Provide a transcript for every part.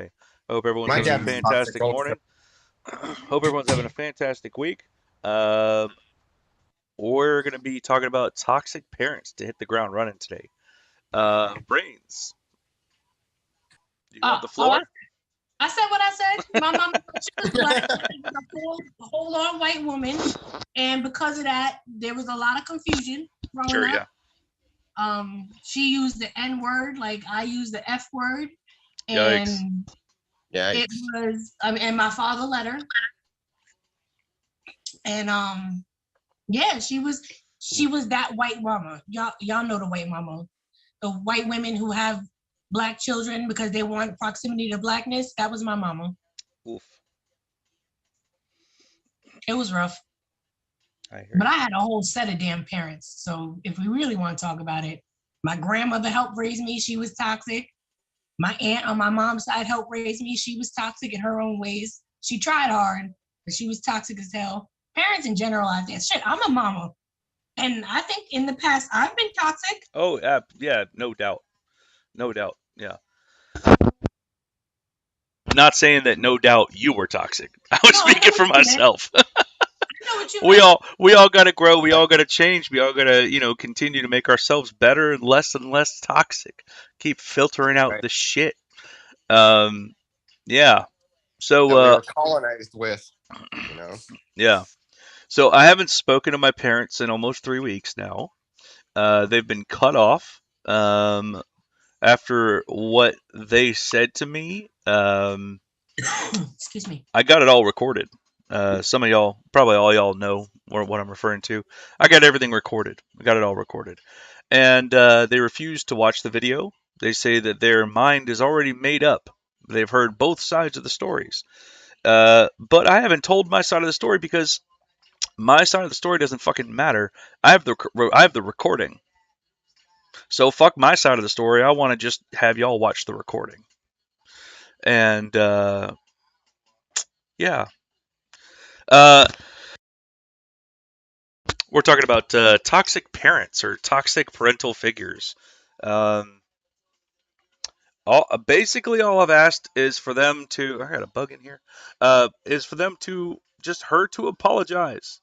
Hope everyone's My having a dad was toxic fantastic also. morning. Hope everyone's having a fantastic week. Um, we're going to be talking about toxic parents to hit the ground running today. Brains, do you have the Oh, floor? I said what I said. My mom, she was black. She was a whole on white woman, and because of that, there was a lot of confusion growing Sure, up. yeah. She used the N word, like I used the F word, Yikes. and it Yikes. was. I mean, and my father let her, and yeah, she was that white mama. Y'all know the white mama, the white women who have black children because they want proximity to blackness. That was my mama. Oof. It was rough. I hear But you. I had a whole set of damn parents. So if we really want to talk about it, my grandmother helped raise me. She was toxic. My aunt on my mom's side helped raise me. She was toxic in her own ways. She tried hard, but she was toxic as hell. Parents in general out there. Shit, I'm a mama. And I think in the past I've been toxic. Oh, yeah, no doubt. No doubt. Yeah. Not saying that no doubt you were toxic. I was No, I know speaking what for you meant. myself. I know what you we meant. all we all got to grow. We all got to change. We all got to continue to make ourselves better and less toxic. Keep filtering out Right. the shit. Um, yeah. So That we were colonized with, you know. yeah. So I haven't spoken to my parents in almost 3 weeks now. They've been cut off after what they said to me. Excuse me. I got it all recorded. Some of y'all, probably all y'all know what I'm referring to. I got everything recorded. I got it all recorded. And they refuse to watch the video. They say that their mind is already made up. They've heard both sides of the stories. But I haven't told my side of the story because my side of the story doesn't fucking matter. I have the recording. So fuck my side of the story. I want to just have y'all watch the recording. And yeah. Uh, we're talking about toxic parents or toxic parental figures. Um, basically, all I've asked is for them to. I got a bug in here. Is for them to just her to apologize.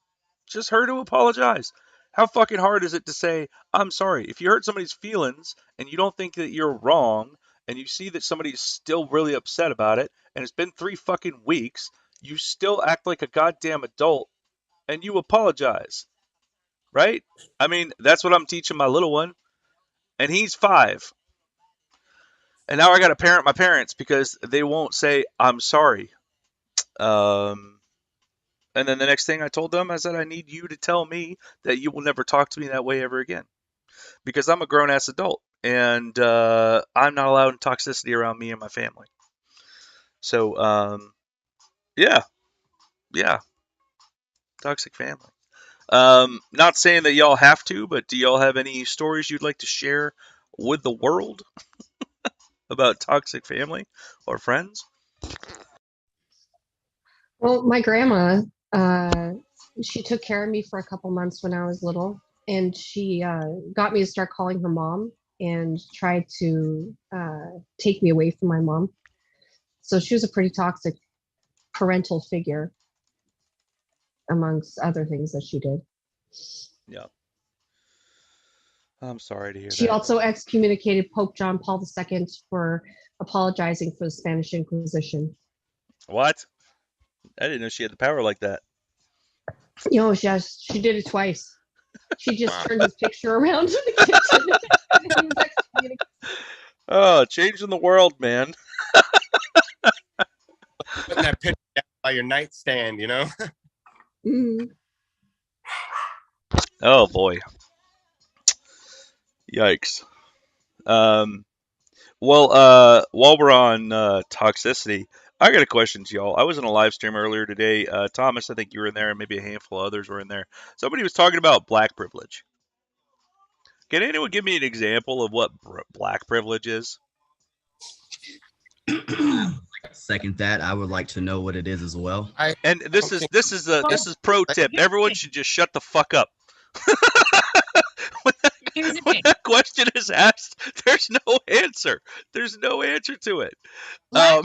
Just her to apologize. How fucking hard is it to say I'm sorry? If you hurt somebody's feelings and you don't think that you're wrong, and you see that somebody's still really upset about it, and it's been 3 fucking weeks, you still act like a goddamn adult and you apologize. Right? I mean, that's what I'm teaching my little one, and he's 5. And now I got to parent my parents because they won't say I'm sorry. Um, and then the next thing I told them, I said, I need you to tell me that you will never talk to me that way ever again because I'm a grown ass adult and I'm not allowed toxicity around me and my family. So, yeah, yeah, toxic family. Not saying that y'all have to, but do y'all have any stories you'd like to share with the world about toxic family or friends? Well, my grandma, uh, she took care of me for a couple months when I was little, and she got me to start calling her mom and tried to take me away from my mom. So she was a pretty toxic parental figure, amongst other things that she did. Yeah. I'm sorry to hear She that. also excommunicated Pope John Paul II for apologizing for the Spanish Inquisition. What? I didn't know she had the power like that. You know, she did it twice. She just turned his picture around in the kitchen and he was excommunicated. Oh, changing the world, man. Putting that picture down by your nightstand, you know? Mm. Oh boy. Yikes. While we're on toxicity, I got a question to y'all. I was in a live stream earlier today. Thomas, I think you were in there, and maybe a handful of others were in there. Somebody was talking about black privilege. Can anyone give me an example of what black privilege is? Second that, I would like to know what it is as well. And this is pro tip. Everyone should just shut the fuck up. Here's the when, thing. question is asked, there's no answer. There's no answer to it. Black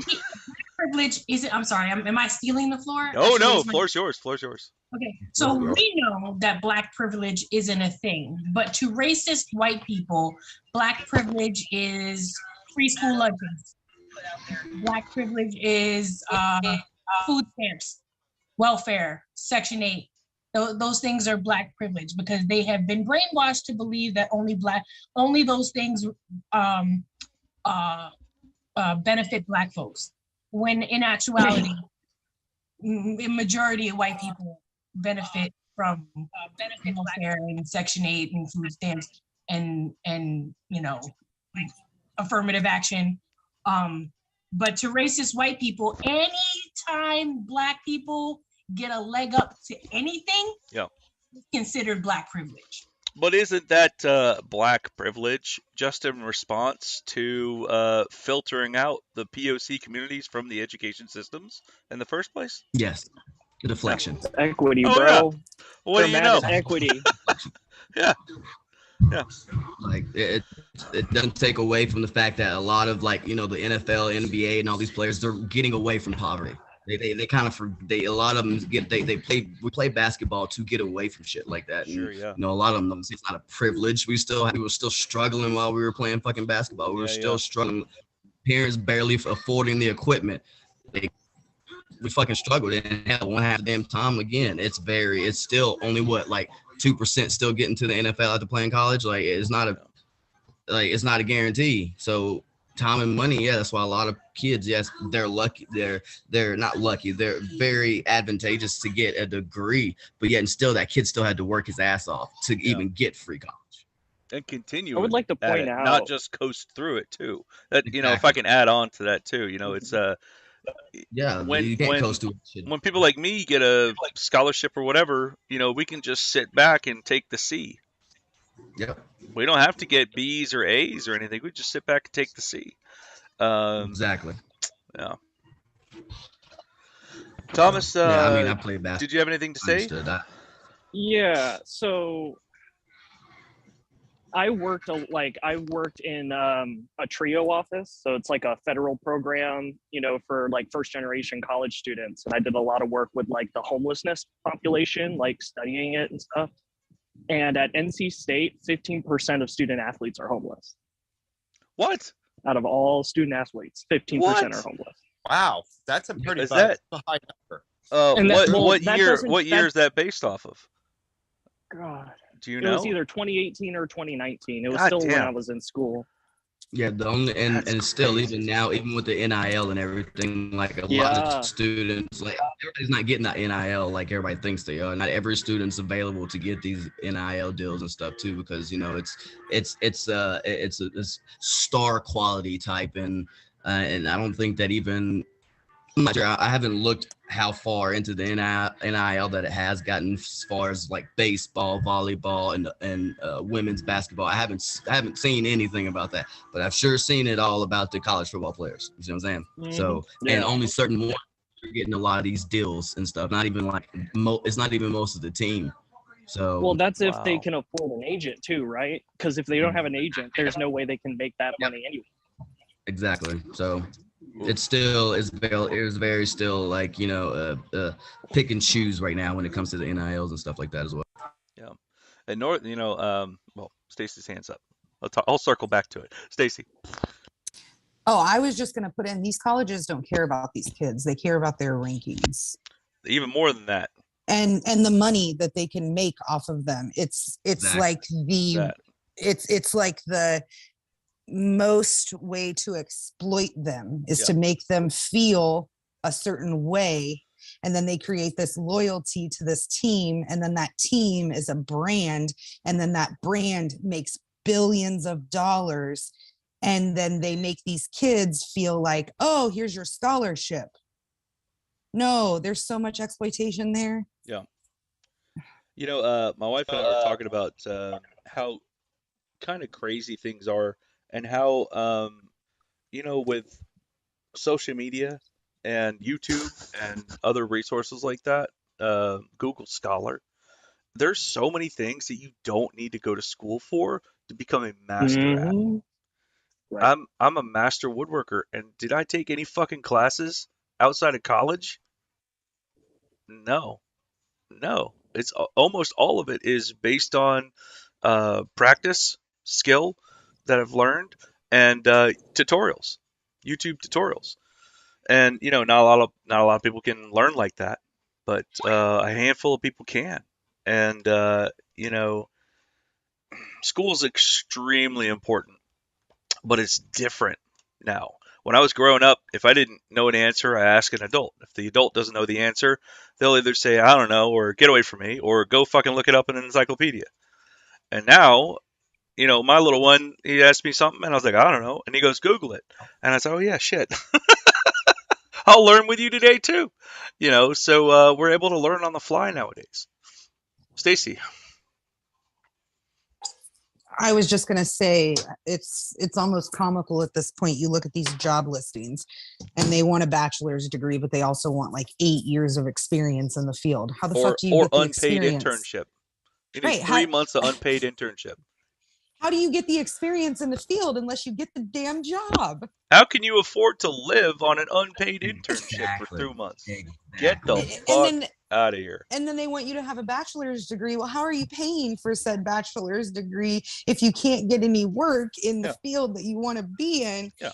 privilege is it? I'm sorry. Am I stealing the floor? No, no, floor's yours. Floor's yours. Okay, so we know that Black privilege isn't a thing, but to racist white people, Black privilege is free school lunches. Black privilege is food stamps, welfare, Section 8. Those things are Black privilege because they have been brainwashed to believe that only those things benefit Black folks. When in actuality, a majority of white people benefit from welfare and Section 8 and food stamps and affirmative action. But to racist white people, anytime Black people get a leg up to anything, it's considered Black privilege. But isn't that Black privilege just in response to filtering out the POC communities from the education systems in the first place? Yes. The deflection. Equity, Oh, bro. yeah. What do you know? Equity. Yeah. Yeah. Like it doesn't take away from the fact that a lot of the NFL, NBA, and all these players, they're getting away from poverty. They kind of a lot of them we play basketball to get away from shit like that. And, Sure, yeah. a lot of them, it's not a privilege. We were still struggling while we were playing fucking basketball. We were still struggling. Parents barely affording the equipment. We fucking struggled, and hell, one half of damn time again. It's still only 2% still getting to the NFL after playing college. Like it's not a guarantee. So time and money, yeah, that's why a lot of kids, yes, they're lucky. They're not lucky. They're very advantageous to get a degree, but yet and still that kid still had to work his ass off to even get free college. And continue. I would like to point out, not just coast through it too. That if I can add on to that too, it's when you can't coast through shit. When people like me get a scholarship or whatever, we can just sit back and take the C. Yep. We don't have to get B's or A's or anything. We just sit back and take the C. Exactly. Yeah. Thomas, I played basketball. Did you have anything to say? Yeah. So I worked in a TRIO office. So it's like a federal program, for like first generation college students. And I did a lot of work with like the homelessness population, like studying it and stuff. And at NC State, 15% of student athletes are homeless. What? Out of all student athletes, 15% are homeless. Wow, that's a pretty high number. What year is that based off of? God. Do you know? It was either 2018 or 2019. It was when I was in school. Yeah, and still even now, even with the NIL and everything, like a lot of students, like everybody's not getting that NIL like everybody thinks they are. Not every student's available to get these NIL deals and stuff too, because it's a star quality type, and I don't think that even. I'm not sure. I haven't looked how far into the NIL that it has gotten as far as like baseball, volleyball, and women's basketball. I haven't seen anything about that, but I've sure seen it all about the college football players. You see what I'm saying? Mm-hmm. So, and only certain ones are getting a lot of these deals and stuff. Not even like it's not even most of the team. So, well, that's if they can afford an agent too, right? Because if they don't have an agent, there's no way they can make that money anyway. Exactly. So. It's very still like pick and choose right now when it comes to the NILs and stuff like that as well. Yeah, and Stacy's hands up. I'll circle back to it. Stacy. Oh, I was just going to put in, these colleges don't care about these kids. They care about their rankings. Even more than that. And the money that they can make off of them. It's like it's like the most way to exploit them is to make them feel a certain way, and then they create this loyalty to this team, and then that team is a brand, and then that brand makes billions of dollars, and then they make these kids feel like, oh, here's your scholarship. No, there's so much exploitation there. Yeah. My wife and I were talking about how kind of crazy things are. And how, with social media and YouTube and other resources like that, Google Scholar, there's so many things that you don't need to go to school for to become a master at. Right. I'm a master woodworker, and did I take any fucking classes outside of college? No, no. It's almost all of it is based on practice, skill that I've learned, and tutorials, YouTube tutorials. And not a lot of people can learn like that, but a handful of people can. And school is extremely important, but it's different now. When I was growing up, if I didn't know an answer, I ask an adult. If the adult doesn't know the answer, they'll either say, I don't know, or get away from me, or go fucking look it up in an encyclopedia. And now, my little one, he asked me something, and I was like, I don't know. And he goes, Google it. And I said, oh, yeah, shit. I'll learn with you today, too. So we're able to learn on the fly nowadays. Stacy. I was just going to say it's almost comical at this point. You look at these job listings and they want a bachelor's degree, but they also want like 8 years of experience in the field. How the fuck do you get the unpaid experience? Internship. You need Right, 3 months of unpaid internship. How do you get the experience in the field unless you get the damn job? How can you afford to live on an unpaid internship for 3 months? Get the fuck out of here. And then they want you to have a bachelor's degree. Well, how are you paying for said bachelor's degree if you can't get any work in the field that you want to be in? Yeah.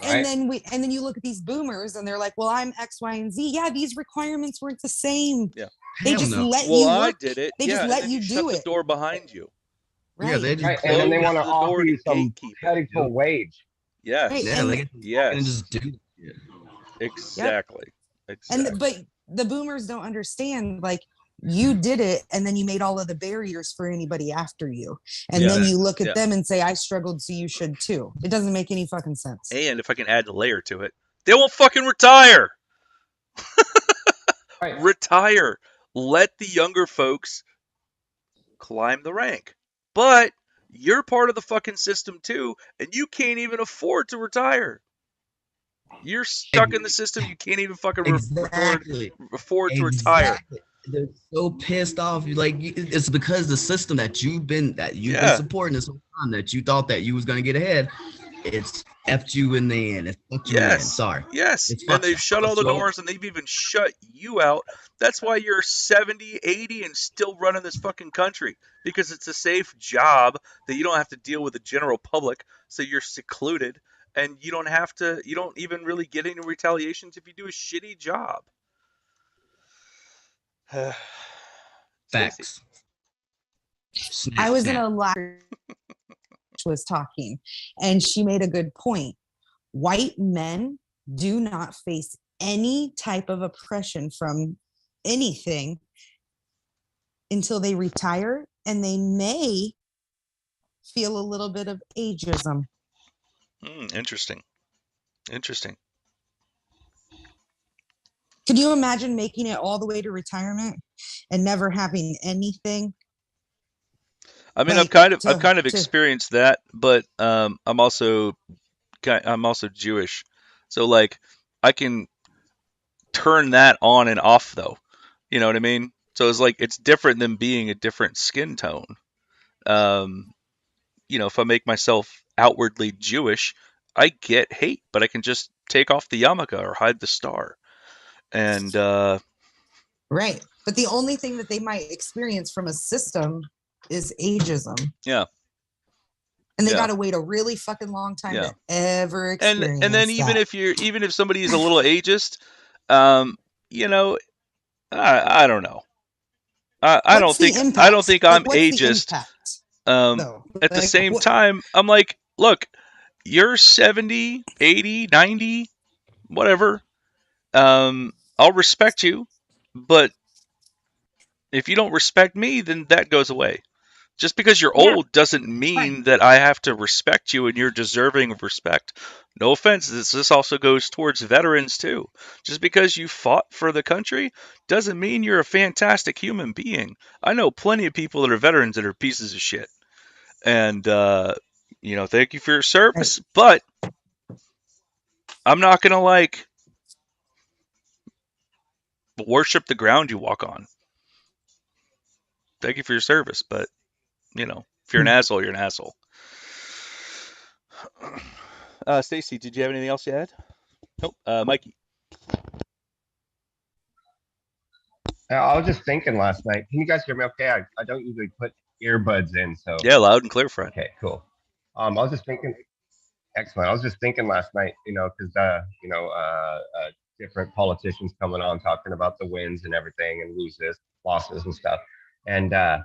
And then you look at these boomers and they're like, well, I'm X, Y, and Z. Yeah, these requirements weren't the same. Yeah. They just let you work. I did it. They just let you do it. The door behind you. Right. Yeah, they just and then they want to offer you some medical wage. Yes. Right. Yeah, they can just do it. Exactly. Yep. But the boomers don't understand, like, you did it and then you made all of the barriers for anybody after you. And then you look at them and say, I struggled, so you should too. It doesn't make any fucking sense. And if I can add a layer to it, they won't fucking retire. Right. Retire. Let the younger folks climb the rank. But you're part of the fucking system too, and you can't even afford to retire. You're stuck in the system. You can't even fucking afford to retire. They're so pissed off. Like, it's because the system that you've been supporting this whole time, that you thought that you was gonna get ahead, it's effed you in the end. It's fucked you in. Sorry. Yes. And they've shut all the doors, and they've even shut you out. That's why you're 70, 80 and still running this fucking country, because it's a safe job that you don't have to deal with the general public, so you're secluded, and you don't even really get any retaliations if you do a shitty job. Facts. I was in a live was talking, and she made a good point. White men do not face any type of oppression from anything until they retire, and they may feel a little bit of ageism. Interesting. Could you imagine making it all the way to retirement and never having anything? I mean, like, I've kind of experienced that, but I'm also Jewish, so like I can turn that on and off, though. You know what I mean? So it's like it's different than being a different skin tone. If I make myself outwardly Jewish, I get hate, but I can just take off the yarmulke or hide the star. And right. But the only thing that they might experience from a system is ageism. Yeah. And they got to wait a really fucking long time to ever experience and then even if somebody is a little ageist, I don't know. I don't think I'm ageist. At the same time, I'm like, look, you're 70, 80, 90, whatever. I'll respect you, but if you don't respect me, then that goes away. Just because you're old doesn't mean that I have to respect you and you're deserving of respect. No offense, this also goes towards veterans too. Just because you fought for the country doesn't mean you're a fantastic human being. I know plenty of people that are veterans that are pieces of shit. And, thank you for your service, but I'm not going to, worship the ground you walk on. Thank you for your service, but, If you're an asshole, you're an asshole. Stacy, did you have anything else to add? Nope. Mikey. I was just thinking last night. Can you guys hear me okay? I don't usually put earbuds in, so. Yeah, loud and clear, friend. Okay, cool. I was just thinking, excellent. I was just thinking last night, because, different politicians coming on talking about the wins and everything and losses and stuff. And I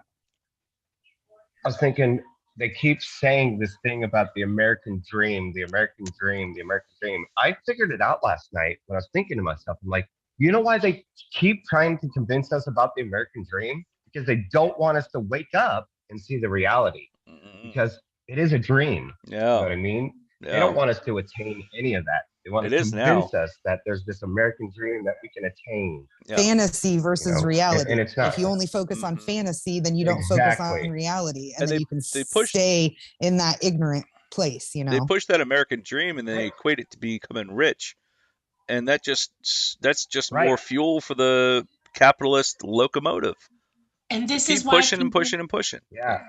was thinking, they keep saying this thing about the American dream, the American dream, the American dream. I figured it out last night when I was thinking to myself, I'm like, you know why they keep trying to convince us about the American dream? Because they don't want us to wake up and see the reality. Because it is a dream. Yeah. You know what I mean? Yeah. They don't want us to attain any of that. They want to convince us that there's this American dream that we can attain. Yeah. Fantasy versus reality. And it's not. If you only focus on fantasy, then you don't focus on reality. And then you can stay in that ignorant place, They push that American dream and they equate it to becoming rich. And that's just more fuel for the capitalist locomotive. And this is why pushing and pushing and pushing. Yeah.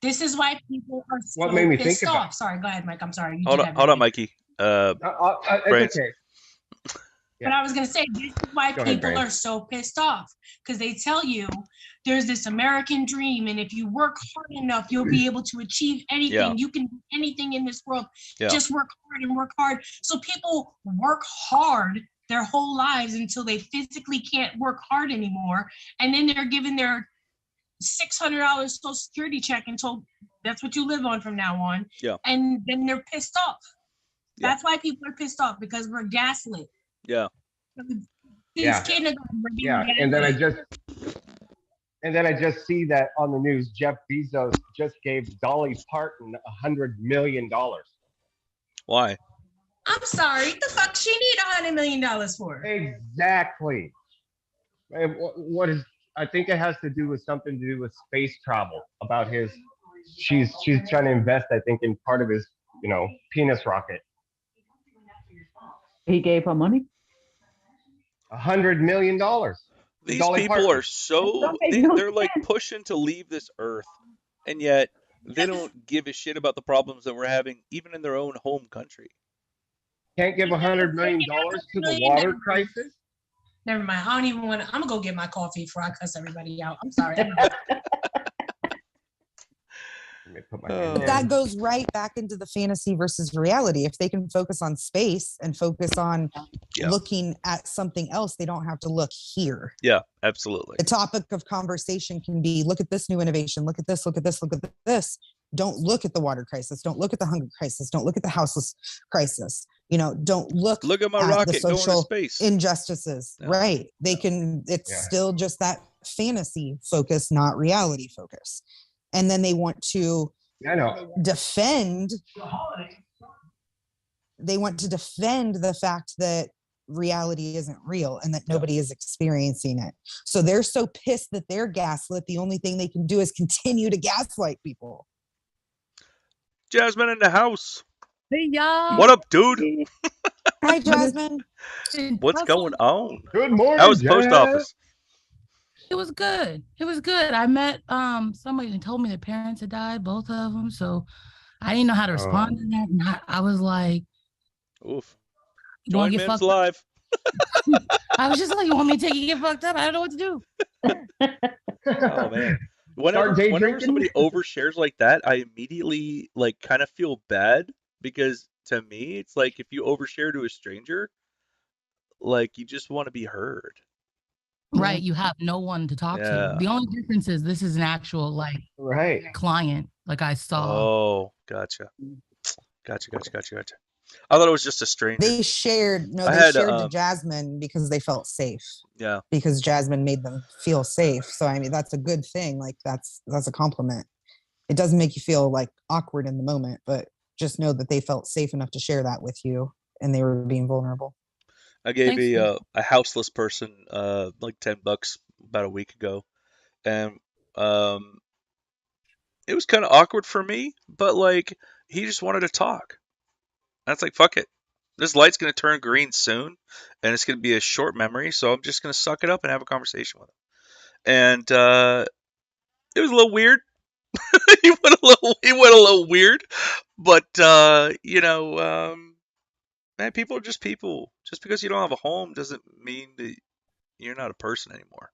This is why people are so what made me pissed think off. about. Sorry, go ahead, Mike. I'm sorry. Hold on, Mikey. It's okay. But I was going to say, this is why people are so pissed off, because they tell you there's this American dream, and if you work hard enough, you'll be able to achieve anything. Yeah. You can do anything in this world. Yeah. Just work hard and work hard. So people work hard their whole lives until they physically can't work hard anymore, and then they're given their $600 Social Security check and told that's what you live on from now on. Yeah. And then they're pissed off. Yeah. That's why people are pissed off, because we're gaslit. Yeah. Yeah. And then I just see that on the news, Jeff Bezos just gave Dolly Parton $100 million. Why? I'm sorry. The fuck she need $100 million for? Exactly. What is? I think it has to do with something to do with space travel. About his, she's trying to invest, I think, in part of his, penis rocket. He gave her money. $100 million. These people are so they're like pushing to leave this earth, and yet they don't give a shit about the problems that we're having, even in their own home country. Can't give $100 million to the water crisis. Never mind. I don't even want to. I'm gonna go get my coffee before I cuss everybody out. I'm sorry. But that goes right back into the fantasy versus reality. If they can focus on space and focus on looking at something else, they don't have to look here. Yeah, absolutely. The topic of conversation can be, look at this new innovation, look at this, look at this, look at this. Don't look at the water crisis. Don't look at the hunger crisis. Don't look at the houseless crisis. Don't look at my rocket going to space. Injustices. Yeah. Right. They can, it's still just that fantasy focus, not reality focus. And then they want to defend. They want to defend the fact that reality isn't real and that nobody is experiencing it. So they're so pissed that they're gaslit. The only thing they can do is continue to gaslight people. Jasmine in the house. Hey, y'all. What up, dude? Hi, Jasmine. What's going on? Good morning. How was the post office? It was good. It was good. I met somebody who told me their parents had died, both of them. So I didn't know how to respond to that. And I was like, oof. Join MIMS Live. I was just like, you want me to take you get fucked up? I don't know what to do. Oh, man. Whenever somebody overshares like that, I immediately kind of feel bad, because to me, it's like if you overshare to a stranger, you just want to be heard. Right. You have no one to talk to. The only difference is this is an actual client. I saw. Oh, gotcha. I thought it was just a stranger. They shared to Jasmine because they felt safe. Yeah. Because Jasmine made them feel safe. So I mean, that's a good thing. That's a compliment. It doesn't make you feel awkward in the moment, but just know that they felt safe enough to share that with you, and they were being vulnerable. I gave a houseless person $10 about a week ago, and it was kind of awkward for me, but he just wanted to talk. That's fuck it. This light's gonna turn green soon, and it's gonna be a short memory, so I'm just gonna suck it up and have a conversation with him. And it was a little weird, he went a little weird, but man, people are just people. Just because you don't have a home doesn't mean that you're not a person anymore.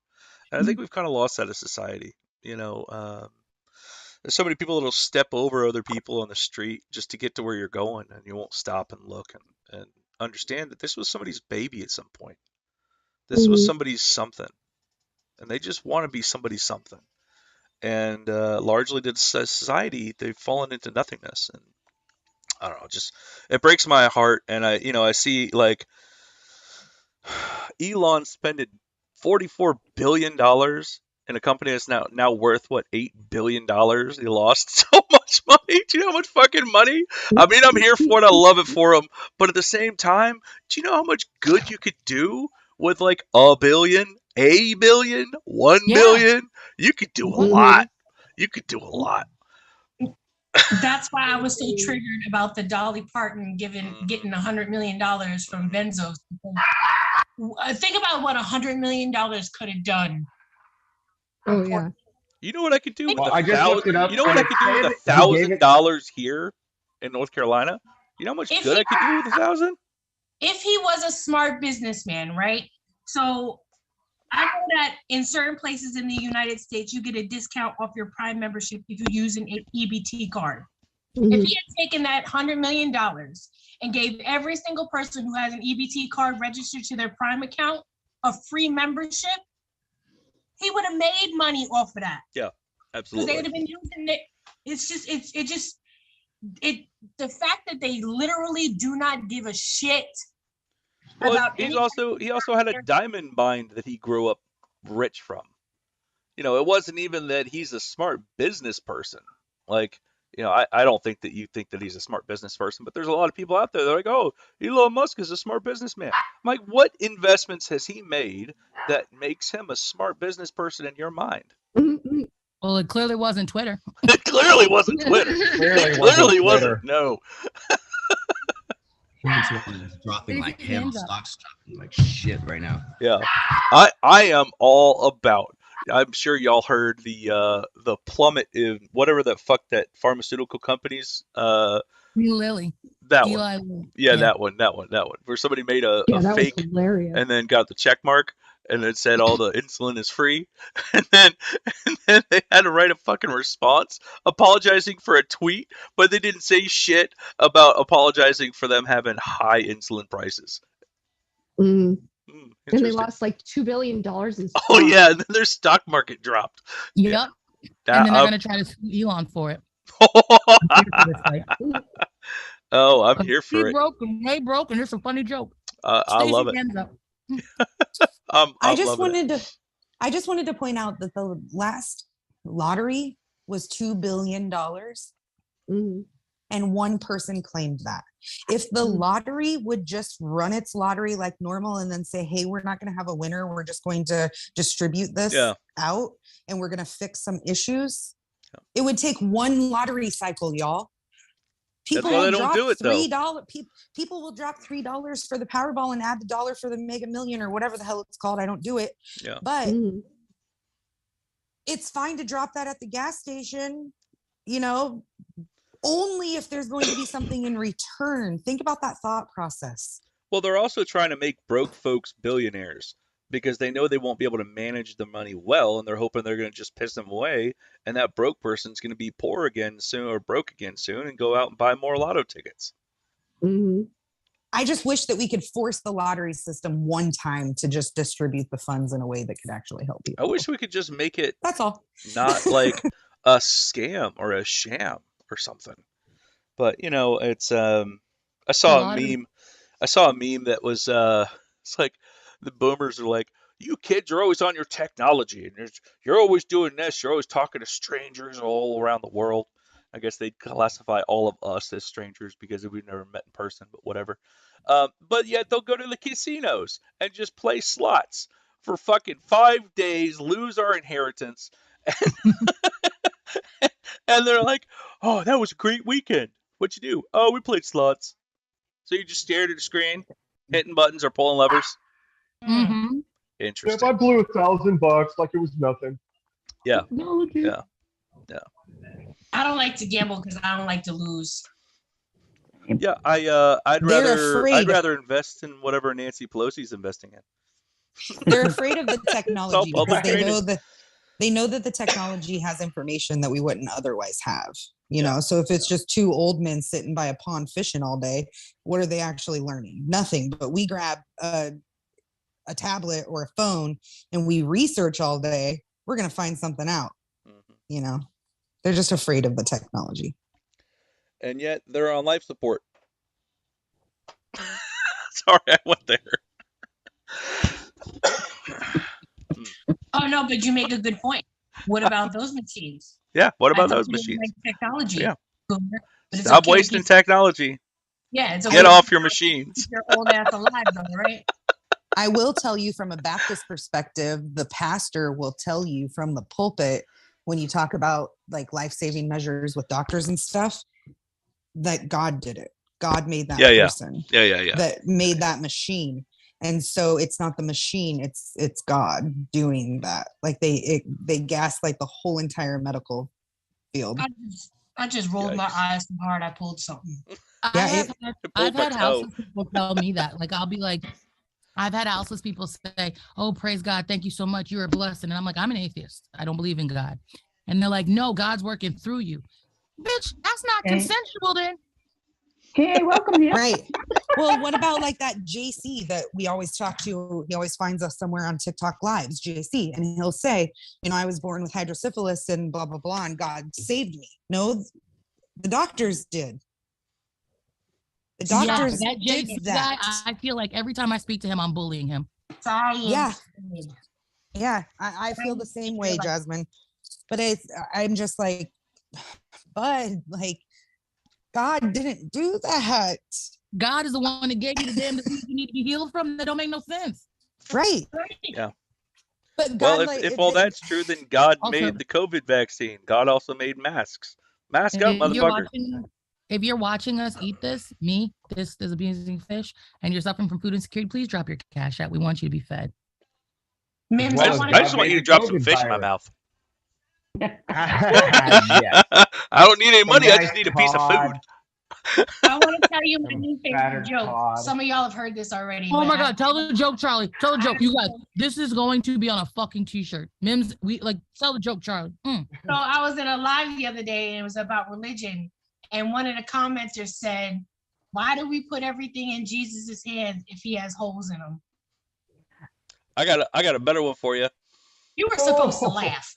And I think we've kind of lost that as society. There's so many people that'll step over other people on the street just to get to where you're going, and you won't stop and look and understand that this was somebody's baby at some point. This was somebody's something, and they just want to be somebody's something. And largely to society, they've fallen into nothingness. And I don't know, just it breaks my heart. And I see like Elon spending $44 billion in a company that's now worth what, $8 billion. He lost so much money. Do you know how much fucking money? I mean, I'm here for it. I love it for him. But at the same time, do you know how much good you could do with like a billion, 1 billion? You could do a lot. You could do a lot. That's why I was so triggered about the Dolly Parton getting $100 million from Benzos. Think about what $100 million could have done. Oh yeah. You know what I could do with I just looked it up. You know what I could do with $1,000 here in North Carolina? You know how much good I could do with 1,000? If he was a smart businessman, right? So I know that in certain places in the United States, you get a discount off your Prime membership if you use an EBT card. If he had taken that $100 million and gave every single person who has an EBT card registered to their Prime account a free membership, he would have made money off of that. Yeah, absolutely. Because they would have been using it. The fact that they literally do not give a shit. Well, he also had a diamond mine that he grew up rich from. It wasn't even that he's a smart business person. Like, I don't think that you think that he's a smart business person, but there's a lot of people out there that are like, oh, Elon Musk is a smart businessman. I'm like, what investments has he made that makes him a smart business person in your mind? Well, it clearly wasn't Twitter. It clearly wasn't Twitter. It clearly wasn't. No. Is dropping like hell. Stocks dropping like shit right now. Yeah, I am all about. I'm sure y'all heard the plummet in whatever the fuck that pharmaceutical companies. Lilly. That Eli one. Lilly. Yeah, that one. Where somebody made a fake and then got the check mark and it said all the insulin is free, and then they had to write a fucking response apologizing for a tweet, but they didn't say shit about apologizing for them having high insulin prices. And they lost like $2 billion in stock. Oh yeah, and then their stock market dropped. Yep. And then they're gonna try to sue Elon for it. Oh, I'm here for it. They broke, and it's a funny joke. I love it. I just wanted to point out that the last lottery was $2 billion, and one person claimed that. If the lottery would just run its lottery like normal and then say, hey, we're not going to have a winner, we're just going to distribute this out, and we're going to fix some issues, it would take one lottery cycle, y'all. People will drop $3. People will drop $3 for the Powerball and add the $1 for the Mega Million or whatever the hell it's called. I don't do it, but it's fine to drop that at the gas station. Only if there's going to be something in return. Think about that thought process. Well, they're also trying to make broke folks billionaires because they know they won't be able to manage the money well, and they're hoping they're going to just piss them away, and that broke person's going to be poor again soon or broke again soon and go out and buy more lotto tickets. I just wish that we could force the lottery system one time to just distribute the funds in a way that could actually help people. I wish we could just make it that's all not like a scam or a sham or something. But it's I saw a meme that was it's like the boomers are like, you kids are always on your technology and you're always doing this, you're always talking to strangers all around the world. I guess they'd classify all of us as strangers because we've never met in person, but whatever. But yet they'll go to the casinos and just play slots for fucking 5 days, lose our inheritance, and they're like, oh, that was a great weekend. What'd you do? Oh, we played slots. So you just stared at the screen, hitting buttons or pulling levers? Interesting. If I blew $1,000 like it was nothing. Yeah. Technology. Yeah. I don't like to gamble because I don't like to lose. Yeah, I'd rather invest in whatever Nancy Pelosi's investing in. They're afraid of the technology because they know that the technology has information that we wouldn't otherwise have. You know, so if it's just two old men sitting by a pond fishing all day, what are they actually learning? Nothing. But we grab a tablet or a phone and we research all day, we're going to find something out. You know, they're just afraid of the technology. And yet they're on life support. Sorry, I went there. Oh no, but you make a good point. What about those machines? Yeah, what about those machines? Like technology. Yeah. But Stop wasting technology. Yeah, it's Get off your machines. Your old ass alive, though, right? I will tell you from a Baptist perspective, the pastor will tell you from the pulpit when you talk about like life-saving measures with doctors and stuff, that God did it. God made that person. Yeah. That made that machine. And so it's not the machine, it's God doing that. Like they gaslight the whole entire medical field. I just rolled my eyes so hard I pulled something. I've had houseless people tell me that. Like I'll be like, I've had houseless people say, "Oh, praise God, thank you so much. You're a blessing." And I'm like, I'm an atheist. I don't believe in God. And they're like, "No, God's working through you." Bitch, that's not consensual then. Hey, welcome here. Right. Well, what about like that JC that we always talk to? He always finds us somewhere on TikTok lives, JC, and he'll say, you know, I was born with hydrosyphilis and blah, blah, blah, and God saved me. No, the doctors did. The doctors that did JC that. guy, I feel like every time I speak to him, I'm bullying him. Science. Yeah, I feel the same way, Jasmine. But I'm just like, Bud, like, God didn't do that. God is the one that gave you the damn disease you need to be healed from. That don't make no sense. Right. Yeah. But God, well, if all that's true, then God made the COVID vaccine. God also made masks. Mask up, motherfucker. If you're watching us eat this, this is abusing fish, and you're suffering from food insecurity, please drop your cash out. We want you to be fed. MIMS, I just want you to drop some fish in my mouth. Yeah. I don't need any money. I just need a piece of food. I want to tell you my new favorite joke. Some of y'all have heard this already. Oh my God, tell the joke, Charlie. Tell the joke. You guys, this is going to be on a fucking t-shirt. MIMS, tell the joke, Charlie. So I was in a live the other day and it was about religion. And one of the commenters said, "Why do we put everything in Jesus's hands if he has holes in them?" I got a better one for you. You were supposed to laugh.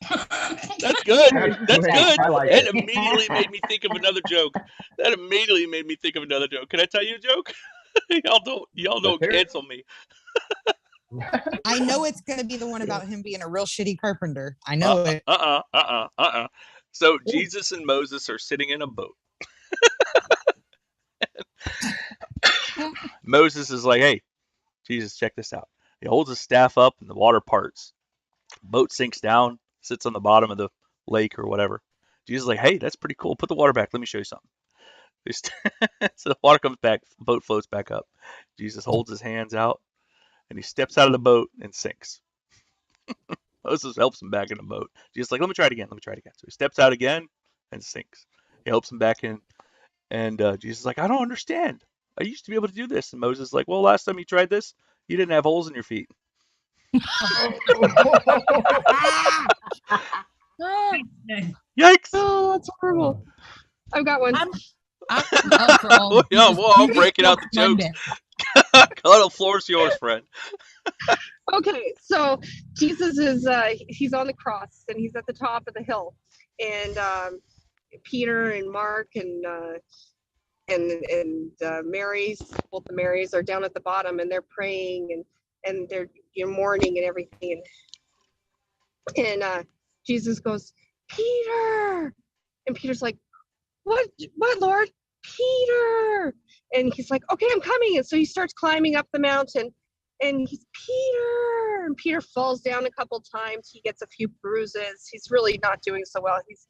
That's good. That's good. That immediately made me think of another joke. Can I tell you a joke? y'all don't cancel me. I know it's gonna be the one about him being a real shitty carpenter. I know it. So Jesus and Moses are sitting in a boat. Moses is like, "Hey, Jesus, check this out." He holds his staff up and the water parts. Boat sinks down, sits on the bottom of the lake or whatever. Jesus is like, "Hey, that's pretty cool. Put the water back. Let me show you something." So the water comes back, the boat floats back up. Jesus holds his hands out and he steps out of the boat and sinks. Moses helps him back in the boat. Jesus is like, let me try it again. So he steps out again and sinks. He helps him back in. And Jesus is like, "I don't understand. I used to be able to do this." And Moses is like, "Well, last time you tried this, you didn't have holes in your feet." Yikes! Oh, that's horrible. I've got one. I'm breaking out the jokes. The floor's yours, friend. Okay, so Jesus is he's on the cross and he's at the top of the hill, and Peter and Mark and Mary's, both the Marys are down at the bottom and they're praying and they're mourning and everything, and Jesus goes, "Peter," and Peter's like, what Lord? Peter. And he's like, "Okay, I'm coming." And so he starts climbing up the mountain and he's, "Peter," and Peter falls down a couple times. He gets a few bruises. He's really not doing so well. He's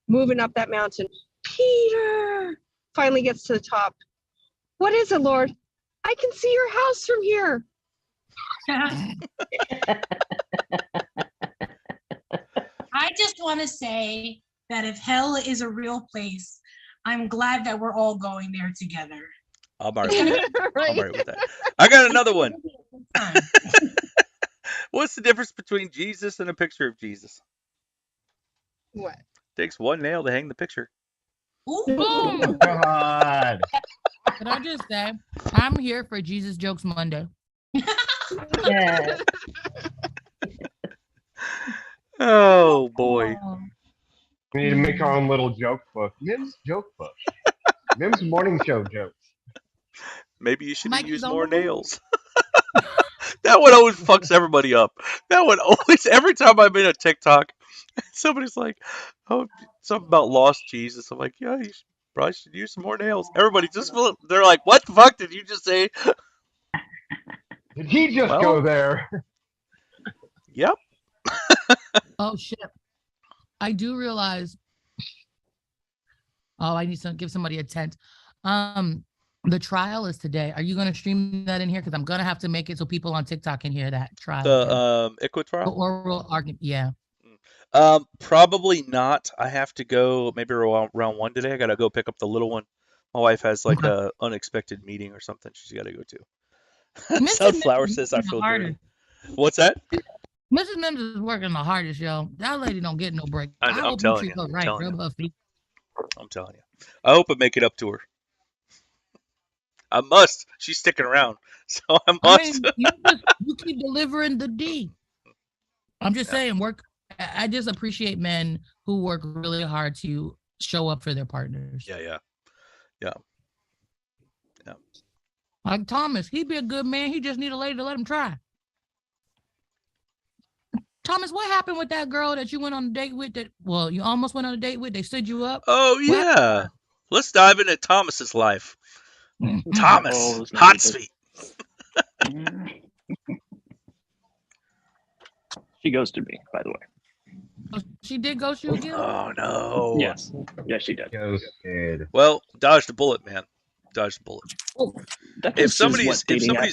moving up that mountain. "Peter," finally gets to the top. "What is it, Lord?" "I can see your house from here." I just want to say that if hell is a real place, I'm glad that we're all going there together. I'm all right with that. I got another one. What's the difference between Jesus and a picture of Jesus? What? Takes one nail to hang the picture. Ooh. Oh, God. Can I just say, I'm here for Jesus Jokes Monday. Yeah. Oh, boy. We need to make our own little joke book. MIMS joke book. MIMS morning show jokes. Maybe you should Mikey's use on more the move. nails. That one always fucks everybody up. That one always, every time I'm in a TikTok, somebody's like, oh, something about lost Jesus. I'm like, yeah, you probably should use some more nails. Everybody just, they're like, what the fuck did you just say? Did he just go there? Yep. Oh, shit. I do realize. Oh, I need to give somebody a tent. The trial is today. Are you going to stream that in here? Because I'm going to have to make it so people on TikTok can hear that trial. The ICWA trial? The oral argument, yeah. Probably not. I have to go maybe around 1 today. I got to go pick up the little one. My wife has like a unexpected meeting or something she's got to go to. Sunflower says I feel dirty. What's that? Mrs. Mims is working the hardest, yo. That lady don't get no break. I hope you treat her right. Rub her feet. I'm telling you. I hope I make it up to her. I must. She's sticking around, so I must. I mean, you keep delivering the D. I'm just saying, I just appreciate men who work really hard to show up for their partners. Yeah. Like Thomas, he'd be a good man. He just need a lady to let him try. Thomas, what happened with that girl that you went on a date with? You almost went on a date with. They stood you up. Oh yeah. Let's dive into Thomas's life. Thomas, hot sweet. She ghosted me, by the way. Oh, she did ghost you again? Oh no. Yes, she did. Ghosted. Well, dodge the bullet, man. Dodge the bullet. Well, if somebody's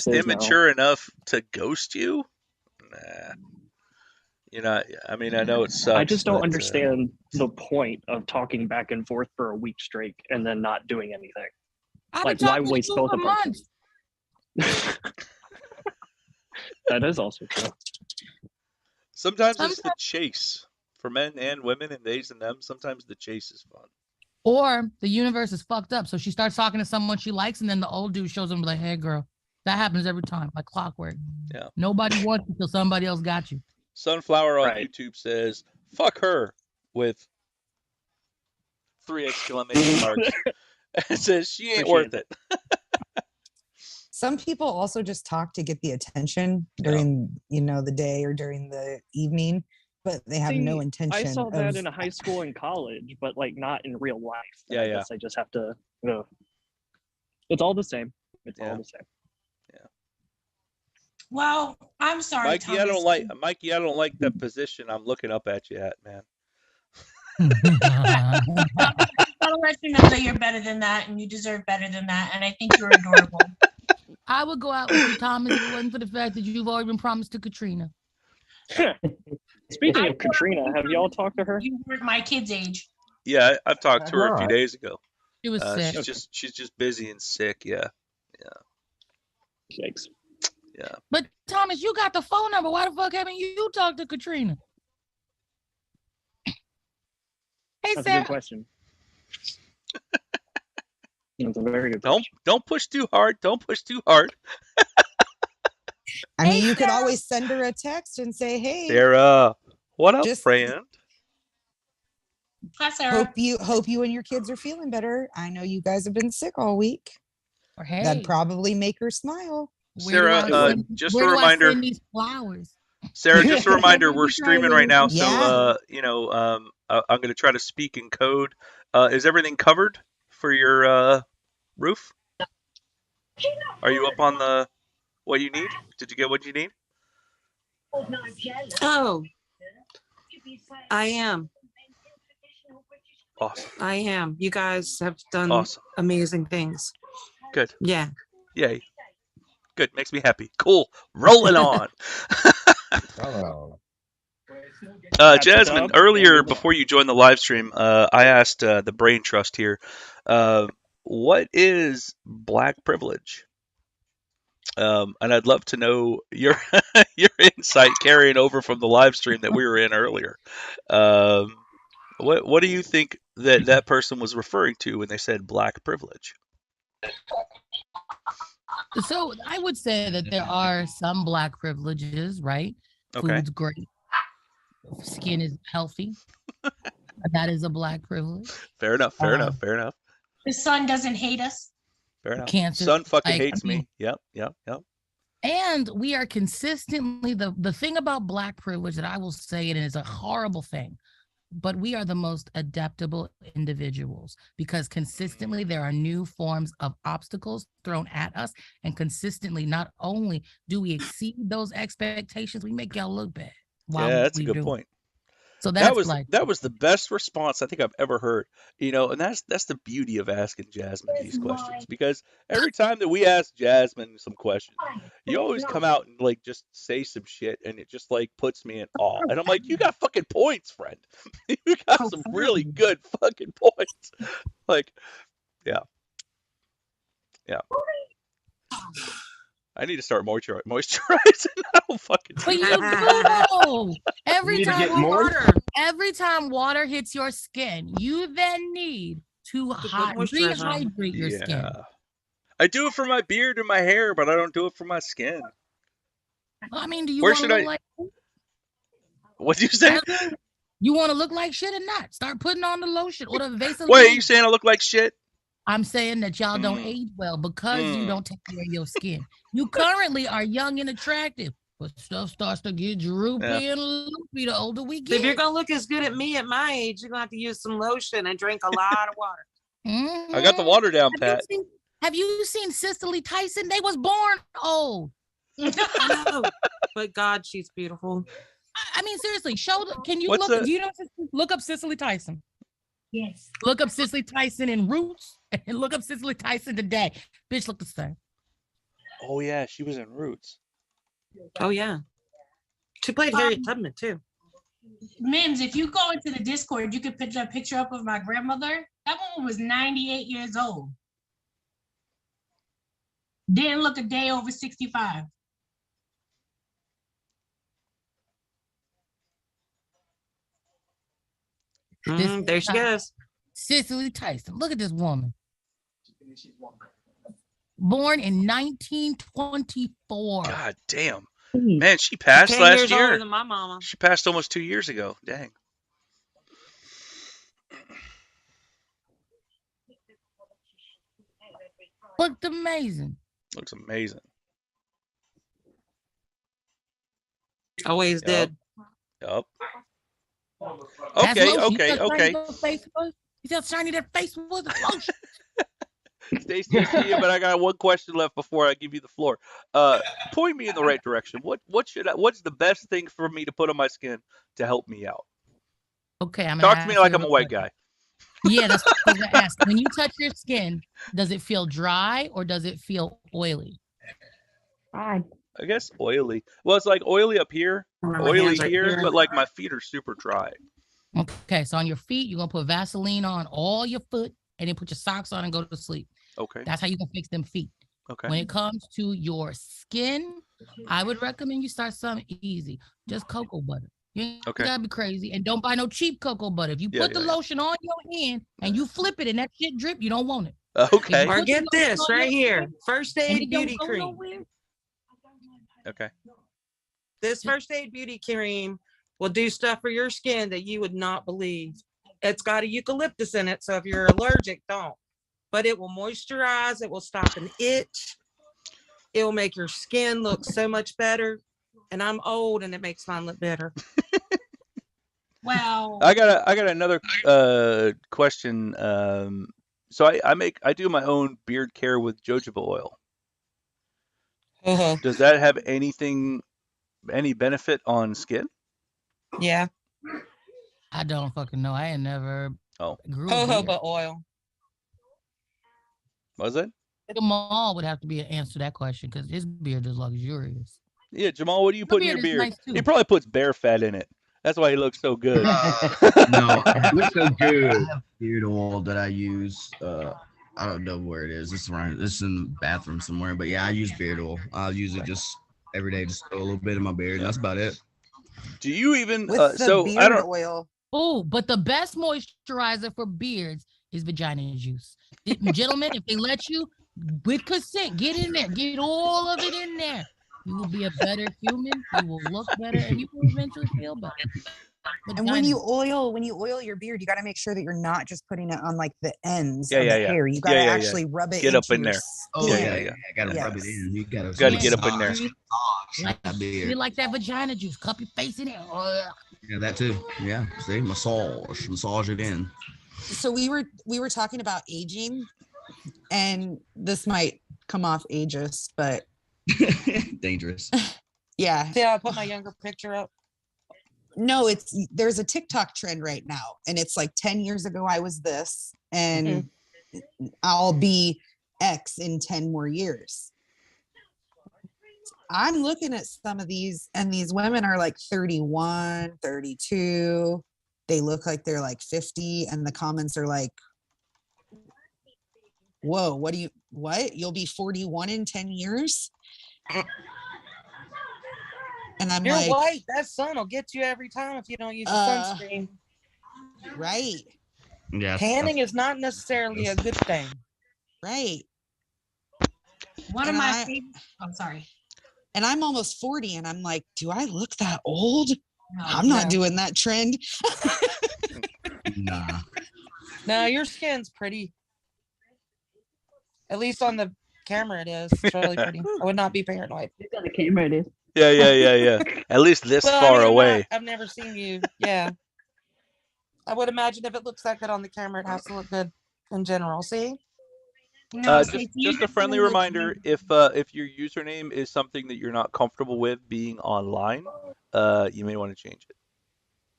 immature enough to ghost you, nah. You know, I mean, I know it sucks. I just don't understand the point of talking back and forth for a week straight and then not doing anything. Like, why waste both of us? That is also true. Sometimes it's the chase for men and women and theys and them. Sometimes the chase is fun. Or the universe is fucked up. So she starts talking to someone she likes, and then the old dude shows them like, hey, girl. That happens every time, like clockwork. Yeah. Nobody wants you until somebody else got you. Sunflower on YouTube says, fuck her with 3 exclamation marks. It says she ain't worth it. Some people also just talk to get the attention during, the day or during the evening, but they have no intention. I saw that in high school and college, but like not in real life. I guess I just have to. It's all the same. It's all the same. Well, I'm sorry, Mikey. Thomas. I don't like that position I'm looking up at you at, man. I'll let you know that you're better than that, and you deserve better than that, and I think you're adorable. I would go out with you, Thomas, if it wasn't for the fact that you've already been promised to Katrina. Speaking of Katrina, have y'all talked to her? You weren't my kid's age. Yeah, I've talked to her a few days ago. She was sick. She's just busy and sick. Yeah. Thanks. Yeah. But Thomas, you got the phone number. Why the fuck haven't you talked to Katrina? Hey, That's Sarah. a good question. That's a very good question. Don't push too hard. Don't push too hard. I mean, you could always send her a text and say, "Hey, Sarah, what up, friend?" Hi, Sarah. Hope you and your kids are feeling better. I know you guys have been sick all week. Or hey, that'd probably make her smile. Sarah, just a reminder. These flowers. Sarah, just a reminder. We're streaming right now, so I'm going to try to speak in code. Is everything covered for your roof? Are you up on what you need? Did you get what you need? Oh, I am. Awesome. I am. You guys have done amazing things. Good. Yeah. Yay. Good. Makes me happy. Cool. Rolling on. Jasmine, earlier before you joined the live stream, I asked the Brain Trust here, what is black privilege? And I'd love to know your your insight carrying over from the live stream that we were in earlier. What do you think that person was referring to when they said black privilege? So I would say that there are some black privileges, right? Okay. Food's great. Skin is healthy. That is a black privilege. Fair enough. Fair enough. Fair enough. The sun doesn't hate us. Fair enough. Cancer, Sun fucking like, hates I mean, me. Yep. Yep. Yep. And we are consistently the thing about black privilege that I will say, and it's a horrible thing, but we are the most adaptable individuals because consistently there are new forms of obstacles thrown at us, and consistently not only do we exceed those expectations, we make y'all look bad. Yeah, that's a good point. So that was the best response I think I've ever heard. And that's the beauty of asking Jasmine these questions, because every time that we ask Jasmine some questions, you always come out and like just say some shit, and it just like puts me in awe. And I'm like, you got fucking points, friend. You got some really good fucking points. Like, yeah. I need to start moisturizing. I don't fucking. But you do. Every time water hits your skin, you then need to rehydrate your skin. I do it for my beard and my hair, but I don't do it for my skin. I mean, do you want to look like? What do you say? You want to look like shit or not? Start putting on the lotion or the Vaseline. Wait, are you saying I look like shit? I'm saying that y'all don't age well because you don't take care of your skin. You currently are young and attractive, but stuff starts to get droopy and loopy the older we get. If you're gonna look as good at me at my age, you're gonna have to use some lotion and drink a lot of water. I got the water down, Pat. Have you seen Cicely Tyson? They was born old. I know, but God, she's beautiful. I mean, seriously, can you look? Do you know? Look up Cicely Tyson. Yes. Look up Cicely Tyson in Roots and look up Cicely Tyson today. Bitch, look the same. Oh yeah, she was in Roots. Oh yeah, she played Harriet Tubman too. Mims, if you go into the Discord, you can put that picture up of my grandmother. That woman was 98 years old. Didn't look a day over 65. There she goes. Cicely Tyson. Look at this woman. Born in 1924. God damn. Man, she passed last year. Older than my mama. She passed almost 2 years ago. Dang. Looked amazing. Looks amazing. Always did. Yup. Okay. You see how shiny that face was? Lotion. Stacey, but I got one question left before I give you the floor. Point me in the right direction. What's the best thing for me to put on my skin to help me out? Okay, talk to me like I'm a white guy. Yeah, that's what I was gonna ask. When you touch your skin, does it feel dry or does it feel oily? I guess oily. Well, it's like oily up here, oily here, but like my feet are super dry. Okay, so on your feet, you're gonna put Vaseline on all your foot and then put your socks on and go to sleep. Okay. That's how you can fix them feet. Okay. When it comes to your skin, I would recommend you start something easy. Just cocoa butter. You ain't gotta be crazy. And don't buy no cheap cocoa butter. If you put the lotion on your hand and you flip it and that shit drip, you don't want it. Okay. Or get this right here. First Aid Beauty Cream. Okay. This First Aid Beauty Cream will do stuff for your skin that you would not believe. It's got a eucalyptus in it, so if you're allergic, don't. But it will moisturize, it will stop an itch. It will make your skin look so much better. And I'm old and it makes mine look better. Wow. I got another question. So I do my own beard care with jojoba oil. Does that have any benefit on skin? Yeah. I don't fucking know. I ain't never grew jojoba oil. Was it? Jamal would have to be an answer to that question because his beard is luxurious. Yeah, Jamal, what do you put in your beard? He probably puts bear fat in it. That's why he looks so good. No, I Looks so good. have beard oil that I use. I don't know where it is. It's around. It's in the bathroom somewhere. But yeah, I use beard oil. I use it just every day, just throw a little bit in my beard. And that's about it. Do you even? With the So I beard don't. oil. Oh, but the best moisturizer for beards is vagina juice. Gentlemen, if they let you, with consent, get in there. Get all of it in there. You will be a better human. You will look better, and you will eventually feel better. And when you oil your beard, you got to make sure that you're not just putting it on like the ends of the hair. You got to actually rub it. Get up in your there. Oh skin. yeah. Gotta rub it in. You gotta get up in there. You like that vagina juice? Cup your face in it. Yeah, that too. Yeah. See, massage it in. So we were talking about aging, and this might come off ageist, but dangerous. Yeah. See how I put my younger picture up? No, there's a TikTok trend right now, and it's like 10 years ago I was this, and I'll be X in 10 more years. I'm looking at some of these, and these women are like 31, 32. They look like they're like 50, and the comments are like, whoa, what? You'll be 41 in 10 years? And I'm You're like, white. That sun will get you every time if you don't use the sunscreen. Right. Yeah. Tanning is not necessarily a good thing. Right. One of my favorite. I'm sorry. And I'm almost 40, and I'm like, do I look that old? No, I'm not doing that trend. Nah. No, your skin's pretty. At least on the camera, it is. It's really pretty. I would not be paranoid. On the camera, it is. Yeah. At least this Well, far away. I've never seen you. Yeah. I would imagine if it looks that good on the camera, it has to look good in general. See? No, just a friendly reminder: if your username is something that you're not comfortable with being online, you may want to change it,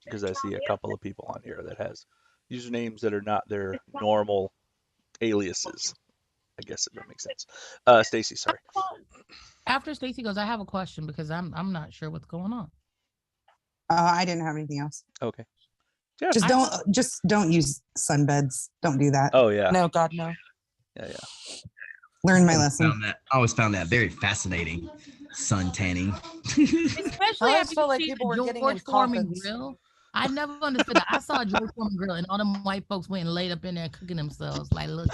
because I see a couple of people on here that has usernames that are not their normal aliases. I guess if that makes sense. Stacy, sorry. After Stacy goes, I have a question because I'm not sure what's going on. I didn't have anything else. Okay. Yeah. Just don't use sunbeds. Don't do that. Oh yeah. No, God, no. Yeah. Learn my lesson. I always found that very fascinating. Sun tanning. Especially I after felt you like see people the were getting in George Foreman coffins. grill. I never understood that. I saw a George Foreman grill, and all them white folks went and laid up in there cooking themselves. Like, look.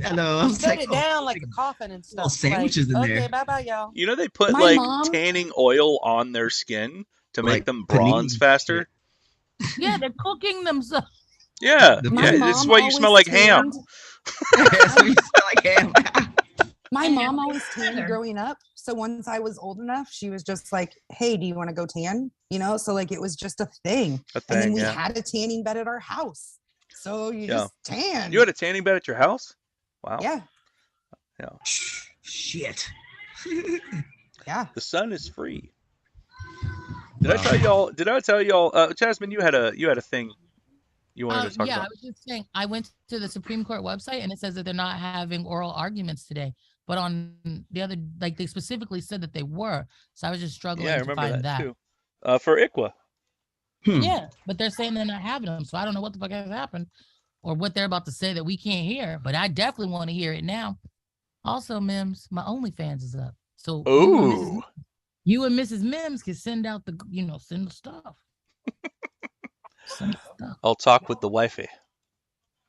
I know. You set it down like a coffin and stuff. Sandwiches in there. Okay, bye-bye, y'all. You know they put My mom- tanning oil on their skin to make Like them bronze panini faster. Yeah, they're cooking themselves. Yeah. My This is mom why you smell always like ham. tanned. That's what you smell like ham. My And mom they're always tanned together. growing up. So once I was old enough, she was just like, hey, do you want to go tan? You know, so like it was just a thing. A And then thing, we yeah. had a tanning bed at our house. So you just tan. You had a tanning bed at your house? Wow. Yeah. Yeah. Shit. Yeah. The sun is free. Did I tell y'all? Jasmine, you had a thing you wanted to talk I about. was just saying, I went to the Supreme Court website and it says that they're not having oral arguments today. But on the other, like they specifically said that they were. So I was just struggling Yeah, I to remember find that that. too. For ICWA. Yeah, but they're saying they're not having them. So I don't know what the fuck has happened or what they're about to say that we can't hear. But I definitely want to hear it now. Also, Mims, my OnlyFans is up. So you and Mrs. Mims can send out the, send the stuff. Send the stuff. I'll talk with the wifey.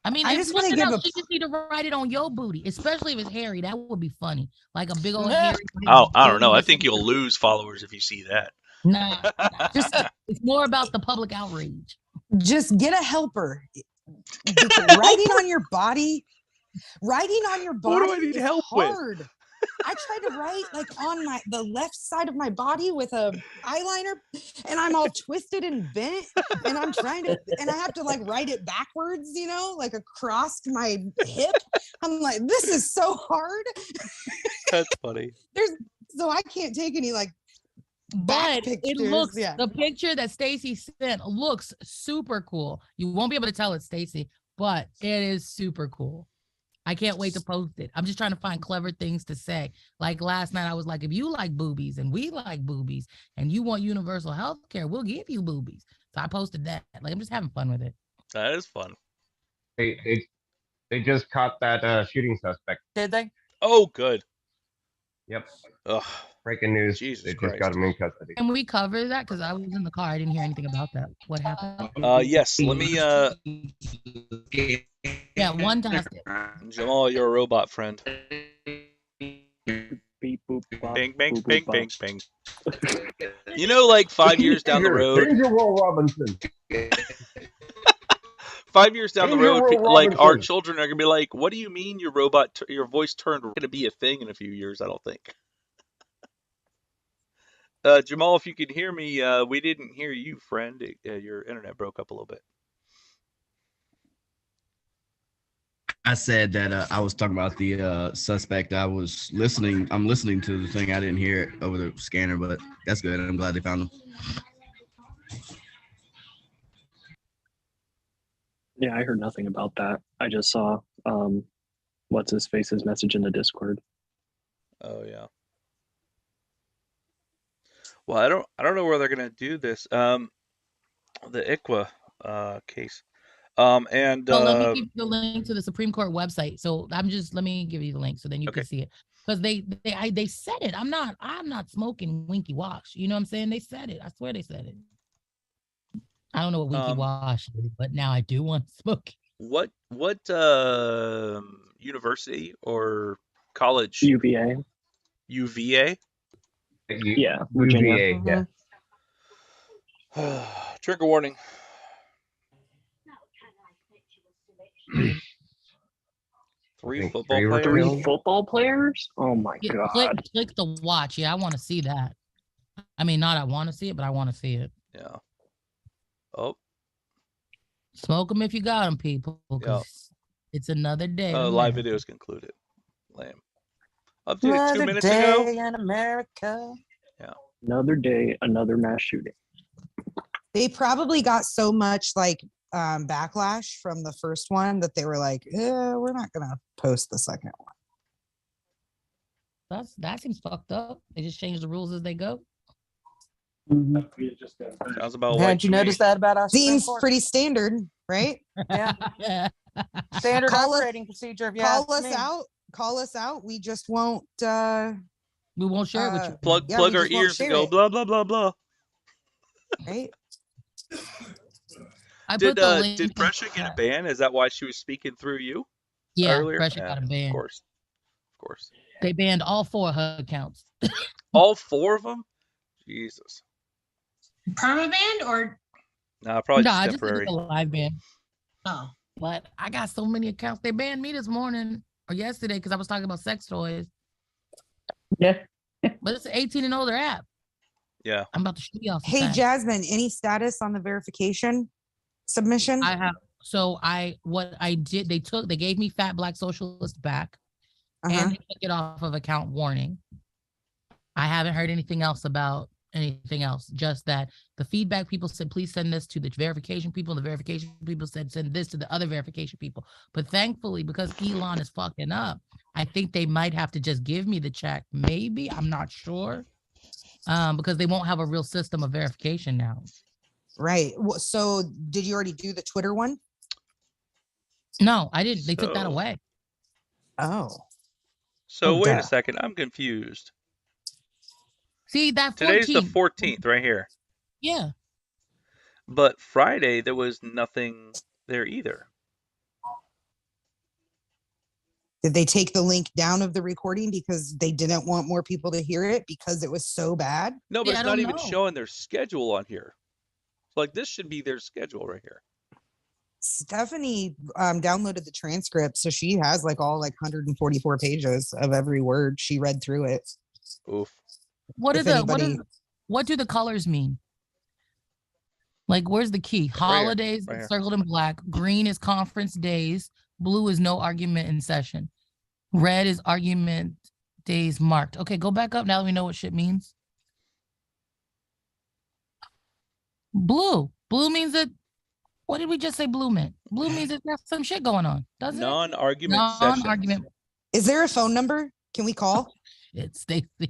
I mean, I if just wanna nothing give else, a- you just need to write it on your booty, especially if it's hairy. That would be funny. Like a big old hairy. I don't know. I think you'll lose followers if you see that. Nah, it's more about the public outrage. Just get a helper. Writing on your body. Writing on your body. What do I need is help with? hard. I tried to write like on the left side of my body with a eyeliner, and I'm all twisted and bent, and I'm trying to, and I have to like write it backwards, like across my hip. I'm like, this is so hard. That's funny. So I can't take any like But pictures. it looks, Yeah. the picture that Stacy sent looks super cool. You won't be able to tell it's Stacy, but it is super cool. I can't wait to post it. I'm just trying to find clever things to say. Like last night, I was like, if you like boobies and we like boobies and you want universal health care, we'll give you boobies. So I posted that. Like, I'm just having fun with it. That is fun. They just caught that shooting suspect. Did they? Oh, good. Yep. Ugh. Breaking news. Jesus They Christ. just got him in custody. Can we cover that? Because I was in the car. I didn't hear anything about that. What happened? Yes. Let me. Yeah, one tested. Jamal, you're a robot friend. Beep, boop, bop, Bing, bing, boop, bing, boop, bing, bop. bing. You know, like 5 years down the road. Danger, Will Robinson. 5 years down the Danger, road, Will like our Robinson. children are gonna be like, "What do you mean your robot, your voice turned?" Gonna be a thing in a few years, I don't think. Jamal, if you can hear me, we didn't hear you, friend. Your internet broke up a little bit. I said that I was talking about the suspect. I'm listening to the thing. I didn't hear it over the scanner, but that's good. I'm glad they found him. Yeah, I heard nothing about that. I just saw what's his face's message in the Discord. Oh yeah. Well, I don't know where they're gonna do this. The ICWA case. And let me give you the link to the Supreme Court website. So let me give you the link so then you can see it. Because they said it. I'm not smoking winky wash. You know what I'm saying? They said it. I swear they said it. I don't know what winky wash is, but now I do want to smoke it. What university or college? UVA. UVA? Yeah, Virginia. UVA, yeah. Trigger warning. Three football players? Oh my god. Click the watch. Yeah, I want to see that. I mean, not I want to see it, but I want to see it. Yeah. Oh. Smoke them if you got them, people. Yeah. It's another day. Live video is concluded. Lame. Updated 2 minutes ago. In America. Yeah. Another day, another mass shooting. They probably got so much backlash from the first one that they were like, we're not gonna post the second one. That seems fucked up. They just change the rules as they go. Sounds about Had you noticed that about us? Seems pretty standard, right? Yeah. Standard operating procedure. If you call us out. We just won't. We won't share it with you. Plug our ears and go blah blah blah blah. Right. Did Pressure get a ban? Is that why she was speaking through you? Yeah, earlier? Pressure got a ban. Of course. They banned all 4 of her accounts. All 4 of them? Jesus. Permaband or? Nah, probably just I temporary. just did a live ban. Oh. But I got so many accounts. They banned me this morning or yesterday because I was talking about sex toys. Yeah. But it's an 18 and older app. Yeah. I'm about to shoot you off. Hey, Jasmine, any status on the verification submission? I have. So what I did, they gave me Fat Black Socialist back and they took it off of account warning. I haven't heard anything else about anything else, just that the feedback people said, please send this to the verification people. The verification people said, send this to the other verification people. But thankfully, because Elon is fucking up, I think they might have to just give me the check. Maybe, I'm not sure. Because they won't have a real system of verification now. Right. So did you already do the Twitter one? No, I didn't. They took that away. Oh. So wait a second. I'm confused. See, that 14th. Today's the 14th right here. Yeah. But Friday, there was nothing there either. Did they take the link down of the recording because they didn't want more people to hear it because it was so bad? No, but it's not even showing their schedule on here. Like, this should be their schedule right here. Stephanie downloaded the transcript, so she has all 144 pages of every word. She read through it. Oof. What do the colors mean? Like, where's the key? Holidays right here. Circled in black. Green is conference days. Blue is no argument in session. Red is argument days marked. Okay, go back up now that we know what shit means. Blue means that What did we just say blue meant? Blue means there's some shit going on, doesn't it? Non-argument sessions. Non-argument. Is there a phone number? Can we call? It's Stacy. They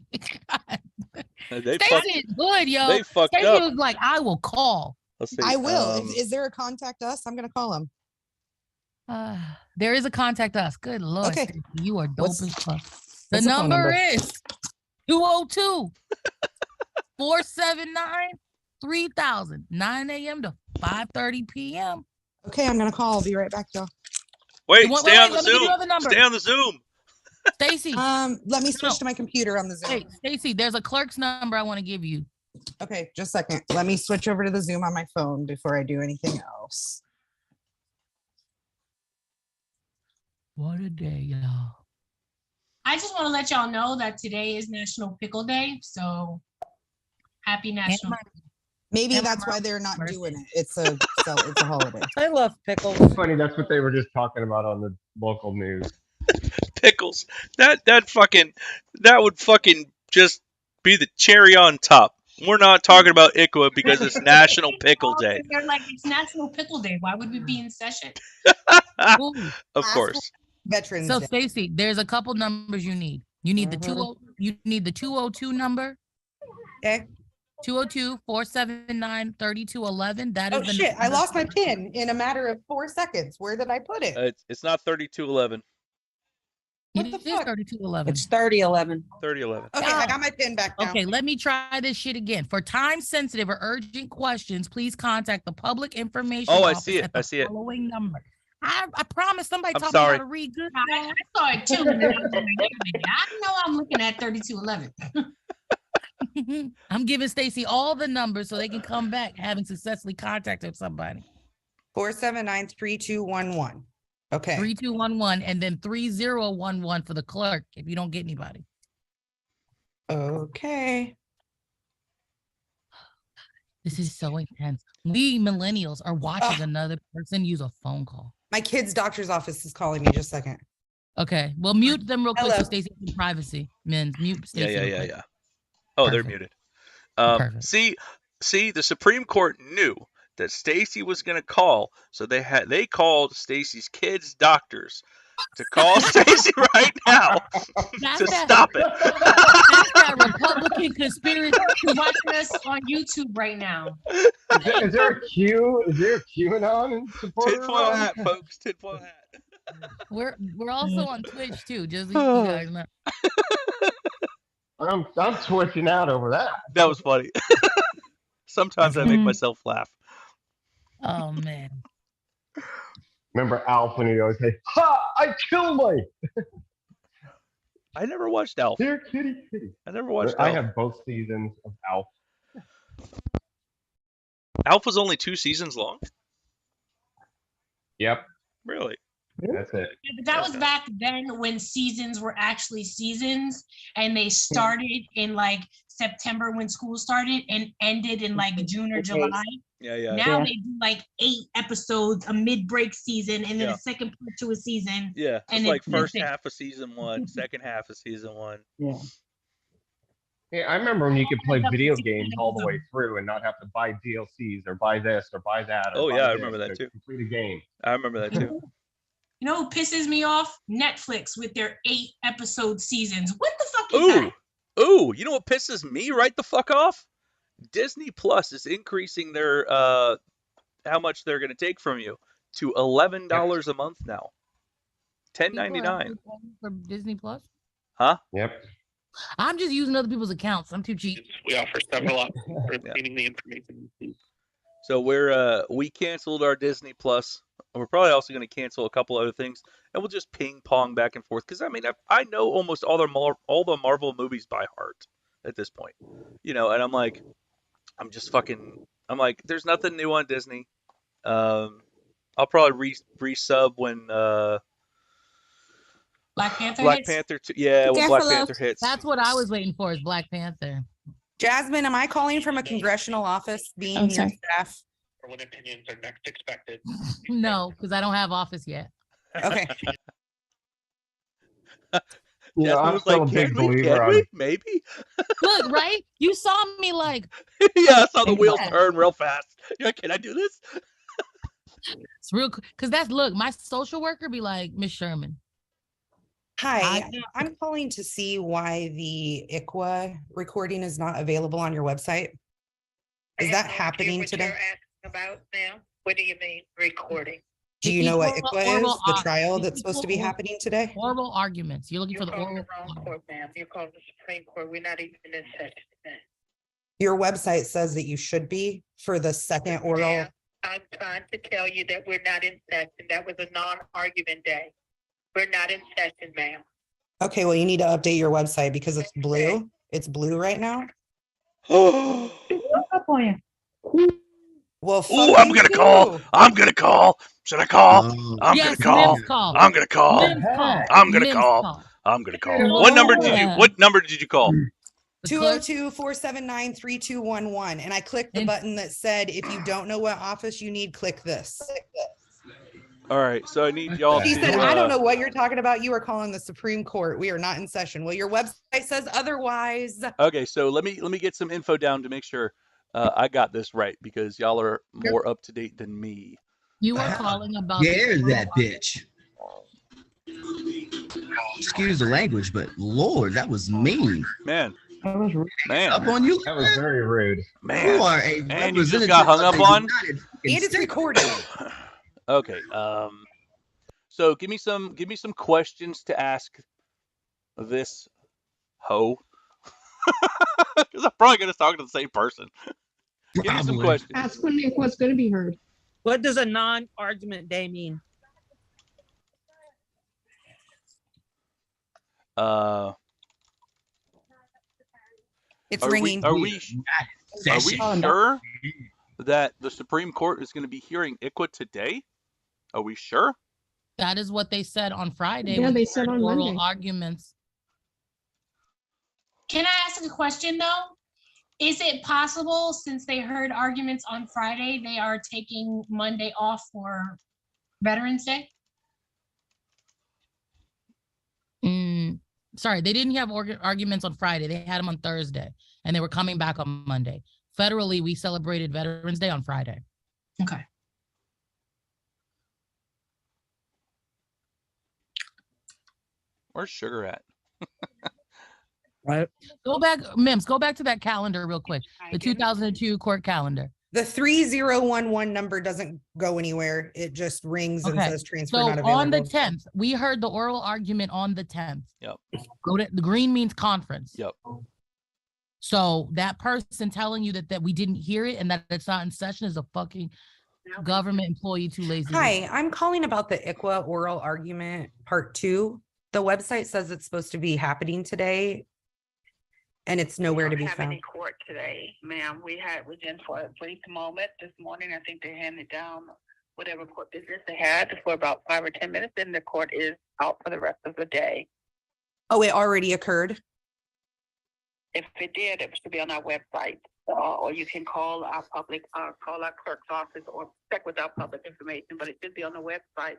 Stacy is good, yo. They fucked Stacy up. was like, I will call. Let's see. I will. Is there a contact us? I'm gonna call him. There is a contact us. Good Lord. Okay. Stacy, you are dope as fuck. The what's the phone number number? is 202 479 3000, 9 a.m. to 5:30 p.m. Okay, I'm gonna call. I'll be right back, y'all. Wait, Wait, stay on the let me give you Zoom. another number. Stay on the Zoom. Stacy. Let me switch to my computer on the Zoom. Hey, Stacy, there's a clerk's number I want to give you. Okay, just a second. Let me switch over to the Zoom on my phone before I do anything else. What a day, y'all. I just want to let y'all know that today is National Pickle Day. So happy National. Maybe that's why they're not doing it. It's a holiday. I love pickles. It's funny. That's what they were just talking about on the local news. Pickles. That would fucking just be the cherry on top. We're not talking about ICWA because it's National Pickle Day. They're like, it's National Pickle Day. Why would we be in session? Of course. Veterans. So Day. Stacy, there's a couple numbers you need. You need the 202 number. Okay. 202-479-3211. That is Oh the shit! I number. lost my pin in a matter of 4 seconds. Where did I put it? It's not 3211. What It the is fuck? 3211. It's 3011. 3011. Okay, I got my pin back now. Okay, let me try this shit again. For time-sensitive or urgent questions, please contact the Public Information Oh, I Office see it. at I the see it. following number. I promise somebody I'm taught sorry. me how to read good. I saw it too. And then I was like, wait a minute, I know I'm looking at 3211. I'm giving Stacy all the numbers so they can come back having successfully contacted somebody. 479-3211. Okay. 3211 and then 3011 for the clerk if you don't get anybody. Okay. This is so intense. We millennials are watching another person use a phone call. My kid's doctor's office is calling me. Just a second. Okay, well, mute them real quick so Hello. Stacy can privacy. Men, mute Stacy. Yeah. Oh, they're Perfect. muted. Perfect. See, the Supreme Court knew that Stacy was going to call, so they called Stacy's kids' doctors to call Stacy right now to stop it. That's that Republican conspiracy. Watching us on YouTube right now. Is there a Q? Is there a QAnon supporter? Tinfoil hat, folks. Tinfoil hat. We're also on Twitch too, just so you guys know. I'm twitching out over that. That was funny. Sometimes I make myself laugh. Oh man. Remember Alf when he always say, "Ha! I killed my." I never watched Alf. Dear kitty. I never watched I Alf. have both seasons of Alf. Alf was only 2 seasons long. Yep, Really? that's it. Yeah, but that was back then when seasons were actually seasons, and they started in like September when school started and ended in like June or July. Yeah. Now they do like 8 episodes, a mid-break season, and then Yeah. a second part to a season. Yeah. It's And like it's first nothing. half of season 1, second half of season 1. Yeah. Yeah, I remember when you could play video games all the way through and not have to buy DLCs or buy this or buy that. Oh, buy yeah, I this remember that to too. Complete a game. I remember that too. You know who pisses me off? Netflix with their 8-episode seasons. What the fuck is Ooh. that? Ooh, you know what pisses me right the fuck off? Disney Plus is increasing their how much they're going to take from you to $11 a month now. $10.99. For Disney Plus? Huh? Yep. I'm just using other people's accounts. I'm too cheap. We offer several options for obtaining the information. So we canceled our Disney Plus. We're probably also going to cancel a couple other things, and we'll just ping pong back and forth. Because I mean, I know almost all the Marvel movies by heart at this point, and I'm like, there's nothing new on Disney. I'll probably resub when Black Panther Black hits? Panther, when Black Panther hits. That's what I was waiting for is Black Panther. Jasmine, am I calling from a congressional office being I'm your sorry. staff? Or when opinions are next expected. No, because I don't have office yet. Okay. You know, Jasmine I'm was still like, a big can we? believer on. Maybe. Look, right? You saw me like, Yeah, I saw the wheels Yeah. turn real fast. You're like, can I do this? It's real because that's look, my social worker be like, Miss Sherman. Hi, I'm calling to see why the ICWA recording is not available on your website. Is that happening today? You're asking about now? What do you mean recording? Do you know what ICWA is? The trial that's supposed to be happening today? Oral arguments. You're looking You're for the calling oral. the wrong court, ma'am. You're calling the Supreme Court. We're not even in session today. Your website says that you should be for the second oral. Ma'am, I'm trying to tell you that we're not in session. That was a non-argument day. We're not in session, ma'am. Okay, well, you need to update your website because it's blue. It's blue right now. Up on you. Well, Oh, I'm gonna call. I'm gonna call. Should I call? I'm Yes, gonna call. MIMS call. I'm gonna call. MIMS call. I'm gonna MIMS call. I'm gonna call. Oh, What number did you? yeah. What number did you call? 202-479-3211. And I clicked the button that said, if you don't know what office you need, click this. All right, so I need y'all He to. said, I don't know what you're talking about. You are calling the Supreme Court. We are not in session. Well, your website says otherwise. Okay, so let me get some info down to make sure I got this right because y'all are more up to date than me. You are calling about. There's that bitch. Excuse the language, but Lord, that was mean. Man. That was rude. Man. Up on you. That was very rude. Man. You are a And you just got hung up on? And it's recorded. Okay. So give me some questions to ask this hoe. Because I'm probably gonna talk to the same person. Give me some questions. Ask when what's going to be heard. What does a non-argument day mean? It's ringing. Are we sure that the Supreme Court is going to be hearing ICWA today? Are we sure? That is what they said on Friday. Yeah, when they said on oral Monday. arguments. Can I ask a question though? Is it possible, since they heard arguments on Friday, they are taking Monday off for Veterans Day? Sorry, they didn't have arguments on Friday. They had them on Thursday, and they were coming back on Monday. Federally, we celebrated Veterans Day on Friday. Okay. Where's Sugar at? Right. Go back, MIMS, go back to that calendar real quick. The 2002 court calendar. The 3011 number doesn't go anywhere. It just rings and says transfer So not available. on the 10th, we heard the oral argument on the 10th. Yep. Go to the green means conference. Yep. So that person telling you that we didn't hear it and that it's not in session is a fucking government employee too lazy. Hi, I'm calling about the ICWA oral argument part 2. The website says it's supposed to be happening today, and it's nowhere to be have found. any court today, ma'am. We was in for a brief moment this morning. I think they handed down whatever court business they had for about 5 or 10 minutes, and the court is out for the rest of the day. Oh, it already occurred? If it did, it should be on our website, or you can call our clerk's office or check with our public information, but it should be on the website.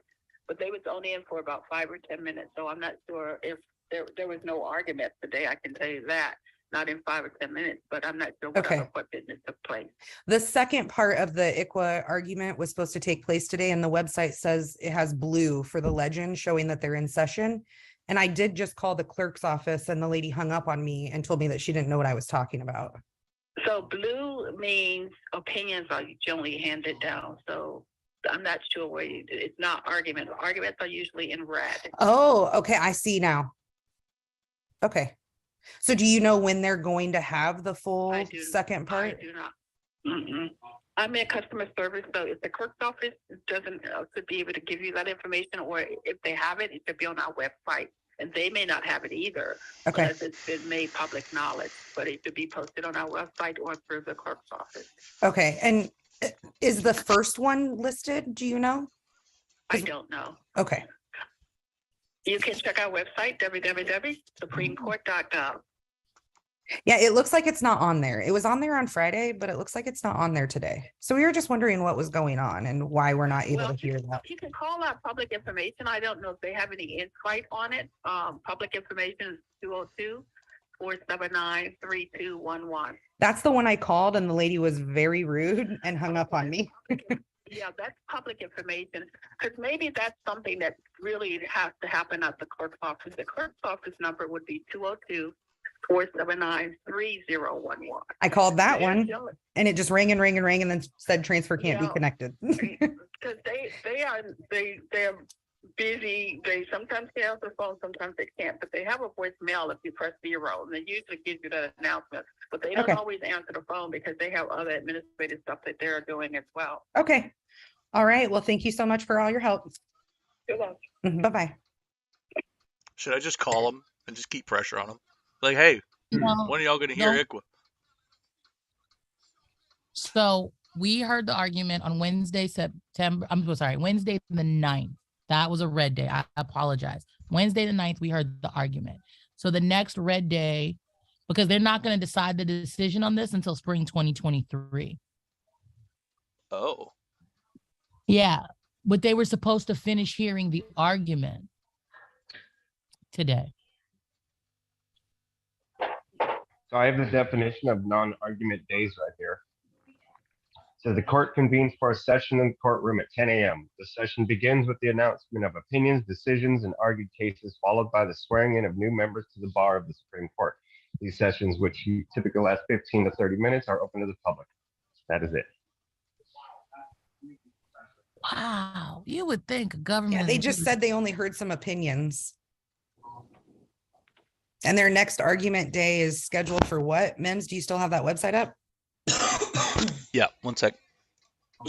But they was only in for about 5 or 10 minutes, so I'm not sure if there was no argument today. I can tell you that. Not in 5 or 10 minutes, but I'm not sure what other court business took place. The second part of the ICWA argument was supposed to take place today, and the website says it has blue for the legend showing that they're in session. And I did just call the clerk's office, and the lady hung up on me and told me that she didn't know what I was talking about. So blue means opinions are generally handed down. So I'm not sure where it's not arguments. Arguments are usually in red. Oh, okay. I see now. Okay. So do you know when they're going to have the full second part? I do not. Mm-mm. I'm in customer service, so if the clerk's office doesn't could be able to give you that information, or if they have it, it should be on our website, and they may not have it either. Okay. Unless it's been made public knowledge, but it should be posted on our website or through the clerk's office. Okay. And is the first one listed? Do you know? I don't know. Okay. You can check our website, www.supremecourt.gov. Yeah, it looks like it's not on there. It was on there on Friday, but it looks like it's not on there today. So we were just wondering what was going on and why we're not able to hear that. You can call out public information. I don't know if they have any insight on it. Public information is 202-479-3211. That's the one I called, and the lady was very rude and hung up on me. Yeah, that's public information, because maybe that's something that really has to happen at the clerk's office. The clerk's office number would be 202-479-3011. I called that one and it just rang and rang and rang and then said transfer can't be Yeah. connected. Because they're busy. They sometimes can answer the phone, sometimes they can't. But they have a voicemail if you press 0, and it usually gives you that announcement. But they don't Okay. always answer the phone because they have other administrative stuff that they're doing as well. Okay. All right. Well, thank you so much for all your help. You're welcome. Bye-bye. Should I just call them and just keep pressure on them? Like, hey, No, when are y'all going to hear no. ICWA? So we heard the argument on Wednesday the 9th. That was a red day. I apologize. Wednesday the 9th, we heard the argument. So the next red day, because they're not going to decide the decision on this until spring 2023. Oh. Yeah, but they were supposed to finish hearing the argument today. So I have the definition of non-argument days right here. So the court convenes for a session in the courtroom at 10 a.m. The session begins with the announcement of opinions, decisions, and argued cases, followed by the swearing in of new members to the bar of the Supreme Court. These sessions, which typically last 15 to 30 minutes, are open to the public. That is it. Wow, you would think government. Yeah, they just said they only heard some opinions. And their next argument day is scheduled for what? MIMS, do you still have that website up? Yeah, one sec.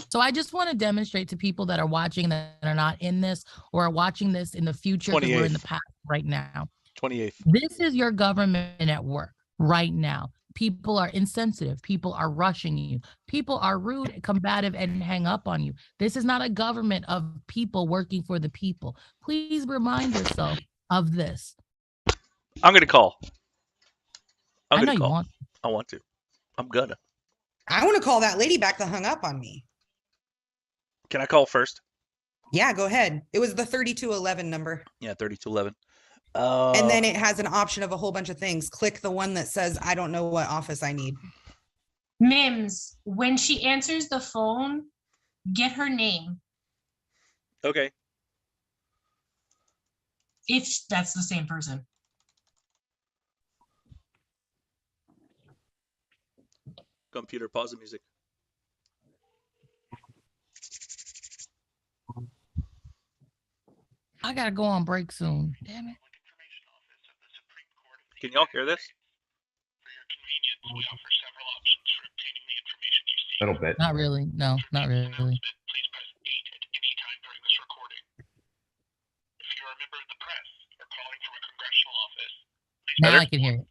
So I just want to demonstrate to people that are watching that are not in this or are watching this in the future, because we're in the 28th. past right now. 28th. This is your government at work right now. People are insensitive. People are rushing you. People are rude, combative, and hang up on you. This is not a government of people working for the people. Please remind yourself of this. I'm going to call. I know you want. I want to. I'm gonna. I want to call that lady back that hung up on me. Can I call first? Yeah, go ahead. It was the 3211 number. Yeah, 3211. And then it has an option of a whole bunch of things. Click the one that says, I don't know what office I need. MIMS, when she answers the phone, get her name. Okay. If that's the same person. Computer, pause the music. I gotta go on break soon. Damn it. Can y'all hear this? A little bit. Not really. No, not really. Now I can hear it.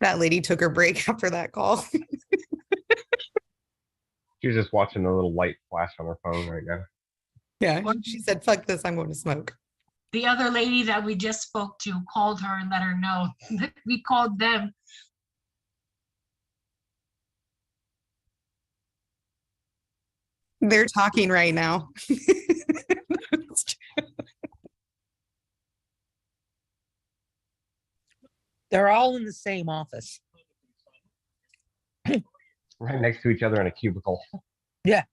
That lady took her break after that call. She's just watching a little light flash on her phone right now. Yeah, she said, fuck this, I'm going to smoke. The other lady that we just spoke to called her and let her know that we called them. They're talking right now. They're all in the same office. Right next to each other in a cubicle. Yeah.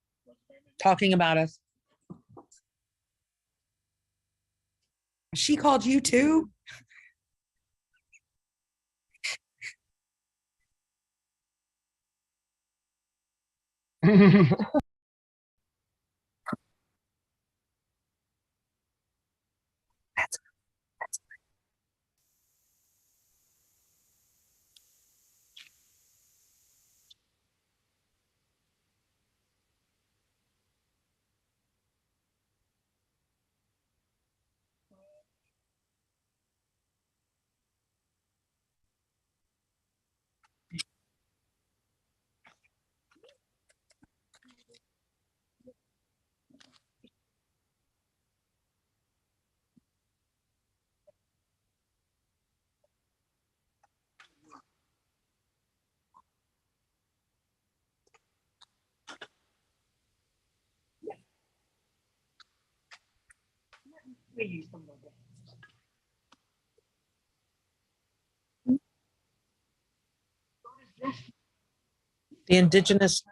Talking about us. She called you too? The indigenous.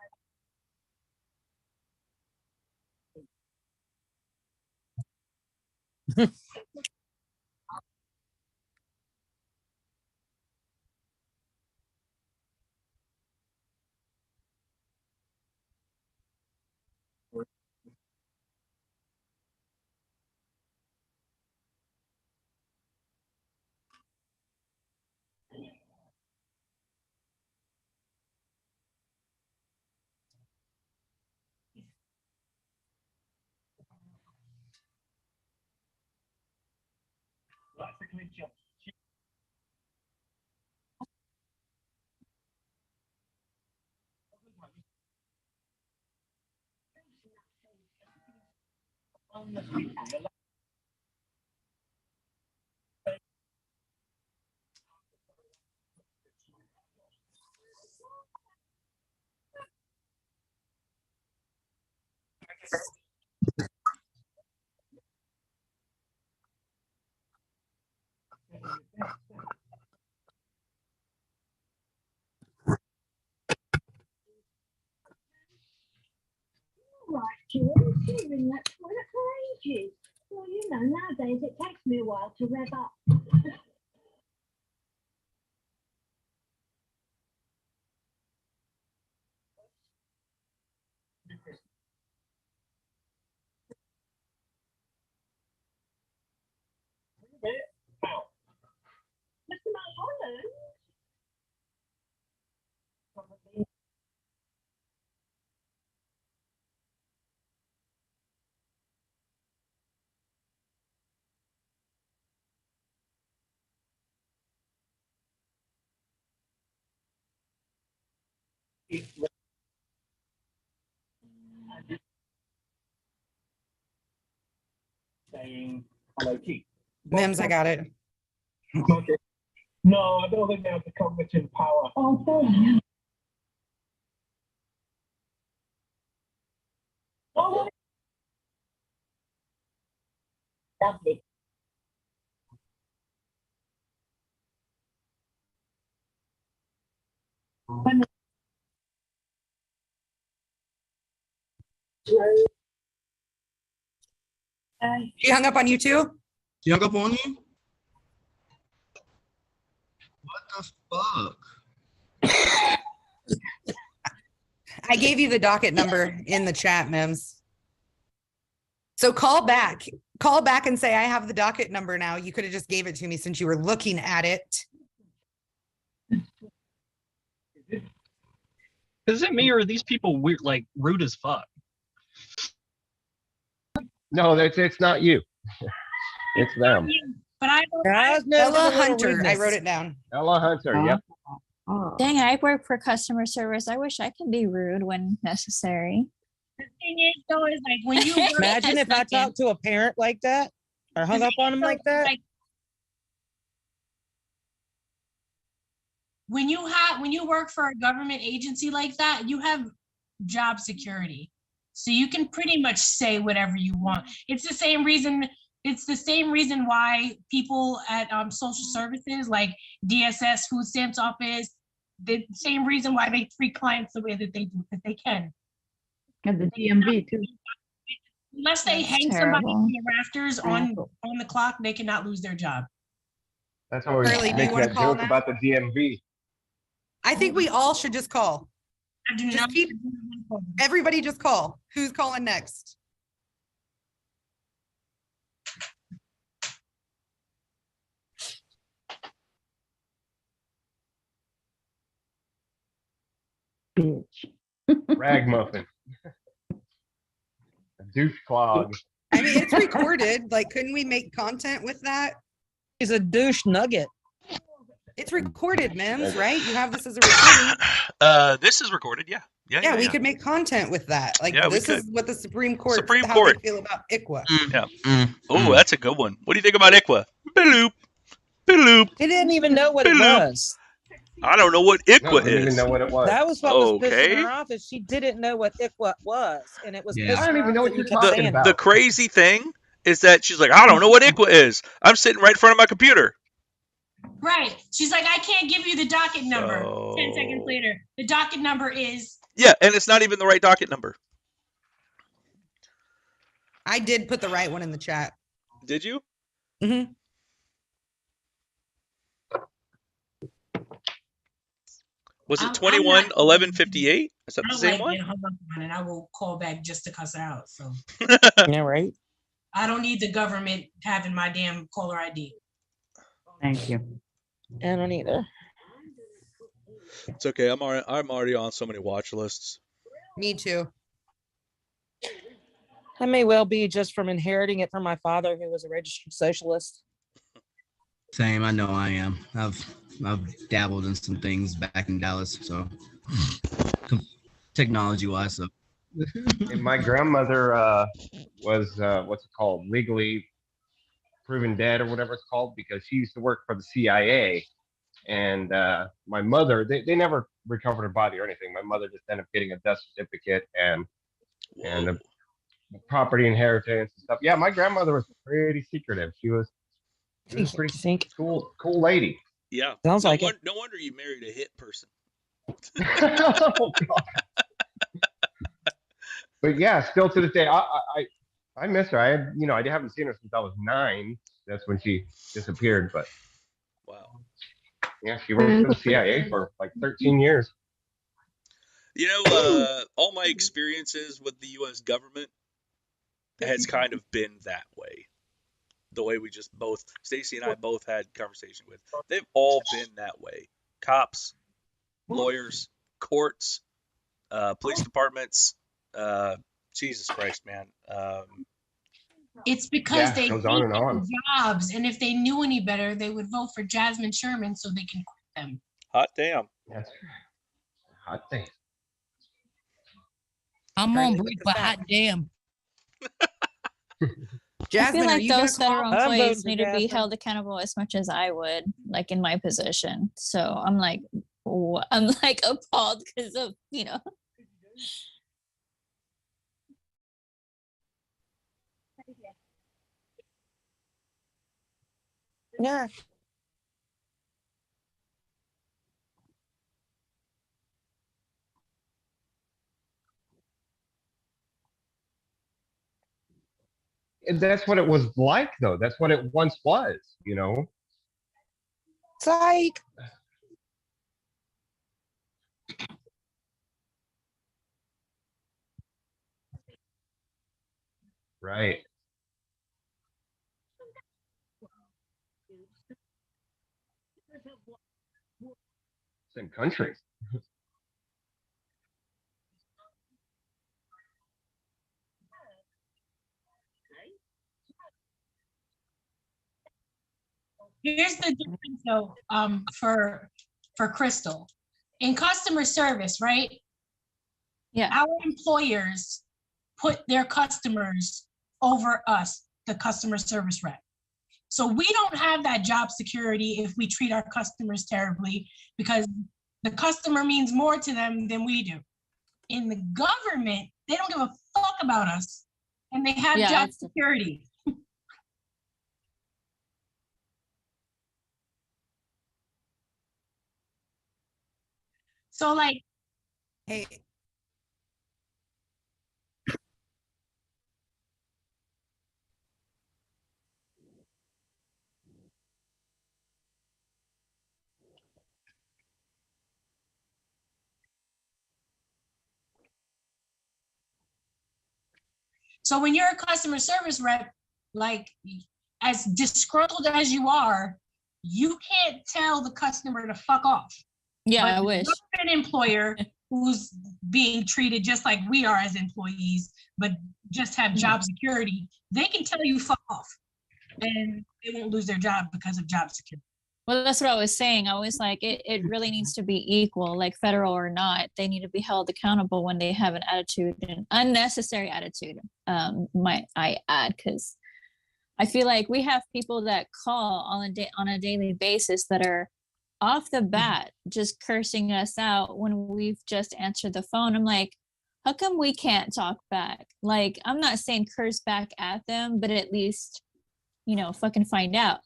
Right, George, you've been that toilet for ages. Well, you know, nowadays it takes me a while to rev up. Mr. Mulholland? Saying hello, Keith. Mims, I got it. Okay. No, I don't think they have the cognitive power. Oh, boy. Oh, tablet. She hung up on you too? She hung up on you? What the fuck? I gave you the docket number in the chat, Mims. So call back and say, I have the docket number now. You could have just gave it to me since you were looking at it. Is it me or are these people weird, like rude as fuck? No, it's not you. It's them. But I Ella Hunter. I wrote it down. Ella Hunter. Yep. Dang, I work for customer service. I wish I could be rude when necessary. The thing is, though, is like when you work, Imagine if I talked to a parent like that or hung up on them like that. Like, when you work for a government agency like that, you have job security, so you can pretty much say whatever you want. It's the same reason. It's the same reason why people at social services like DSS, food stamps office, the same reason why they treat clients the way that they do, because they can. And the DMV too. Unless they That's hang terrible. somebody from the rafters on the clock, they cannot lose their job. That's always Curly, do you make wanna that call joke now? about the DMV. I think we all should just call. I do Just not keep Everybody just call. Who's calling next? Bitch. Ragmuffin. A douche clog. I mean, it's recorded. Like, couldn't we make content with that? He's a douche nugget. It's recorded, Mims, right? You have this as a recording. This is recorded, yeah. Yeah, we could make content with that. Like, Yeah, we this is could. what the Supreme Court, Supreme how Court. they feel about ICWA. Yeah. Oh, that's a good one. What do you think about ICWA? Beloop. Beloop. He didn't even know what it Beloop. was. I don't know what No, ICWA I didn't even is. know what it was. That was what was pissing Okay. her off, is she didn't know what ICWA was, and it was Yeah. pissing I don't her even off know what that you're you kept talking saying about. The crazy thing is that she's like, I don't know what ICWA is. I'm sitting right in front of my computer. Right. She's like, I can't give you the docket number. So- 10 seconds later, the docket number is. Yeah, and it's not even the right docket number. I did put the right one in the chat. Did you? Mm-hmm. Was it I'm 21 not- 11 58? Is that I the don't same like one? getting hung up on, and I will call back just to cuss her out. So Yeah, right. I don't need the government having my damn caller ID. Thank you. I don't either. It's okay. I'm already on so many watch lists. Me too. I may well be just from inheriting it from my father, who was a registered socialist. Same. I know I am. I've dabbled in some things back in Dallas, so technology wise. So And my grandmother was what's it called, legally proven dead or whatever it's called, because she used to work for the CIA. And my mother, they never recovered her body or anything. My mother just ended up getting a death certificate and the property inheritance and stuff. Yeah, my grandmother was pretty secretive. She was a pretty cool lady. Yeah. Sounds like it. No wonder you married a hit person. Oh, God. But yeah, still to this day, I miss her. I haven't seen her since I was 9. That's when she disappeared. But wow, yeah, she worked for the CIA for like 13 years. You know, all my experiences with the U.S. government has kind of been that way. The way we just both, Stacy and I both had conversation with. They've all been that way. Cops, lawyers, courts, police departments. Jesus Christ, man. It's because Yeah, they goes on hate and their on. jobs, and if they knew any better, they would vote for Jasmine Sherman so they can quit them. Hot damn. That's hot damn. I'm on break, but hot damn. Jasmine, I are feel you like gonna those federal call? I'm voting employees for need to be Jasmine. held accountable as much as I would, like in my position. So I'm like, I'm like appalled because of, you know. Yeah. And that's what it was like, though. That's what it once was, Psych. Right. Same countries. Here's the difference, though, for Crystal. In customer service, right? Yeah. Our employers put their customers over us, the customer service rep. So we don't have that job security if we treat our customers terribly, because the customer means more to them than we do. In the government, they don't give a fuck about us, and they have Yeah, job that's- security. So like, Hey, So when you're a customer service rep, like as disgruntled as you are, you can't tell the customer to fuck off. Yeah, but I wish. An employer who's being treated just like we are as employees, but just have job security, they can tell you fuck off, and they won't lose their job because of job security. Well, that's what I was saying. I was like, it really needs to be equal, like federal or not. They need to be held accountable when they have an attitude, an unnecessary attitude, might I add, because I feel like we have people that call on a daily basis that are off the bat just cursing us out when we've just answered the phone. I'm like, how come we can't talk back? Like, I'm not saying curse back at them, but at least, fucking find out.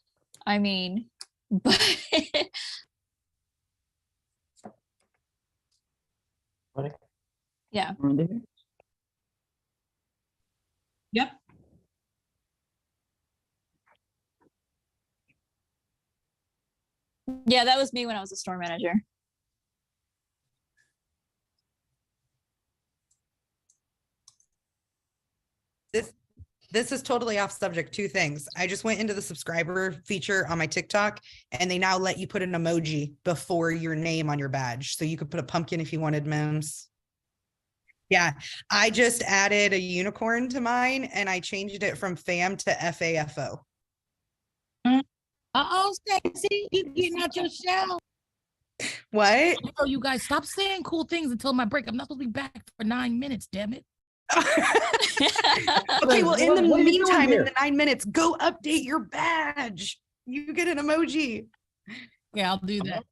I mean, but yeah. Yep. Yeah, that was me when I was a store manager. This is totally off subject. Two things. I just went into the subscriber feature on my TikTok, and they now let you put an emoji before your name on your badge. So you could put a pumpkin if you wanted, MIMS. Yeah, I just added a unicorn to mine, and I changed it from FAM to FAFO. Uh-oh, Stacey, you getting out your shell. What? Oh, you guys, stop saying cool things until my break. I'm not supposed to be back for 9 minutes, damn it. Okay, well, in the meantime, in the 9 minutes, go update your badge. You get an emoji. Yeah, I'll do that.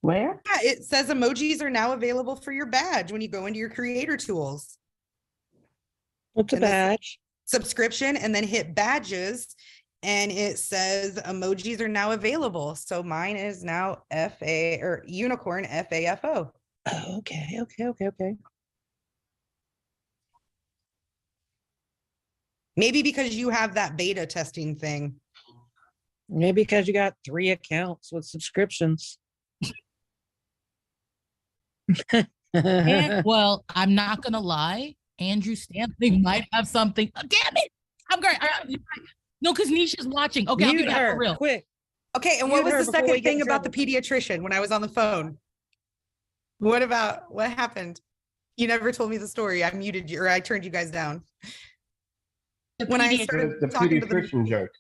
Where? Yeah, it says emojis are now available for your badge when you go into your creator tools. What's a badge? Subscription, and then hit badges, and it says emojis are now available. So mine is now FA or unicorn FAFO. Oh, okay. Maybe because you have that beta testing thing. Maybe because you got 3 accounts with subscriptions. And, well, I'm not gonna lie, Andrew Stamping might have something. Oh, damn it! I'm great. No, because Nisha's watching. Okay, I'll do that for real. Quick. Okay, and what was the second thing about the pediatrician when I was on the phone? What happened? You never told me the story. I muted you, or I turned you guys down. When I started the talking to pediatrician joke.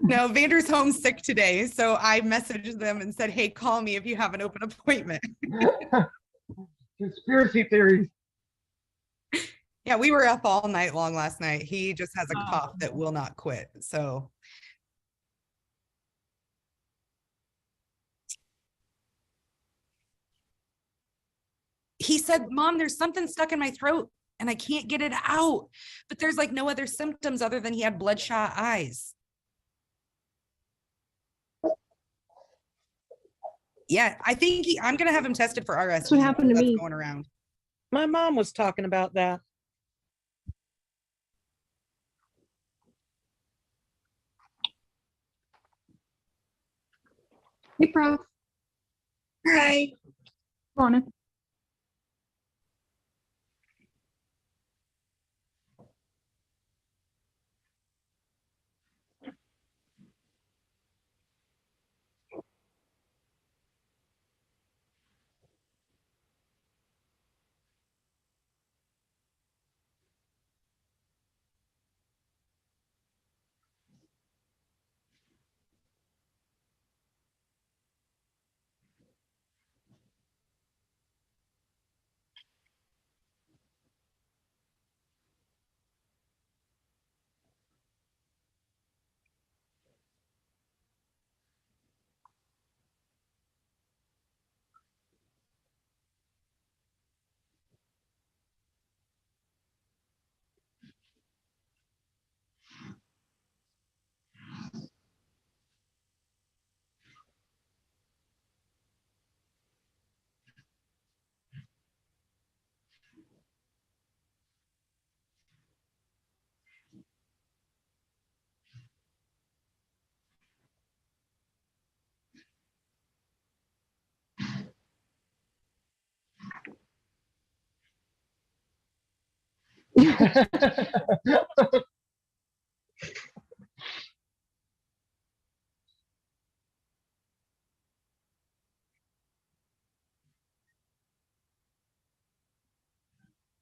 No, Vander's home sick today, so I messaged them and said, "Hey, call me if you have an open appointment." Conspiracy theories. Yeah, we were up all night long last night. He just has a cough that will not quit. So he said, "Mom, there's something stuck in my throat and I can't get it out." But there's like no other symptoms other than he had bloodshot eyes. Yeah, I think I'm going to have him tested for RS. That's what happened to me. Going around. My mom was talking about that. Hey, Prof. Hi. Morning.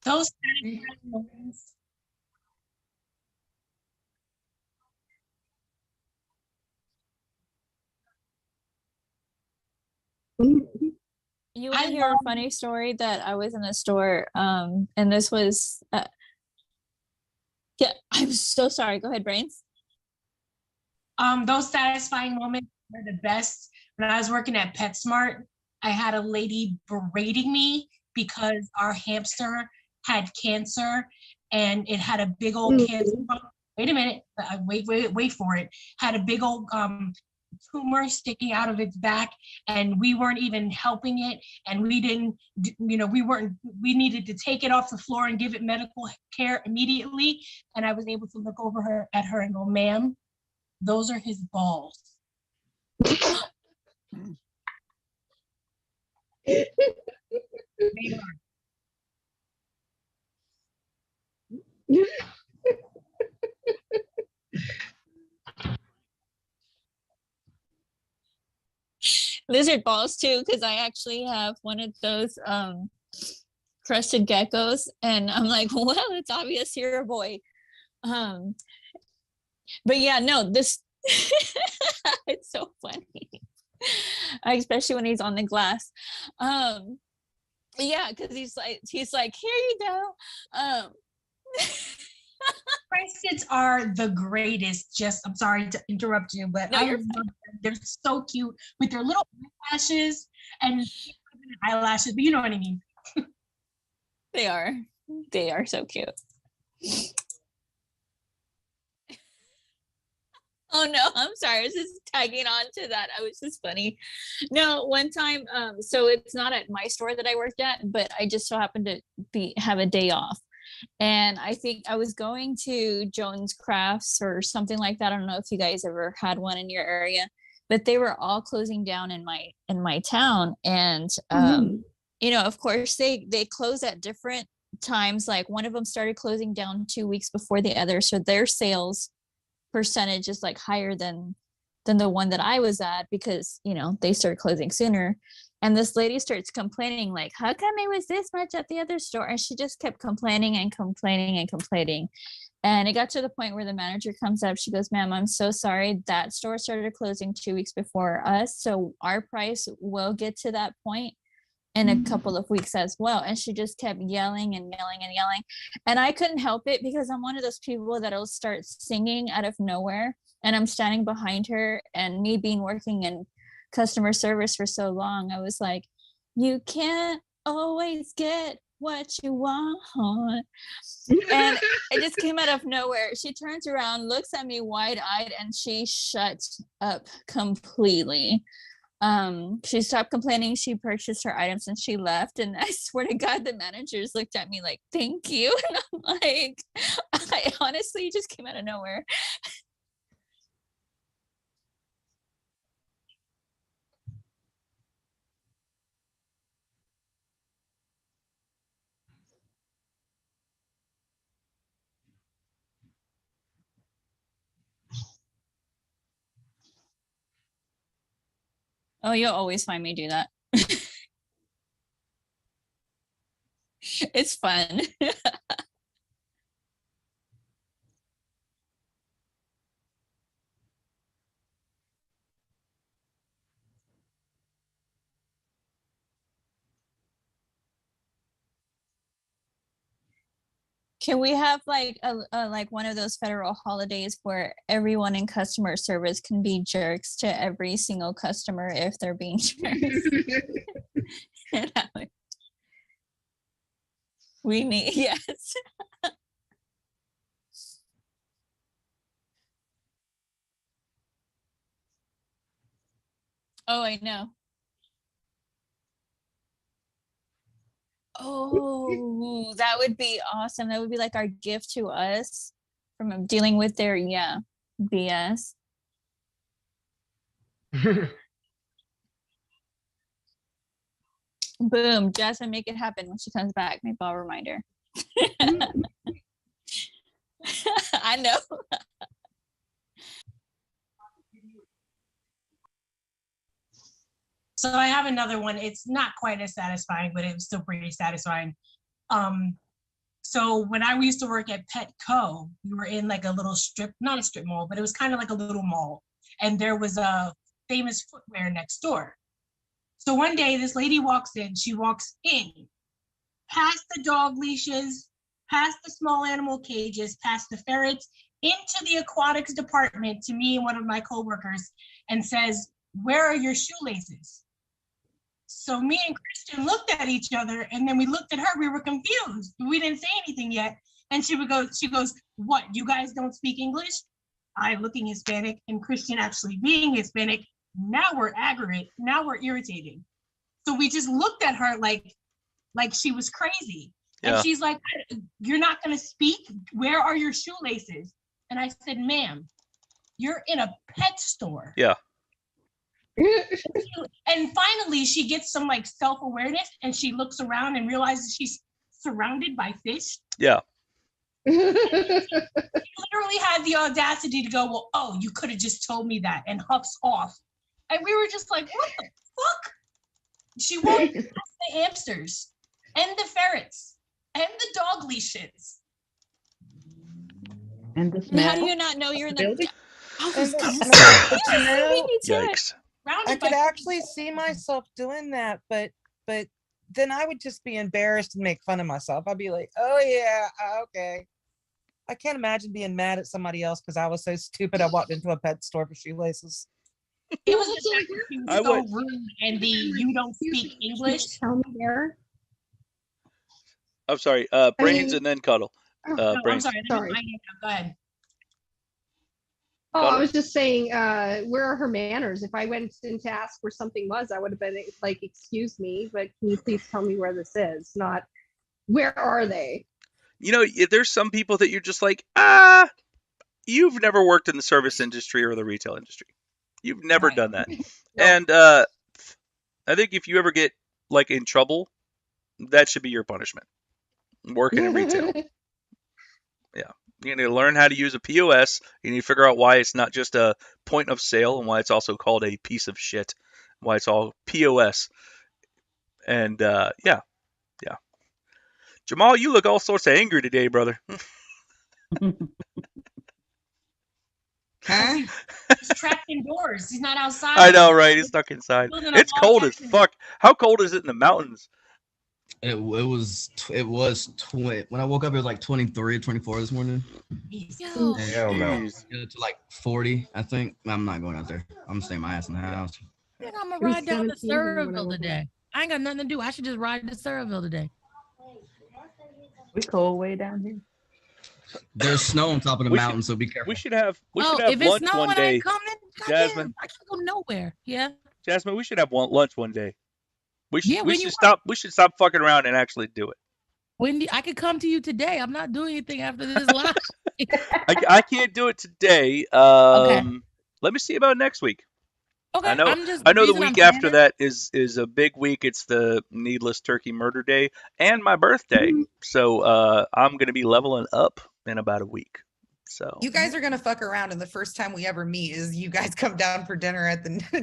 Those satisfying moments. You want to hear a funny story that I was in a store, and this was, yeah, I'm so sorry. Go ahead, Brains. Those satisfying moments are the best. When I was working at PetSmart, I had a lady berating me because our hamster had cancer and it had a big old cancer. Wait a minute, wait for it. Had a big old tumor sticking out of its back, and we weren't even helping it, and we didn't, we needed to take it off the floor and give it medical care immediately. And I was able to look over at her and go, ma'am, those are his balls. They are. Lizard balls too, because I actually have one of those crested geckos, and I'm like, well, it's obvious you're a boy. But yeah, no, this it's so funny, especially when he's on the glass. Yeah, because he's like, here you go. Cresteds are the greatest. Just, I'm sorry to interrupt you, but No, I love them. They're so cute with their little eyelashes and eyelashes, but you know what I mean. They are so cute. Oh no, I'm sorry. I was just tagging on to that. I was just funny. No, one time, so it's not at my store that I worked at, but I just so happened to have a day off. And I think I was going to Jones Crafts or something like that. I don't know if you guys ever had one in your area, but they were all closing down in my town. And of course they close at different times. Like one of them started closing down 2 weeks before the other. So their sales percentage is like higher than the one that I was at, because they started closing sooner. And this lady starts complaining, like, how come it was this much at the other store? And she just kept complaining and complaining and complaining. And it got to the point where the manager comes up. She goes, ma'am, I'm so sorry. That store started closing 2 weeks before us. So our price will get to that point in a couple of weeks as well. And she just kept yelling and yelling and yelling. And I couldn't help it, because I'm one of those people that'll start singing out of nowhere. And I'm standing behind her, and me being working in customer service for so long, I was like, you can't always get what you want. And it just came out of nowhere. She turns around, looks at me wide-eyed, and she shuts up completely. She stopped complaining. She purchased her items and she left. And I swear to God, the managers looked at me like, thank you. And I'm like, I honestly just came out of nowhere. Oh, you'll always find me do that. It's fun. Can we have like like one of those federal holidays where everyone in customer service can be jerks to every single customer if they're being jerks? We need, yes. Oh, I know. Oh, that would be awesome. That would be like our gift to us from dealing with their, BS. Boom, Jasmine, make it happen when she comes back. Maybe I'll remind her. I know. So I have another one. It's not quite as satisfying, but it was still pretty satisfying. So when I used to work at Petco, we were in like a little strip, not a strip mall, but it was kind of like a little mall. And there was a famous footwear next door. So one day this lady walks in, she walks in, past the dog leashes, past the small animal cages, past the ferrets, into the aquatics department to me and one of my coworkers and says, "Where are your shoelaces?" So me and Christian looked at each other and then we looked at her, we were confused. We didn't say anything yet. And she goes, "What, you guys don't speak English?" I looking Hispanic and Christian actually being Hispanic. Now we're aggravated, now we're irritated. So we just looked at her like she was crazy. Yeah. And she's like, "You're not gonna speak? Where are your shoelaces?" And I said, "Ma'am, you're in a pet store." Yeah. And finally she gets some like self-awareness and she looks around and realizes she's surrounded by fish. Yeah. She literally had the audacity to go, "Well, oh, you could have just told me that," and huffs off. And we were just like, what the fuck? She walked past the hamsters and the ferrets and the dog leashes. And the How do you not know you're in the Yikes. I could actually see myself doing that, but then I would just be embarrassed and make fun of myself. I'd be like, "Oh yeah, okay." I can't imagine being mad at somebody else because I was so stupid I walked into a pet store for shoelaces. It was just like she was so rude and the "you don't speak English." Tell me where. I'm sorry. Brains and then Cuddle. No, I'm Brains. sorry. Go ahead. Oh, I was just saying, where are her manners? If I went in to ask where something was, I would have been like, "Excuse me, but can you please tell me where this is?" Not, "Where are they?" You know, there's some people that you're just like, you've never worked in the service industry or the retail industry. You've never done that. And I think if you ever get like in trouble, that should be your punishment. Working in retail. Yeah. You need to learn how to use a POS. You need to figure out why it's not just a point of sale and why it's also called a piece of shit. Why it's all POS. And yeah. Jamal, you look all sorts of angry today, brother. Huh? He's trapped indoors. He's not outside. I know, right? He's stuck inside. It's cold as fuck. How cold is it in the mountains? It was when I woke up, it was like 23, 24 this morning. Hell no. To like 40, I think. I'm not going out there. I'm staying my ass in the house. I think I'm gonna ride down to Surville today. I ain't got nothing to do. I should just ride to Surville today. We cold way down here. There's snow on top of the mountain, so be careful. We should have if it's lunch snowing, one I day. ain't coming. Jasmine, I can't go nowhere. Yeah. Jasmine, we should have lunch one day. We should when you stop. We should stop fucking around and actually do it. Wendy, I could come to you today. I'm not doing anything after this live. I can't do it today. Let me see about next week. Okay, I know the week after that is a big week. It's the Needless Turkey Murder Day and my birthday. So I'm gonna be leveling up in about a week. So you guys are gonna fuck around, and the first time we ever meet is you guys come down for dinner at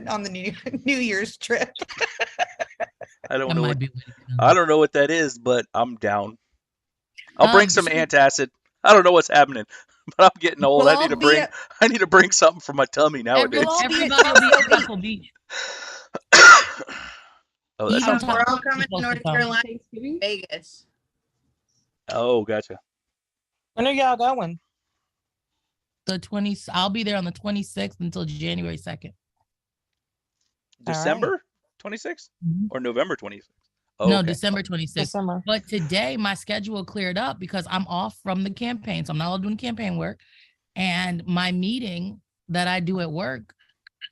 on the New Year's trip. I don't know what that is, but I'm down. I'll bring some antacid. I don't know what's happening, but I'm getting old. I need to bring something for my tummy nowadays. Everybody will be at Pebble Beach. Oh, that's We're all coming to North Carolina, Vegas. Oh, gotcha. When are y'all going? The 20th. I'll be there on the 26th until January 2nd. December 26th or November 26th? Oh, no, okay. December 26th. But today my schedule cleared up because I'm off from the campaign. So I'm not allowed doing campaign work. And my meeting that I do at work,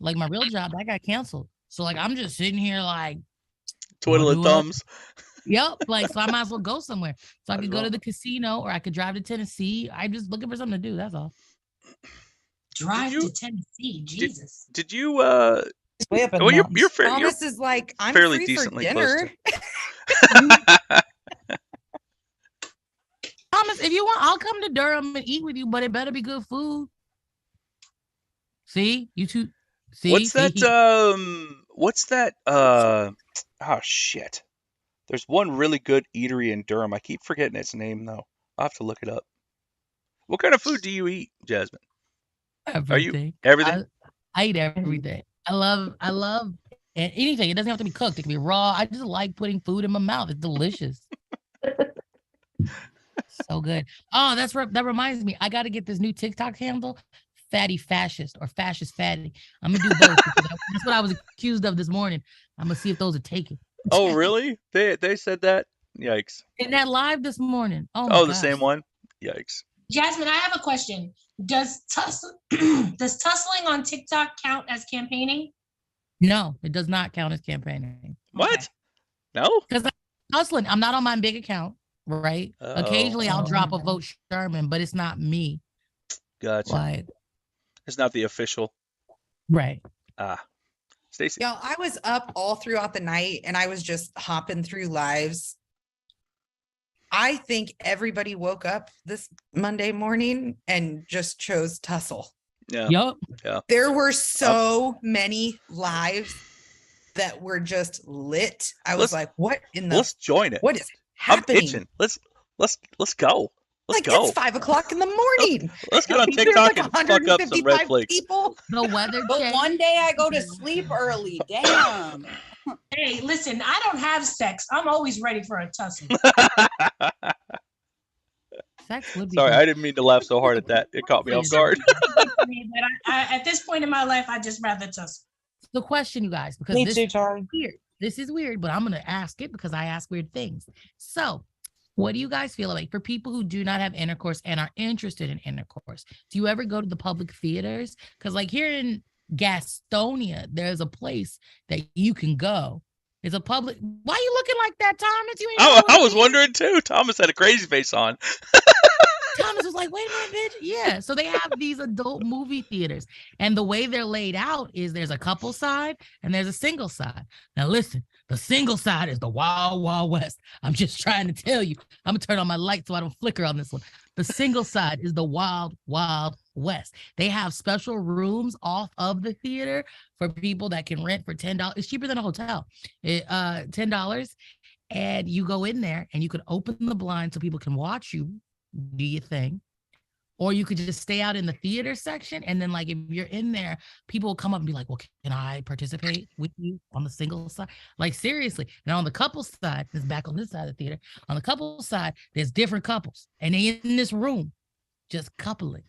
like my real job, that got canceled. So like I'm just sitting here like twiddling thumbs. Yep. Like so I might as well go somewhere. So I could go to the casino or I could drive to Tennessee. I'm just looking for something to do. That's all. Drive to Tennessee. Jesus. Did you way up in well, you're fair. Thomas is like, I'm fairly free decently for close dinner. Thomas, honest, if you want, I'll come to Durham and eat with you, but it better be good food. See, you two. See, what's that? What's that? Oh shit. There's one really good eatery in Durham. I keep forgetting its name though. I'll have to look it up. What kind of food do you eat, Jasmine? Everything. Everything? I eat everything. I love anything. It doesn't have to be cooked. It can be raw. I just like putting food in my mouth. It's delicious. So good. Oh, that reminds me. I got to get this new TikTok handle, Fatty Fascist or Fascist Fatty. I'm gonna do both because that's what I was accused of this morning. I'm gonna see if those are taken. Oh, really? They said that? Yikes. In that live this morning. Oh my Oh, the gosh. same one? Yikes. Jasmine, I have a question. Does tussling on TikTok count as campaigning? No, it does not count as campaigning. What? Okay. No? Because I'm hustling. I'm not on my big account, right? Oh. Occasionally I'll drop a vote Sherman, but it's not me. Gotcha. Like, it's not the official. Right. Stacey. Y'all, I was up all throughout the night and I was just hopping through lives. I think everybody woke up this Monday morning and just chose tussle. Yeah. Yup. Yeah. There were so many lives that were just lit. I was like, what in the Let's join it. What is happening? I'm itching. Let's go. Let's Like go. it's 5 o'clock in the morning. Let's get on There's TikTok like and fuck up some red 155 flakes. people. The weather But check. one day I go to sleep early. Damn. Hey, listen, I don't have sex. I'm always ready for a tussle. Sex would be Sorry, fun. I didn't mean to laugh so hard at that. It caught me off guard. But at this point in my life, I just rather tussle. The question, you guys, because Me this too, is Charlie. weird. This is weird, but I'm gonna ask it because I ask weird things. So, what do you guys feel like for people who do not have intercourse and are interested in intercourse? Do you ever go to the public theaters? Because, like here in Gastonia, there's a place that you can go. It's a public. Why are you looking like that, Thomas? You ain't. I was wondering too. Thomas had a crazy face on. Thomas was like, wait a minute, bitch. Yeah. So they have these adult movie theaters. And the way they're laid out is there's a couple side and there's a single side. Now, listen, the single side is the Wild Wild West. I'm just trying to tell you. I'm going to turn on my light so I don't flicker on this one. The single side is the Wild Wild West. They have special rooms off of the theater for people that can rent for $10. It's cheaper than a hotel. $10. And you go in there and you can open the blind so people can watch you do your thing, or you could just stay out in the theater section, and then like if you're in there, people will come up and be like, well, can I participate with you on the single side? Like seriously. And on the couple side, this back on this side of the theater, on the couple side, there's different couples and they in this room just coupling.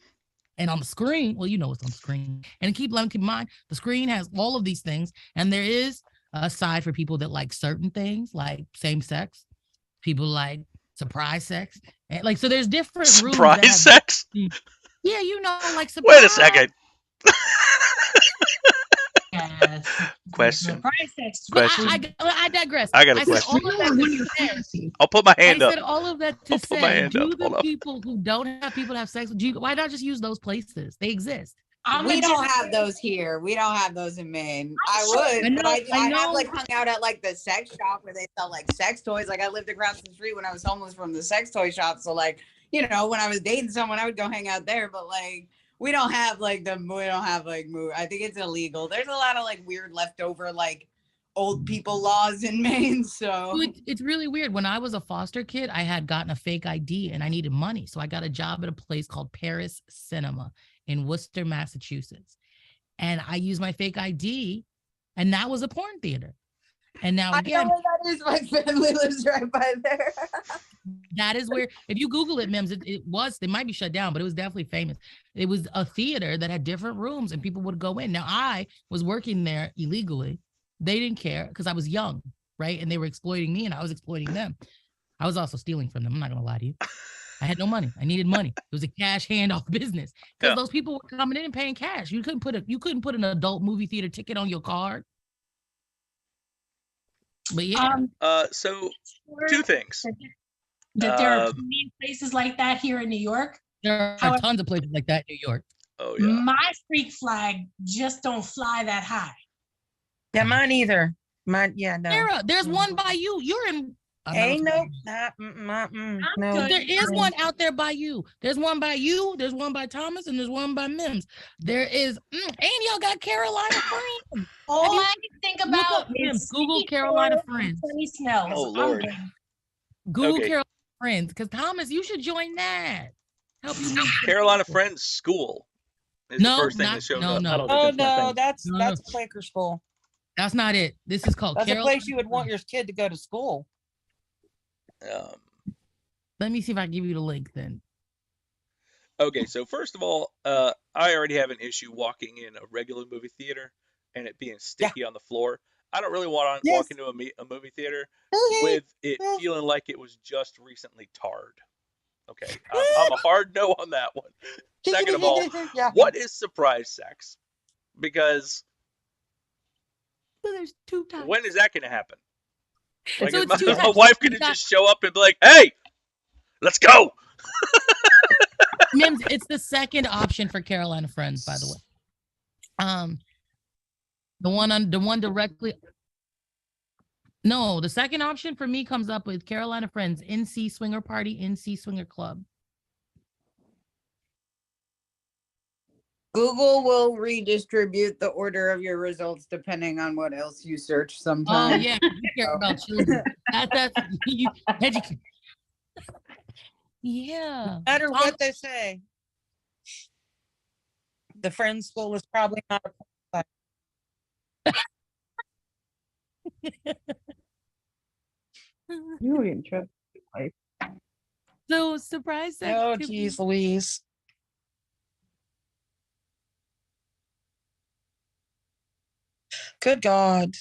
And on the screen, well, you know what's on the screen. And keep in mind, the screen has all of these things, and there is a side for people that like certain things, like same sex, people like surprise sex, and like so there's different rooms surprise sex. Yeah, you know, like surprise. Wait a second. Yes. Question. Surprise sex. Question. I digress. I got a said question. all of that to say, I'll put my hand I up. said all of that to I'll put my say, hand do up. Hold the up. people who don't have people to have sex, why not just use those places? They exist. We don't have those here. We don't have those in Maine. I would, but I have like hung out at like the sex shop where they sell like sex toys. Like I lived across the street when I was homeless from the sex toy shop. So like, you know, when I was dating someone, I would go hang out there. But like, we don't have like I think it's illegal. There's a lot of like weird leftover like old people laws in Maine. So it's really weird. When I was a foster kid, I had gotten a fake ID and I needed money. So I got a job at a place called Paris Cinema in Worcester, Massachusetts. And I used my fake ID, and that was a porn theater. And now again, I know where that is. My family lives right by there. that is where, if you Google it, Mims, they might be shut down, but it was definitely famous. It was a theater that had different rooms and people would go in. Now I was working there illegally. They didn't care because I was young, right? And they were exploiting me and I was exploiting them. I was also stealing from them. I'm not gonna lie to you. I had no money. I needed money. It was a cash handoff business because those people were coming in and paying cash. You couldn't put an adult movie theater ticket on your card. But yeah. So two things. That there are plenty of places like that here in New York. There are tons of places like that in New York. Oh yeah. My freak flag just don't fly that high. Yeah, mine either. Mine, yeah, no. Sarah, there's one by you. You're in Ain't no, no. But there is one out there by you. There's one by you. There's one by Thomas, and there's one by Mims. There is, and y'all got Carolina Friends. All I can think about is is Google Carolina Friends. Funny smells. Oh, Lord. Google Okay. Carolina Friends, because Thomas, you should join that. Help you meet Carolina Friends School is the first thing that showed up. Oh no, that's a Quaker school. That's not it. This is called That's a Carolina. place you would want your kid to go to school. Let me see if I give you the link then. Okay, so first of all, I already have an issue walking in a regular movie theater and it being sticky on the floor. I don't really want to walk into a movie theater with it feeling like it was just recently tarred. Okay, I'm a hard no on that one. Second of all, what is surprise sex? Because there's 2 times. When is that going to happen? Like, So is it's 2 my times. wife going to just show up and be like, "Hey, let's go"? Mims, it's the second option for Carolina Friends, by the way. The one directly. No, the second option for me comes up with Carolina Friends, NC Swinger Party, NC Swinger Club. Google will redistribute the order of your results depending on what else you search Oh sometimes. yeah, you care about children. That's you educate. Yeah. No matter what they say, the Friends school is probably not a You were in trouble. So surprise sex. Oh, could be- geez, Louise. Good God.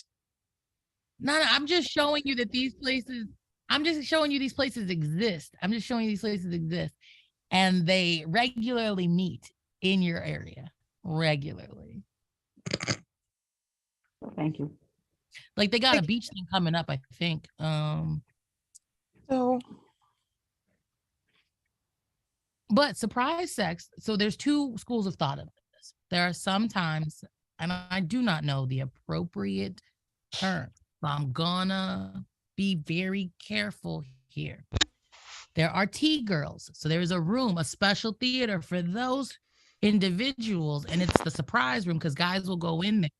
No, I'm just showing you that these places. I'm just showing you these places exist. I'm just showing you these places exist, and they regularly meet in your area. Regularly. Thank you. Like they got a beach thing coming up, I think. So, but surprise sex. So there's 2 schools of thought of this. There are sometimes, and I do not know the appropriate term, so I'm gonna be very careful here. There are tea girls. So there's a room, a special theater for those individuals, and it's the surprise room because guys will go in there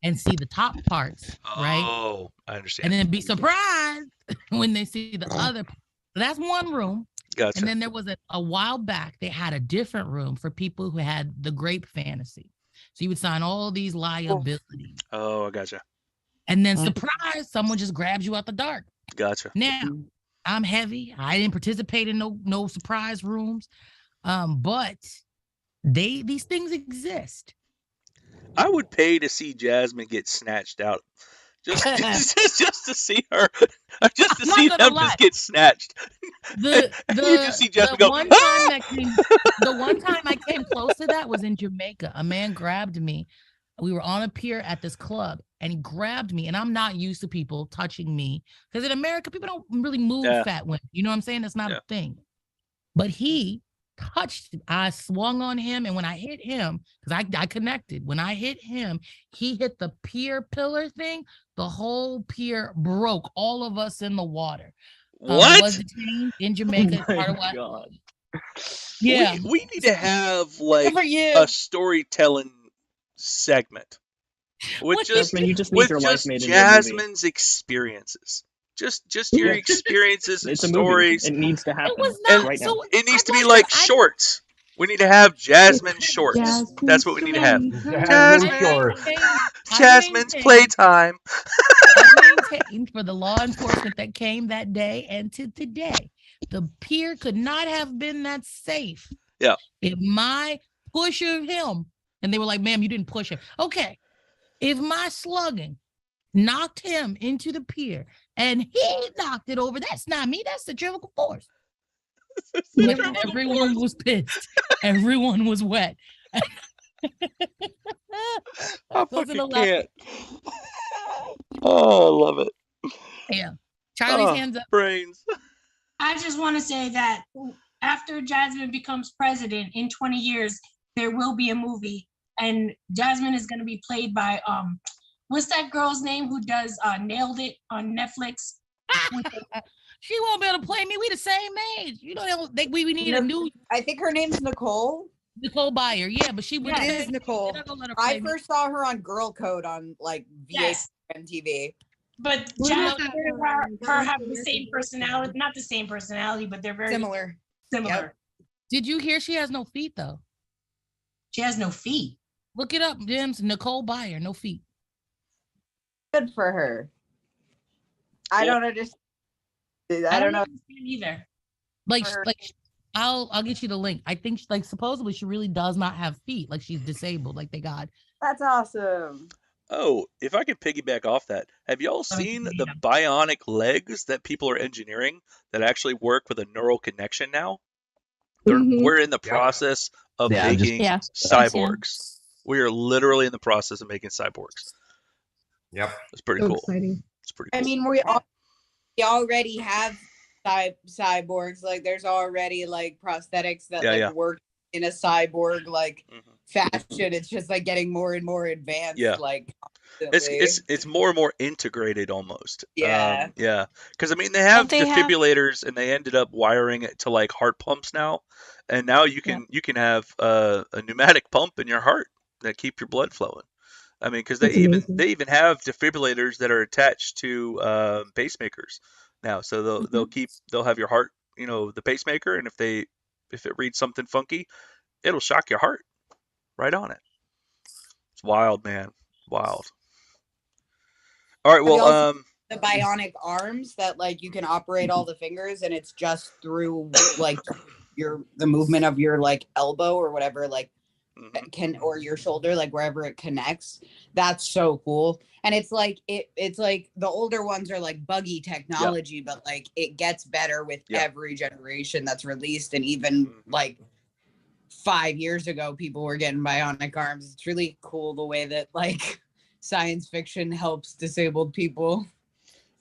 and see the top parts, right? Oh, I understand. And then be surprised when they see the other. So that's one room. Gotcha. And then there was a while back, they had a different room for people who had the grape fantasy. So you would sign all these liabilities. Oh, I gotcha. And then surprise, someone just grabs you out the dark. Gotcha. Now, I'm heavy. I didn't participate in no surprise rooms. But these things exist. I would pay to see Jasmine get snatched out. Just to see her. Just to see them just get snatched. The you just see Jasmine go, one time the one time I came close to that was in Jamaica. A man grabbed me. We were on a pier at this club and he grabbed me, and I'm not used to people touching me because in America people don't really move fat women. You know what I'm saying? That's not a thing. But he touched, I swung on him, and when I hit him, because I connected, when I hit him, he hit the pier pillar thing. The whole pier broke, all of us in the water. What? Was detained in Jamaica. Oh my part of what? God. Yeah. We need to have like a storytelling segment with Jasmine, you just need your life made into a movie. Jasmine's experiences. Just your experiences and It's a movie. stories. It needs to happen. It was not right now. so. It needs to be like shorts. We need to have Jasmine shorts. That's what we need to have. Jasmine's playtime. I maintained for the law enforcement that came that day and to today, the pier could not have been that safe. Yeah. If my push of him, and they were like, "Ma'am, you didn't push him." Okay. If my slugging knocked him into the pier and he knocked it over, that's not me. That's centrifugal force. But everyone was pissed. Everyone was wet. I fucking can't. Oh, I love it. Yeah. Charlie's hands up. Brains. I just want to say that after Jasmine becomes president in 20 years, there will be a movie, and Jasmine is going to be played by what's that girl's name who does Nailed It on Netflix? She won't be able to play me. We the same age. You know, we need a new. I think her name's Nicole. Nicole Byer, yeah, but she would. It is Nicole. I first saw her on Girl Code on like VH MTV. But Jack and her have the same personality, not the same personality, but they're very similar. Similar. Did you hear she has no feet though? She has no feet. Look it up, James. Nicole Byer, no feet. Good for her. I don't understand. I don't know understand either. Like I'll get you the link. I think like supposedly she really does not have feet. Like she's disabled. Like they got. That's awesome. Oh, if I could piggyback off that, have y'all seen the bionic legs that people are engineering that actually work with a neural connection now? We're in the process of making cyborgs. We are literally in the process of making cyborgs. Yep. It's pretty So cool. exciting. It's pretty cool. I mean, we already have cyborgs. Like, there's already like prosthetics that work in a cyborg like fashion. It's just like getting more and more advanced. Yeah. Like, it's more and more integrated almost. Yeah. Yeah. Because I mean, they have Don't they have- defibrillators, and they ended up wiring it to like heart pumps now, and now you can have a pneumatic pump in your heart that keep your blood flowing. I mean, because they even have defibrillators that are attached to pacemakers now, so they'll have your heart, the pacemaker, and if it reads something funky, it'll shock your heart right on it. It's wild, man, wild. All right, well, the bionic arms that like you can operate all the fingers, and it's just through like the movement of your like elbow or whatever, like or your shoulder, like wherever it connects. That's so cool. And it's like the older ones are like buggy technology, but like it gets better with every generation that's released. And even like 5 years ago, people were getting bionic arms. It's really cool the way that like science fiction helps disabled people.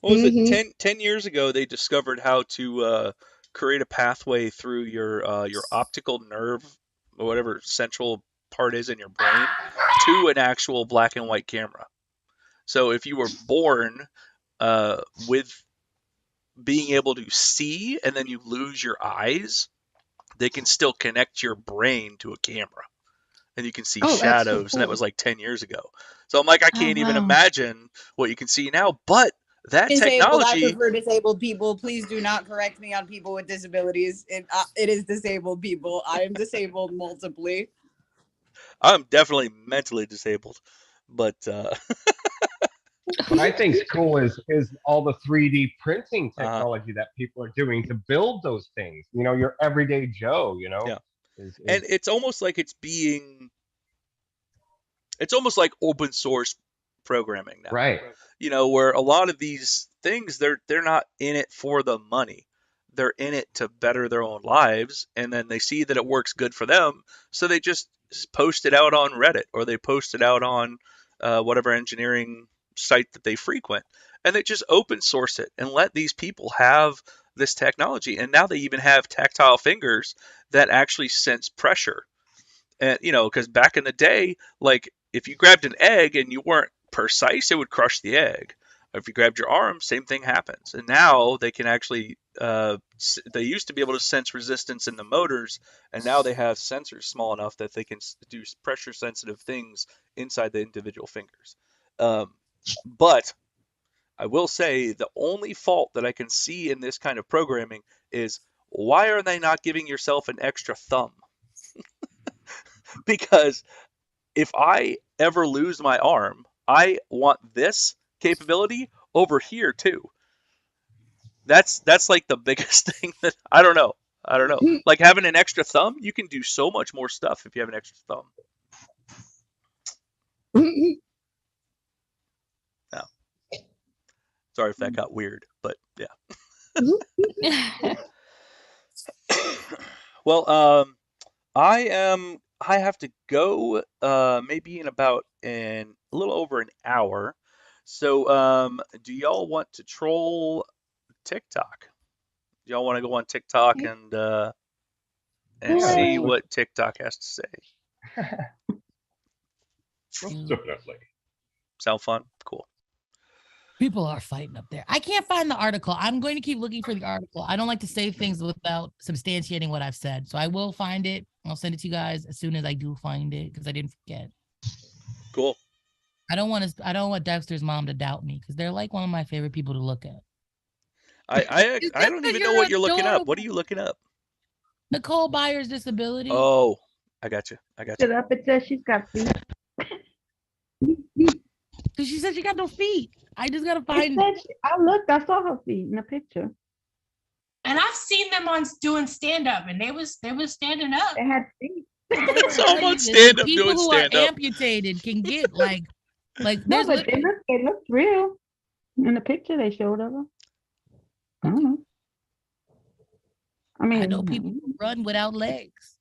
What was it? 10 years ago, they discovered how to create a pathway through your optical nerve, or whatever central part is in your brain, to an actual black and white camera. So if you were born with being able to see, and then you lose your eyes, they can still connect your brain to a camera, and you can see shadows. So and that was like 10 years ago. So I'm like, I can't even imagine what you can see now. But that technology. I prefer disabled people. Please do not correct me on people with disabilities. It is disabled people. I am disabled multiply. I'm definitely mentally disabled, but what I think is cool is all the 3D printing technology that people are doing to build those things. Your everyday Joe. Yeah. And it's almost like it's almost like open source programming now, right? Where a lot of these things they're not in it for the money. They're in it to better their own lives, and then they see that it works good for them, so they just post it out on Reddit, or they post it out on whatever engineering site that they frequent, and they just open source it and let these people have this technology. And now they even have tactile fingers that actually sense pressure. And because back in the day, like if you grabbed an egg and you weren't precise, it would crush the egg. If you grabbed your arm, same thing happens. And now they can actually they used to be able to sense resistance in the motors, and now they have sensors small enough that they can do pressure sensitive things inside the individual fingers. But I will say the only fault that I can see in this kind of programming is, why are they not giving yourself an extra thumb? Because if I ever lose my arm, I want this capability over here too. That's like the biggest thing that I don't know. Like having an extra thumb, you can do so much more stuff if you have an extra thumb. Yeah. Sorry if that got weird, but yeah. Well, I have to go maybe in about a little over an hour. So do y'all want to troll TikTok? Do y'all want to go on TikTok and see what TikTok has to say? Definitely. Sound fun? Cool. People are fighting up there. I can't find the article. I'm going to keep looking for the article. I don't like to say things without substantiating what I've said. So I will find it. I'll send it to you guys as soon as I do find it because I didn't forget. Cool. I don't want Dexter's mom to doubt me because they're like one of my favorite people to look at. I don't even know what you're looking up. What are you looking up? Nicole Byers' disability. Oh, I got you. Shut up! It says she's got feet. Because she said she got no feet. I just gotta find. I looked. I saw her feet in the picture. And I've seen them on doing stand up, and they was standing up. They had feet. Someone stand up People doing who stand are up. amputated can get like No, there's but it looked real in the picture they showed of her. I don't know. I mean, I know people who run without legs.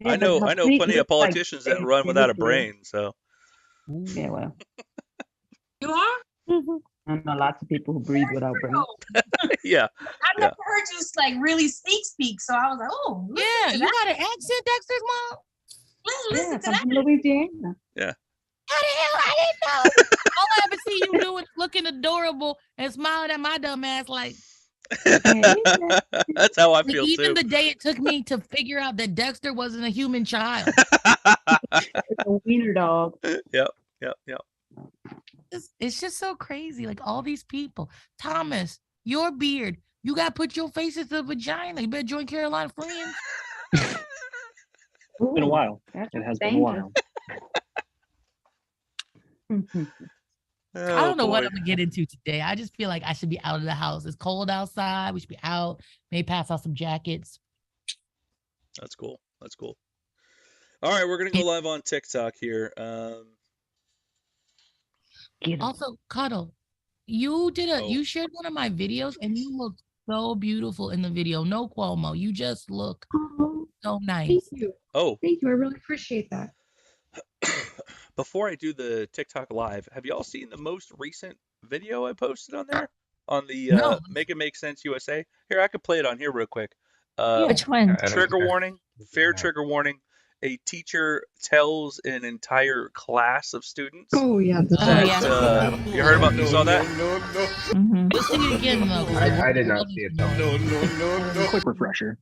I know plenty of politicians that run without a brain. So yeah, well, You are? I know lots of people who breathe without brains. yeah. I never heard you like really speak. So I was like, oh, yeah, you got an accent, Dexter's mom. Listen to that. From Louisiana. Yeah. How the hell I didn't know? All I ever see you doing is looking adorable and smiling at my dumb ass like. That's how I feel even too. the day it took me to figure out that Dexter wasn't a human child. It's a wiener dog. Yep. It's just so crazy. Like all these people. Thomas, your beard. You got to put your face into the vagina. You better join Carolina Friends. It's been a while. It has been a while. I don't know what I'm gonna get into today. I just feel like I should be out of the house. It's cold outside. We should be out. Maybe pass out some jackets. That's cool. All right, we're gonna go live on TikTok here. Also, Cuddle, you shared one of my videos and you look so beautiful in the video. No Cuomo. You just look so nice. Thank you. Oh, thank you. I really appreciate that. Before I do the TikTok live, have y'all seen the most recent video I posted on there on the Make It Make Sense USA? Here, I could play it on here real quick. Which one? Trigger warning. Fair trigger warning. A teacher tells an entire class of students. Oh yeah. You heard about? You saw that? Let's see it again though. I did not see it though. No. Quick refresher.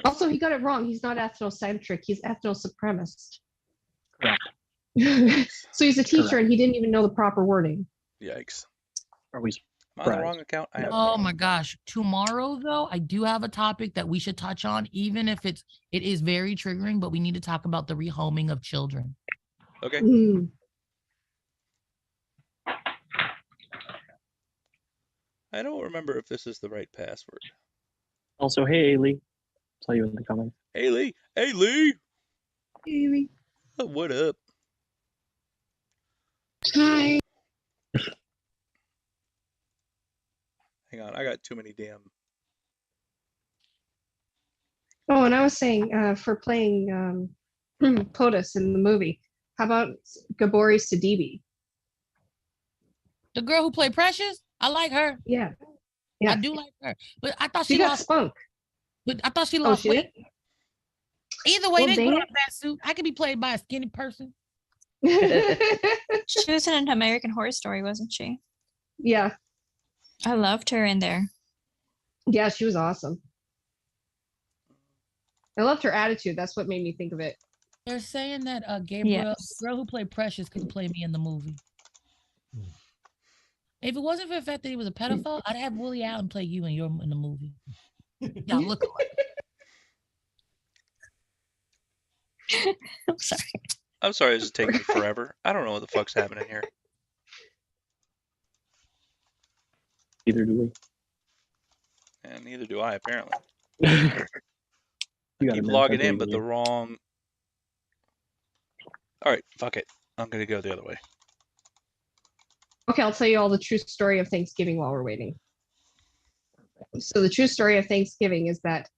Also, he got it wrong. He's not ethnocentric. He's ethno-supremacist. Correct. So he's a teacher Correct. and he didn't even know the proper wording. Yikes. Are we? Am I on the wrong account? Oh my gosh. Tomorrow though, I do have a topic that we should touch on, even if it is very triggering, but we need to talk about the rehoming of children. Okay. I don't remember if this is the right password. Also, hey, Ailey. Saw you in the comments. Ailey. Ailey. Ailey. What up? Hi. Hang on, I got too many damn. Oh, and I was saying for playing POTUS in the movie, how about Gabori Sidibe? The girl who played Precious? I like her. Yeah. I do like her. But I thought She she got lost spunk. But I thought she lost she weight. did? Either way, Well, they dang put on it. that suit. I could be played by a skinny person. She was in an American Horror Story, wasn't she? Yeah. I loved her in there. Yeah, she was awesome. I loved her attitude. That's what made me think of it. They're saying that Gabriel, Yes. the girl who played Precious, could play me in the movie. If it wasn't for the fact that he was a pedophile, I'd have Willie Allen play you in the movie. Y'all look alike. I'm sorry. I'm sorry, this is taking me forever. I don't know what the fuck's happening here. Neither do we. And neither do I, apparently. You Keep logging in, but the wrong. All right, fuck it. I'm gonna go the other way. Okay, I'll tell you all the true story of Thanksgiving while we're waiting. So the true story of Thanksgiving is that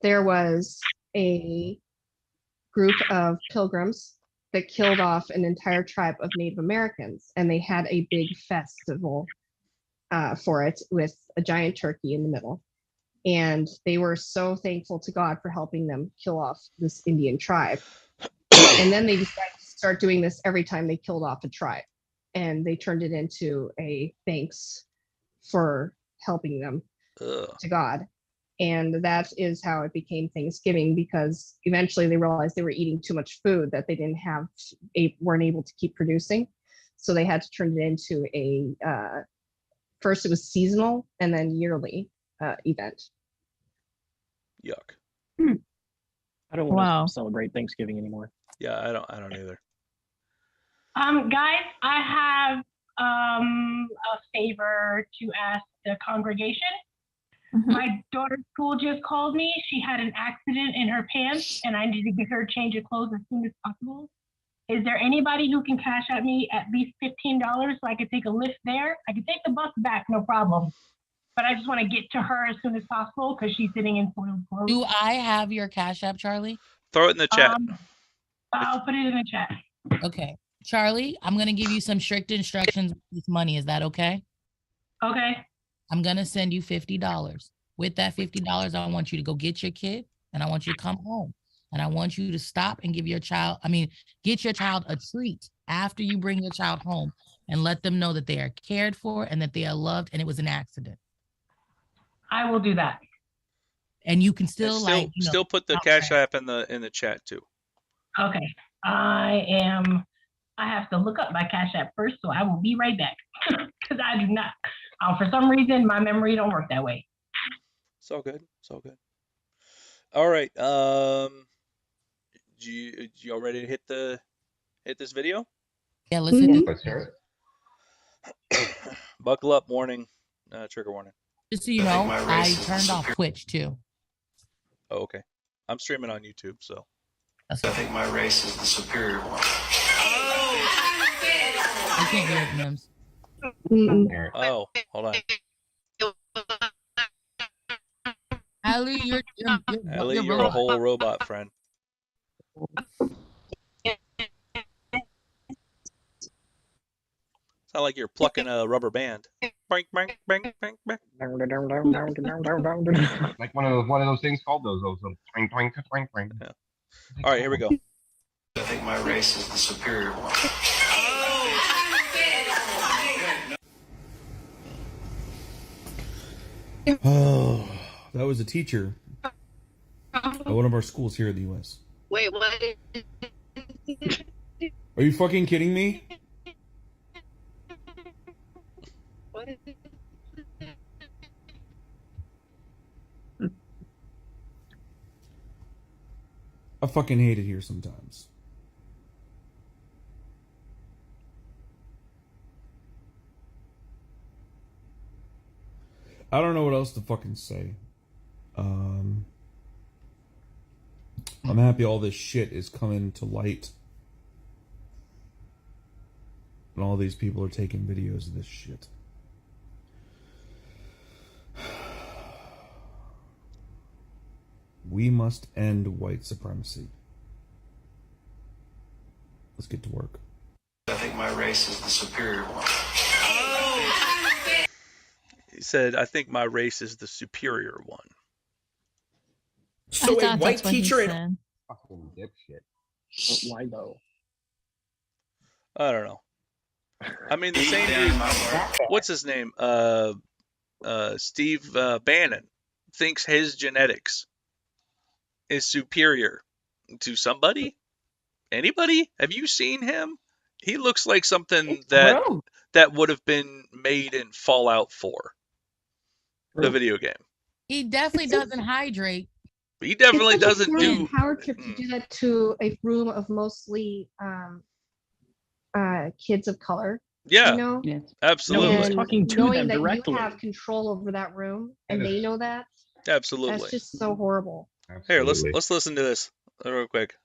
there was a group of pilgrims that killed off an entire tribe of Native Americans, and they had a big festival for it with a giant turkey in the middle. And they were so thankful to God for helping them kill off this Indian tribe. And then they decided to start doing this every time they killed off a tribe, and they turned it into a thanks for helping them to God. And that is how it became Thanksgiving, because eventually they realized they were eating too much food that they weren't able to keep producing. So they had to turn it into a, first it was seasonal and then yearly event. Yuck. I don't want to celebrate Thanksgiving anymore. Yeah, I don't either. Guys, I have a favor to ask the congregation. My daughter's school just called me. She had an accident in her pants, and I need to get her a change of clothes as soon as possible. Is there anybody who can cash at me at least $15 so I could take a lift there? I can take the bus back, no problem. But I just want to get to her as soon as possible because she's sitting in soiled clothes. Do I have your Cash App, Charlie? Throw it in the chat. I'll put it in the chat. Okay. Charlie, I'm going to give you some strict instructions with this money. Is that okay? Okay. I'm going to send you $50. With that $50, I want you to go get your kid, and I want you to come home. And I want you to stop and get your child a treat after you bring your child home, and let them know that they are cared for and that they are loved and it was an accident. I will do that. And you can still still put the Cash App in the chat too. Okay. I have to look up my Cash App first, so I will be right back because I do not. For some reason, my memory don't work that way. It's all good. It's all good. All right. Y'all ready to hit this video? Yeah, let's hit Let's hear it. Buckle up, warning. Trigger warning. Just so you know, I turned off Twitch too. Oh, okay. I'm streaming on YouTube, so. I think my race is the superior one. I can't hear it, Mims. Oh, hold on. Allie, you're a whole robot friend. Sound like you're plucking a rubber band. Bang, bang, bang, bang, bang. Like one of those things called those twang, twang, twang, twang. Yeah. All right, here we go. I think my race is the superior one. Oh, that was a teacher at one of our schools here in the U.S. Wait, what? Are you fucking kidding me? What is it? I fucking hate it here sometimes. I don't know what else to fucking say. I'm happy all this shit is coming to light. And all these people are taking videos of this shit. We must end white supremacy. Let's get to work. I think my race is the superior one. He said, I think my race is the superior one. So a white teacher and fucking dipshit. But why though? I don't know. I mean, the same dude, what's his name? Steve Bannon thinks his genetics is superior to somebody? Anybody? Have you seen him? He looks like something that would have been made in Fallout 4, the video game. He definitely doesn't hydrate. He definitely doesn't do power trip to do that to a room of mostly kids of color. Yeah, you know? Absolutely. No, he's talking to knowing them that directly. you have control over that room and they know that. Absolutely. That's just so horrible. Here, let's listen to this real quick.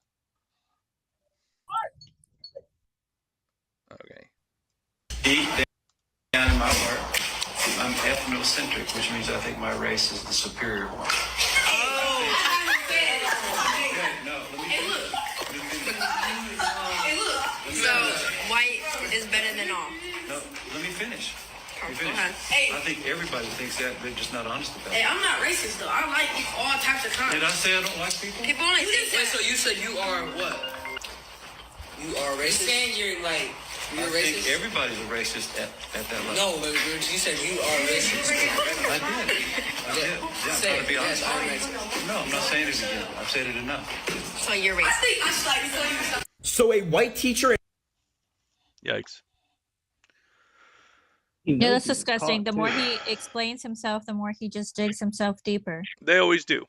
Okay. Deep down in my heart, I'm ethnocentric, which means I think my race is the superior one. So white is better than all. No, let me finish. Let me finish. Hey. I think everybody thinks that, they're just not honest about Hey, it. I'm not racist though. I like all types of kinds. Did I say I don't like people? People only think that. So you said you are what? You are racist. Saying you're like you're racist. think everybody's a racist at that level. No, but you said you are racist. I did. Yeah, I'm Say trying to be it. honest. Yes, I'm racist. No, I'm not saying it again. I've said it enough. So you're racist. So a white teacher. Yikes. Yeah, that's disgusting. The more he explains himself, the more he just digs himself deeper. They always do.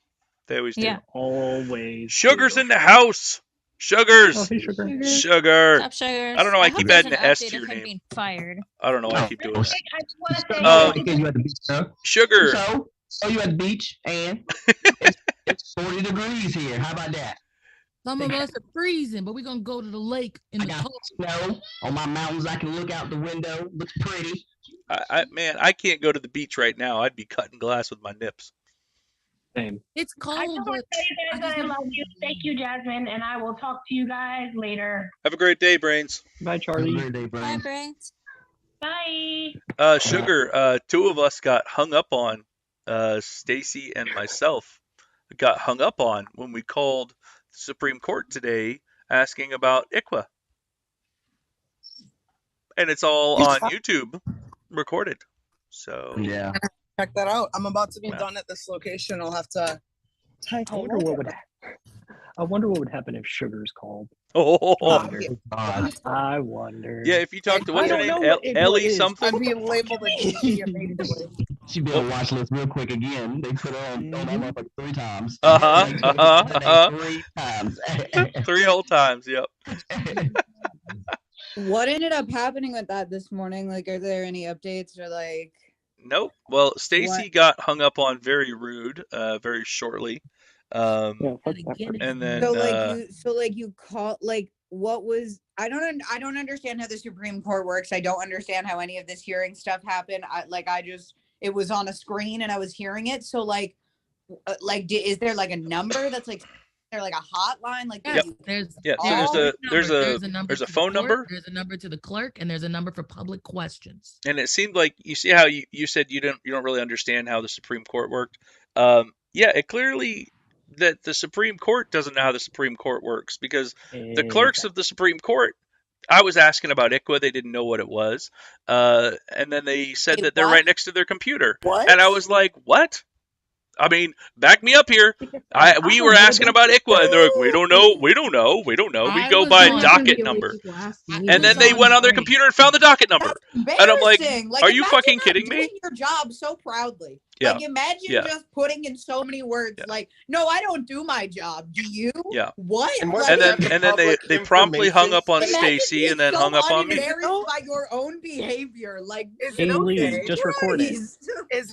They always do. Yeah. Always. Sugar's in the house. Sugars. Oh, hey, Sugar. Sugar. Stop, Sugars. I don't know. I hope keep there's adding an the S update to your of him name. being fired. I don't know why I keep doing that. I just want to say, Sugar. So you at the beach and it's 40 degrees here. How about that? Some of us are freezing, but we're gonna go to the lake in the cold. Snow on my mountains. I can look out the window. Looks pretty. Man, I can't go to the beach right now. I'd be cutting glass with my nips. Same. It's cold. I just want to tell you guys that I love you. Thank you, Jasmine, and I will talk to you guys later. Have a great day, Brains. Bye, Charlie. Have a great day, Bye, Brains. Bye. Sugar, two of us got hung up on. Stacy and myself got hung up on when we called the Supreme Court today asking about ICWA. And it's all on YouTube recorded. So yeah. Check that out. I'm about to be done at this location. I'll have to type I wonder what would happen if Sugar's called. Oh, I wonder. Yeah, if you talk to what's her name, Ellie something. I'd be labeled a idiot immediately. She'd be on watch list real quick again. They put her on that motherfucker 3 times. 3 times. 3 whole times, yep. What ended up happening with that this morning? Like, are there any updates or like? Nope. Well, Stacy got hung up on very rude, very shortly. And then you call what was I don't understand how the Supreme Court works. I don't understand how any of this hearing stuff happened. It was on a screen and I was hearing it. So is there like a number that's like there like a hotline? Like there's a phone number. There's a number to the clerk, and there's a number for public questions. And it seemed like you see how you said you don't really understand how the Supreme Court worked. It clearly that the Supreme Court doesn't know how the Supreme Court works because the clerks of the Supreme Court. I was asking about ICWA. They didn't know what it was. And then they said that they're right next to their computer. What? And I was like, what? I mean, back me up here. We were asking about ICWA, and they're like, we don't know. We go by docket number. And then they went on their computer and found the docket number. And I'm like, are you fucking kidding me? Your job so proudly. Yeah. Like, imagine just putting in so many words. Like, no, I don't do my job. Do you? Yeah. What? And then they promptly hung up on Stacy and then hung up on me. Embarrassed by your own behavior. Like, is it okay? Just record it. Is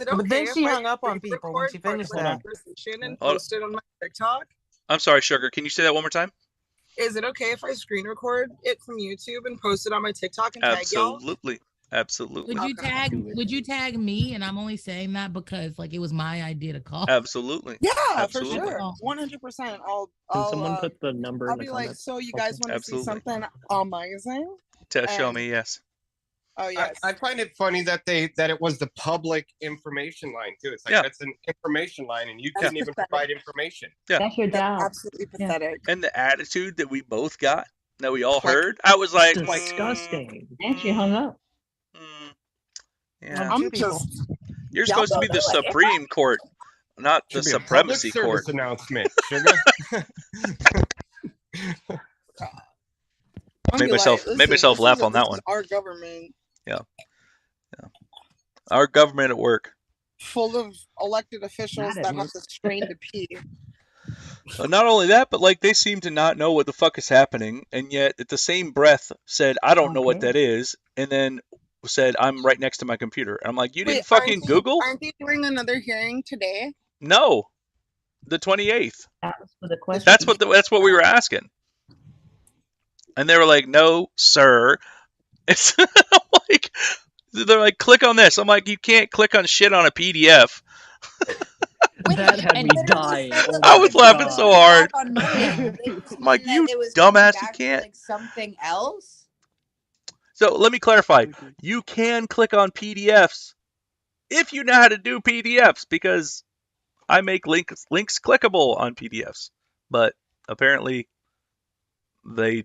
it okay? But then she if I hung up on screen people when record she finished my that. Shannon posted on my TikTok? I'm sorry, Sugar. Can you say that one more time? Is it okay if I screen record it from YouTube and post it on my TikTok and tag y'all? Absolutely. Would you tag me? And I'm only saying that because like it was my idea to call. Absolutely. Yeah, for sure. 100%. I'll someone put the number I'll in the be like, comments? so you guys want to see something amazing? Show me, yes. Oh yes. I find it funny that it was the public information line too. It's like that's an information line, and you couldn't even provide information. Yeah, that's your job. Absolutely pathetic. And the attitude that we both got, that we all heard, I was like, disgusting. And she hung up. Yeah. You're Y'all supposed to be the Supreme Court, not the Supremacy Court. Announcement, Sugar. Made myself laugh on that one. Our government. Yeah. Our government at work. Full of elected officials that have to strain to pee. Not only that, but like they seem to not know what the fuck is happening, and yet at the same breath said, "I don't know what that is," and then said, "I'm right next to my computer." And I'm like, "You didn't fucking Google?" Aren't they doing another hearing today? No, the 28th. That was for the question. That's what we were asking, and they were like, "No, sir." It's like they're like, "Click on this." I'm like, "You can't click on shit on a PDF." That had me dying. Oh I was laughing so hard. I'm like, you dumbass, you can't. Like something else. So let me clarify. You can click on PDFs if you know how to do PDFs, because I make links clickable on PDFs. But apparently they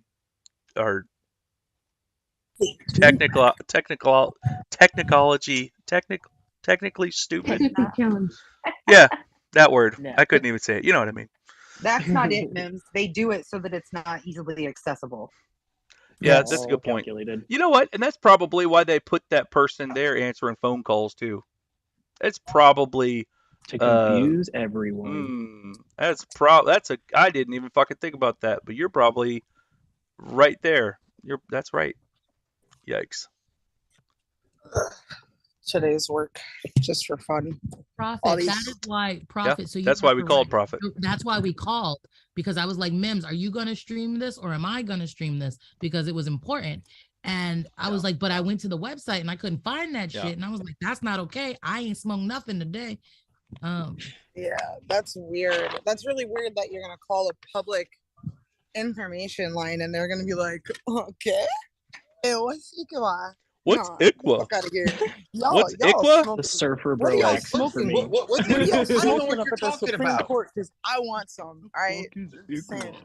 technically stupid. Technically challenged. Yeah, that word. Yeah. I couldn't even say it. You know what I mean? That's not it, Mims. They do it so that it's not easily accessible. Yeah, It's that's a all good point. calculated. You know what? And that's probably why they put that person there answering phone calls too. It's probably To confuse everyone. that's I didn't even fucking think about that, but you're probably right there. That's right. Yikes. Today's work, just for fun. Profit. That is why profit. So you that's have why we to called write- Profit. That's why we called, because I was like, Mims, are you gonna stream this or am I gonna stream this? Because it was important. And I was like, but I went to the website and I couldn't find that shit. And I was like, that's not okay. I ain't smoked nothing today. Yeah, that's weird. That's really weird that you're gonna call a public information line and they're gonna be like, okay, hey, what's IKWA? What's Nah, IKWA? get the fuck out of here. What's y'all IKWA? smoking- The surfer What bro are y'all accent for smoking? me. What are y'all I don't know smoking what up you're at the talking Supreme about. Court? Because I want some. All right. Saying.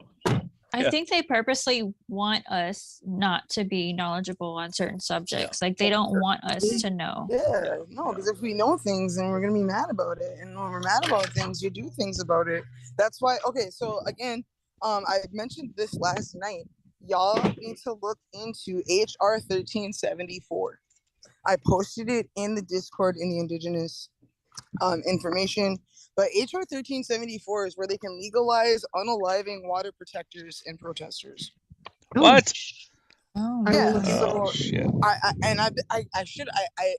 I think they purposely want us not to be knowledgeable on certain subjects. Like they don't want us to know. Yeah, no, because if we know things, then we're gonna be mad about it, and when we're mad about things, you do things about it. That's why. Okay, so again, I mentioned this last night. Y'all need to look into HR 1374. I posted it in the Discord in the Indigenous information. But HR 1374 is where they can legalize unaliving water protectors and protesters. What? Yeah, so shit.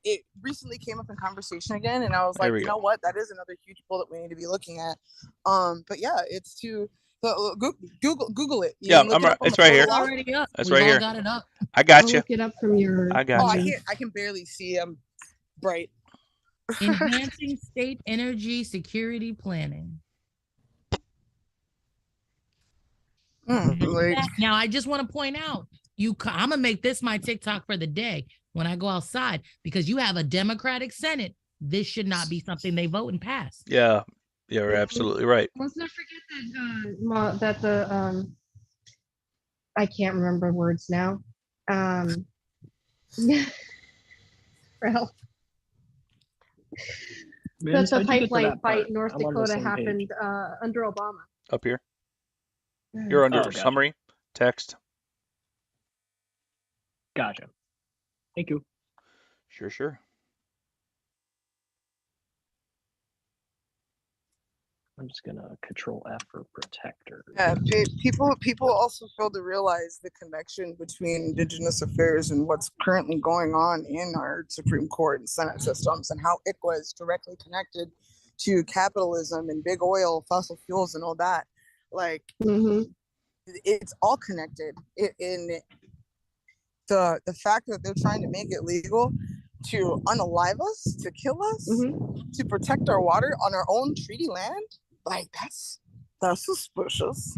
It recently came up in conversation again, and I was There like, we you go. know what, that is another huge bullet we need to be looking at. But yeah, it's to Google it. You Yeah, can look it up on it's the right here. Google It's already up. That's We've right all here. got it up. I got I'll you. look it up from your. I got you. I can barely see. I'm bright. Enhancing state energy security planning. Now, I just want to point out, I'm gonna make this my TikTok for the day when I go outside, because you have a Democratic Senate. This should not be something they vote and pass. Yeah, you're absolutely right. Let's not forget that the I can't remember words now. Well, that the pipeline fight in North Dakota happened under Obama. Up here. You're under gotcha. summary, text. Gotcha. Thank you. Sure. I'm just gonna Control F for protector. Yeah, people also fail to realize the connection between Indigenous affairs and what's currently going on in our Supreme Court and Senate systems, and how ICWA is directly connected to capitalism and big oil, fossil fuels, and all that. Like, it's all connected. In the fact that they're trying to make it legal to unalive us, to kill us, to protect our water on our own treaty land, like that's suspicious.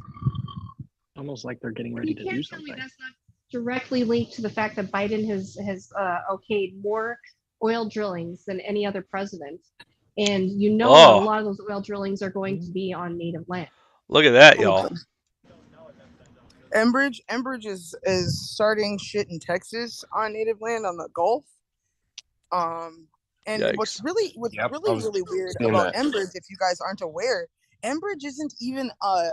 Almost like they're getting ready to do something. That's not directly linked to the fact that Biden has okayed more oil drillings than any other president, and that a lot of those oil drillings are going to be on native land. Look at that, y'all. Enbridge is starting shit in Texas on native land on the Gulf. And Yikes. what's really weird about Enbridge, if you guys aren't aware, Enbridge isn't even a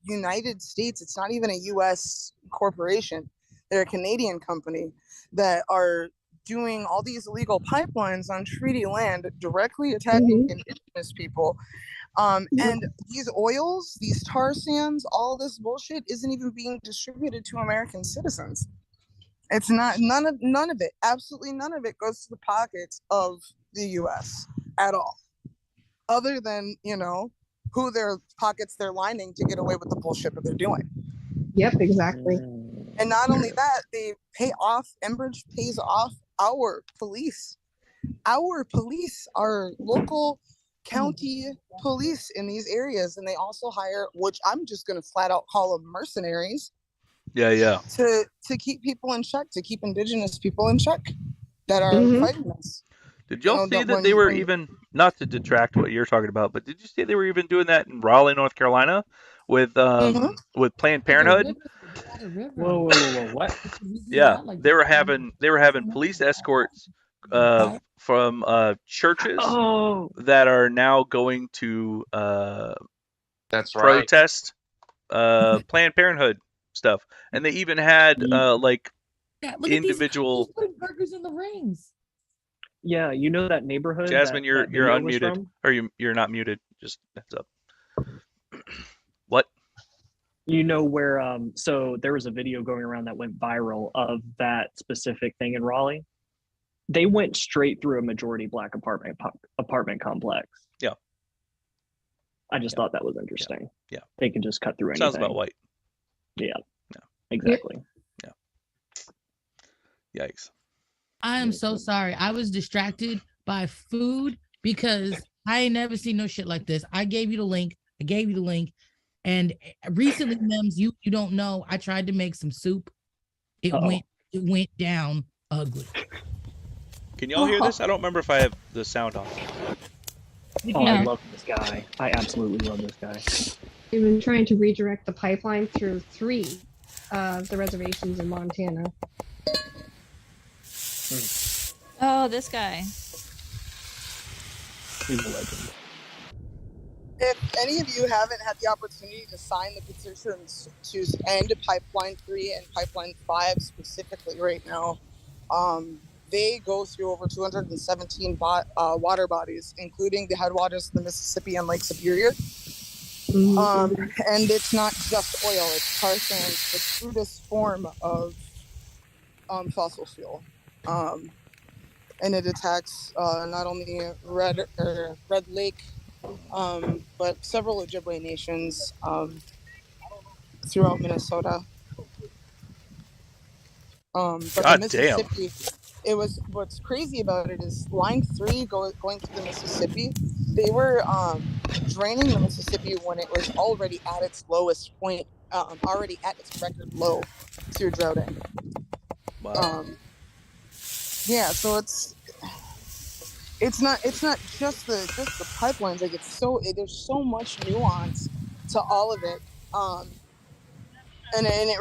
United States. It's not even a U.S. corporation. They're a Canadian company that are doing all these illegal pipelines on treaty land, directly attacking Indigenous people. And these oils, these tar sands, all this bullshit isn't even being distributed to American citizens. It's not, none of it, absolutely none of it goes to the pockets of the U.S. at all, other than, who their pockets they're lining to get away with the bullshit that they're doing. Yep, exactly. And not only that, Enbridge pays off our police. Our police are local county police in these areas, and they also hire, which I'm just going to flat out call them mercenaries. Yeah. To keep people in check, to keep Indigenous people in check that are fighting us. Did y'all see that they were even, not to detract what you're talking about, but did you see they were even doing that in Raleigh, North Carolina with Planned Parenthood? Whoa! What? Yeah, they were having police escorts from churches that are now going to That's right. protest Planned Parenthood stuff, and they even had like Yeah, look individual. at these putting burgers in the rings. Yeah, you know that neighborhood. Jasmine, that you're video was unmuted, from? or you're not muted. Just heads up. What? You know where? So there was a video going around that went viral of that specific thing in Raleigh. They went straight through a majority black apartment complex. Yeah. I just thought that was interesting. Yeah. They can just cut through anything. Sounds about white. Yeah. Exactly. Yeah. Yikes. I am so sorry. I was distracted by food because I ain't never seen no shit like this. I gave you the link. And recently, Mims, you don't know. I tried to make some soup. It went down ugly. Can y'all hear this? I don't remember if I have the sound on. Oh, I love this guy. I absolutely love this guy. We've been trying to redirect the pipeline through 3 of the reservations in Montana. Oh, this guy. He's a legend. If any of you haven't had the opportunity to sign the petitions to end Pipeline 3 and Pipeline 5 specifically right now, they go through over 217 water bodies, including the headwaters of the Mississippi and Lake Superior. And it's not just oil, it's tar sands, the crudest form of fossil fuel. And it attacks not only Red Lake, but several Ojibwe nations throughout Minnesota. But God the Mississippi, it was, what's crazy about it is Line 3 going through the Mississippi, they were draining the Mississippi when it was already at its lowest point, already at its record low through droughting. Wow. Yeah, so it's not just the pipelines. Like there's so much nuance to all of it, and it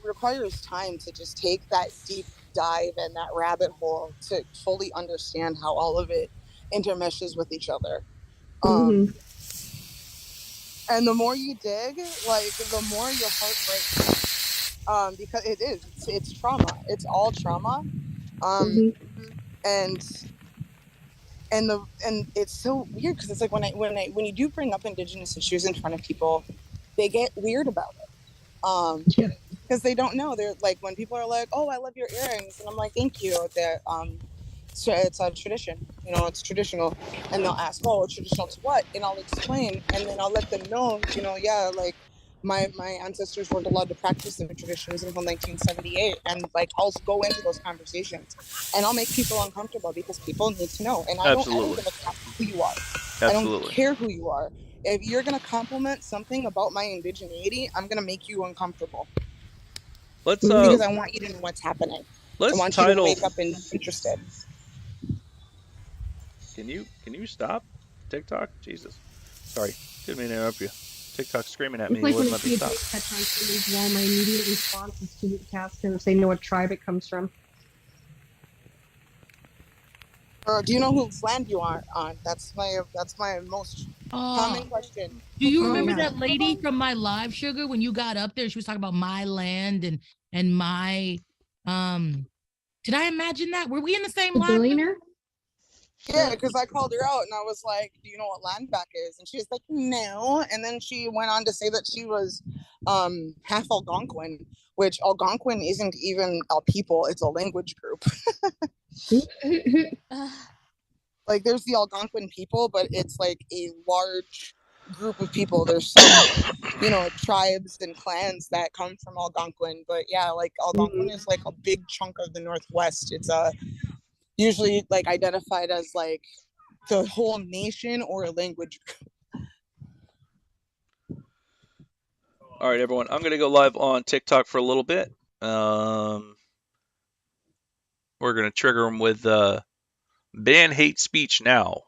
requires time to just take that deep dive and that rabbit hole to fully understand how all of it intermeshes with each other. And the more you dig, like the more your heart breaks, because it's trauma. It's all trauma, and it's so weird because it's like when you do bring up Indigenous issues in front of people, they get weird about it. Because they don't know. They're like, when people are like, "Oh, I love your earrings," and I'm like, "Thank you." That so it's a tradition, it's traditional, and they'll ask, "Oh, traditional to what?" And I'll explain, and then I'll let them know, like my ancestors weren't allowed to practice their traditions until 1978, and like I'll go into those conversations, and I'll make people uncomfortable because people need to know, and I don't give a crap who you are. I don't care who you are. If you're gonna compliment something about my indigeneity, I'm gonna make you uncomfortable. Because I want you to know what's happening. I want you to wake up and be interested. Can you stop TikTok? Jesus, sorry, didn't mean to interrupt you. TikTok's screaming at me. It's like when Wouldn't let me stop. catch on somebody's wall, my immediate response is to ask them if they know what tribe it comes from. Do you know whose land you are on? That's my most common question. Do you remember that lady from my live, Sugar, when you got up there? She was talking about my land and my did I imagine that? Were we in the same live? Billionaire? Yeah, because I called her out and I was like, "Do you know what land back is?" And she was like, "No." And then she went on to say that she was half Algonquin, which Algonquin isn't even a people; it's a language group. Like there's the Algonquin people, but it's like a large group of people. There's some, tribes and clans that come from Algonquin, but yeah, like Algonquin is like a big chunk of the Northwest. It's usually like identified as like the whole nation or a language group. All right, everyone. I'm gonna go live on TikTok for a little bit. We're gonna trigger them with ban hate speech now,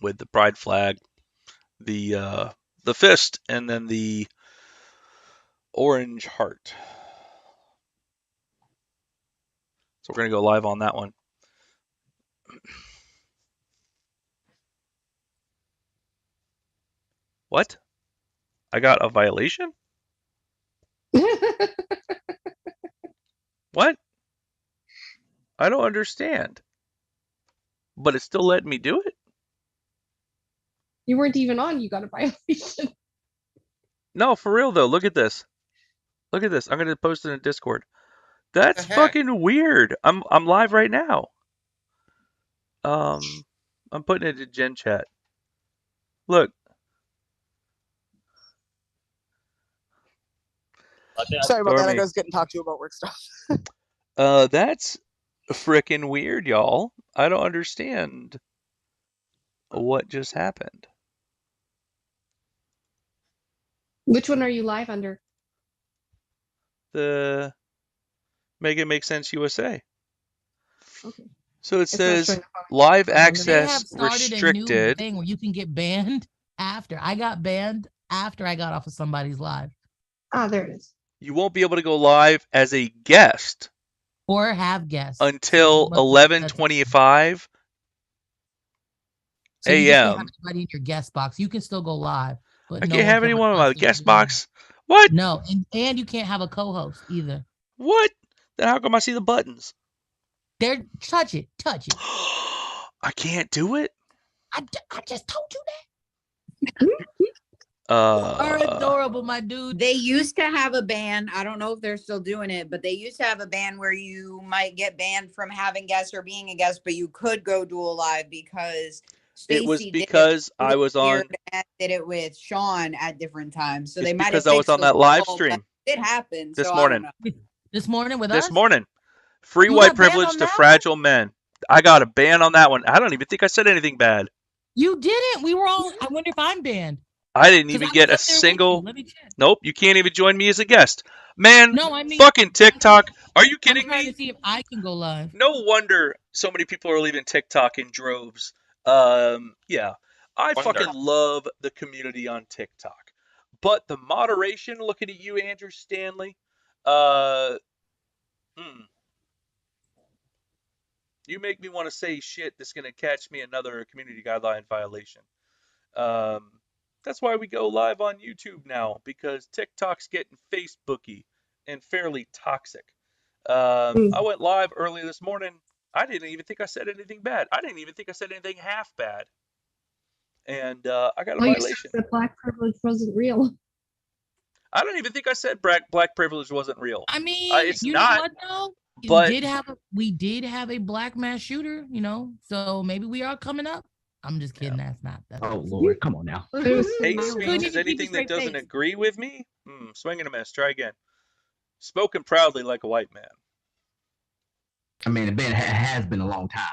with the pride flag, the fist, and then the orange heart. So we're going to go live on that one. What? I got a violation? What? I don't understand. But it's still letting me do it? You weren't even on, you got a violation. No, for real though. Look at this. Look at this. I'm going to post it in Discord. That's fucking weird. I'm live right now. I'm putting it in Gen Chat. Look. Sorry about that. I Stormy. was getting talked to about work stuff. That's frickin' weird, y'all. I don't understand what just happened. Which one are you live under? The Make It Make Sense USA. Okay. So it says live access They have started restricted. a new thing where you can get banned after. I got banned after I got off of somebody's live. Ah, there it is. You won't be able to go live as a guest or have guests until 11:25 So you just can't have a.m. anybody in your guest box. You can still go live, but I no can't one have can anyone in my request to guest be- box. What? No, and you can't have a co-host either. What? Then how come I see the buttons? There, touch it. I can't do it. I just told you that. Are adorable, my dude. They used to have a ban. I don't know if they're still doing it, but they used to have a ban where you might get banned from having guests or being a guest, but you could go dual live because It was Stacey because did it I was on. and did it with Sean at different times. So It's they might have because I was fixed on the that live loophole, but stream it happened. this So morning. I don't know. This morning with us? This morning. Free You white got banned privilege on to that fragile men. I got a ban on that one. I don't even think I said anything bad. You didn't. We were all. I wonder if I'm banned. I didn't 'Cause even I get was a up there with single. you. Let me check. Nope, you can't even join me as a guest. Man, No, I mean, fucking TikTok. Are you kidding I'm trying me? to see if I can go live. No wonder so many people are leaving TikTok in droves. Yeah, I fucking love the community on TikTok, but the moderation. Looking at you, Andrew Stanley. You make me want to say shit that's gonna catch me another community guideline violation. That's why we go live on YouTube now, because TikTok's getting Facebooky and fairly toxic. I went live early this morning. I didn't even think I said anything bad. I didn't even think I said anything half bad. And I got a violation. That black privilege wasn't real. I don't even think I said black privilege wasn't real. I mean, it's you not. know what though? But we did have a black mass shooter, so maybe we are coming up. I'm just kidding. Yeah. That's not. Oh Lord, come on now. Hate speech is anything that doesn't agree with me. Swing and a miss. Try again. Spoken proudly like a white man. I mean, it has been a long time.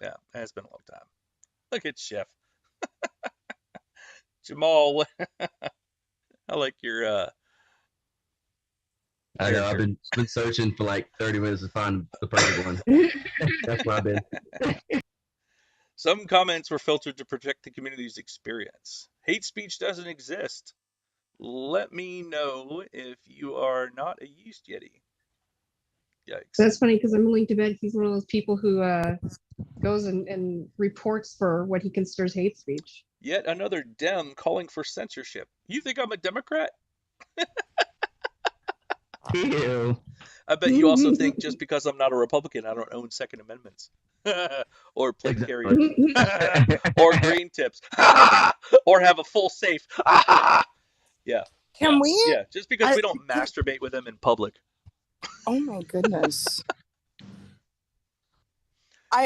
Yeah, it has been a long time. Look at Chef. Jamal, I like your I know, I've been searching for like 30 minutes to find the perfect one. That's where I've been. Some comments were filtered to protect the community's experience. Hate speech doesn't exist. Let me know if you are not a yeast yeti. Yikes. That's funny because I'm willing to bet he's one of those people who goes and reports for what he considers hate speech. Yet another Dem calling for censorship. You think I'm a Democrat? Ew. I bet you also think just because I'm not a Republican, I don't own Second Amendments. Or plate carrier. Or green tips. Or have a full safe. Yeah. Can we? Yeah, just because we don't masturbate with them in public. Oh my goodness.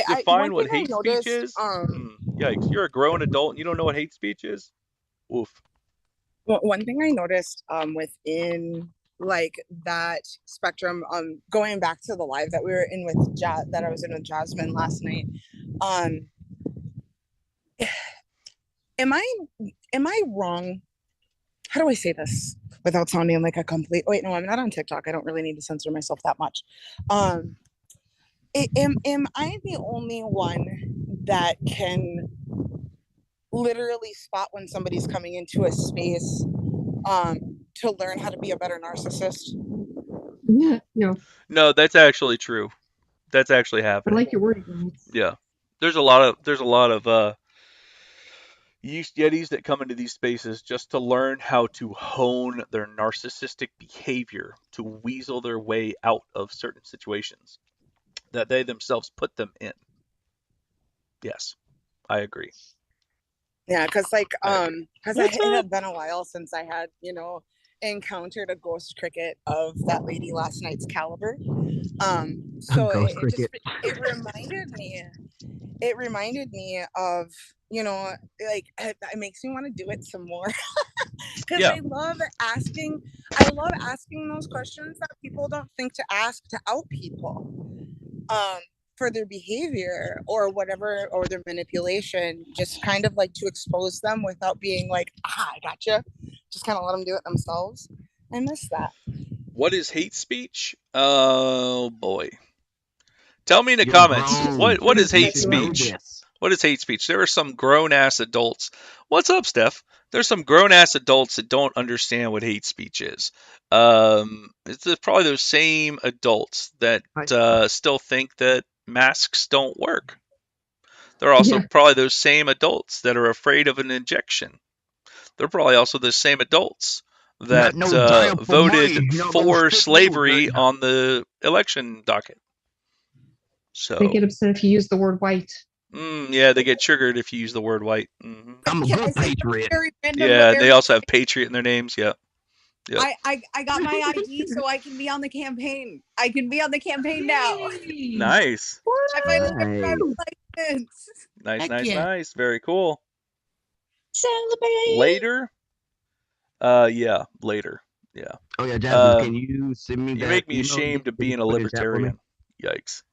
Define what hate speech is? Yikes, you're a grown adult and you don't know what hate speech is? Oof. Well, one thing I noticed within like that spectrum, going back to the live that we were in with that I was in with Jasmine last night, am I wrong? How do I say this without sounding like a complete? Wait, no, I'm not on TikTok. I don't really need to censor myself that much. Am I the only one that can literally spot when somebody's coming into a space to learn how to be a better narcissist? Yeah, no. No, that's actually true. That's actually I happening. like your wording. Yeah. There's a lot of yeast yetis that come into these spaces just to learn how to hone their narcissistic behavior to weasel their way out of certain situations that they themselves put them in. Yes, I agree. Yeah, because like because What's it up? had been a while since I had encountered a ghost cricket of that lady last night's caliber. So Ghost it just cricket. it reminded me of like it makes me want to do it some more because Yeah. I love asking those questions that people don't think to ask to out people for their behavior or whatever, or their manipulation, just kind of like to expose them without being like, I gotcha. Just kind of let them do it themselves. I miss that. What is hate speech? Oh boy. Tell me in the You're comments, grown. what is You hate should know speech? this. What is hate speech? There are some grown ass adults. What's up, Steph? There's some grown ass adults that don't understand what hate speech is. It's probably those same adults that still think that masks don't work. They're also probably those same adults that are afraid of an injection. They're probably also the same adults that No diaper voted money. Y'all gonna for stick me with slavery that. on the election docket. They So, get upset if you use the word white. yeah, they get triggered if you use the word white. Mm-hmm. I'm a Can I good say something patriot. very random Yeah, but and they very also have patriot in their names. Yeah. Yep. I got my ID so I can be on the campaign. I can be on the campaign now. Nice. I finally have a driver's license. Nice, Heck nice, yeah. nice. Very cool. Celebrate. Later? Yeah, later. Yeah. Oh yeah, Jasmine, can you send me You that make me email again? ashamed of Can you being a put it in chat for me? libertarian. Yikes.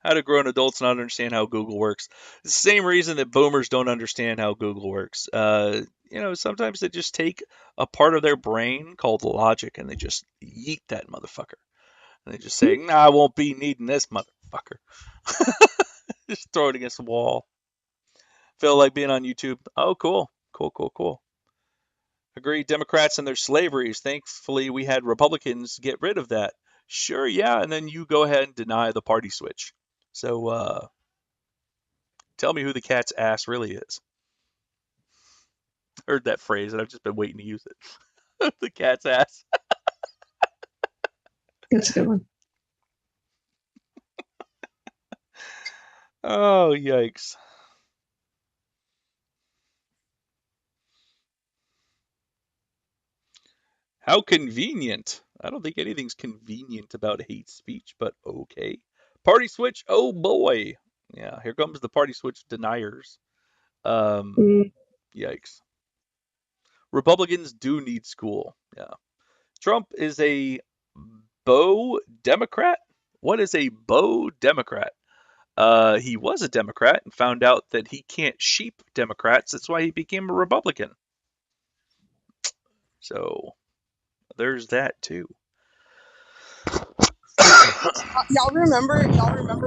How do grown adults not understand how Google works? It's the same reason that boomers don't understand how Google works. Sometimes they just take a part of their brain called logic and they just yeet that motherfucker. And they just say, nah, I won't be needing this motherfucker. Just throw it against the wall. Feel like being on YouTube. Oh, cool. Cool. Agree, Democrats and their slaveries. Thankfully, we had Republicans get rid of that. Sure, yeah, and then you go ahead and deny the party switch. So, tell me who the cat's ass really is. Heard that phrase, and I've just been waiting to use it. The cat's ass. That's a good one. Oh, yikes. How convenient. I don't think anything's convenient about hate speech, but okay. Party switch, oh boy. Yeah, here comes the party switch deniers. Yikes. Republicans do need school. Yeah. Trump is a Beau Democrat. What is a Beau Democrat? He was a Democrat and found out that he can't sheep Democrats. That's why he became a Republican. So there's that too. Y'all remember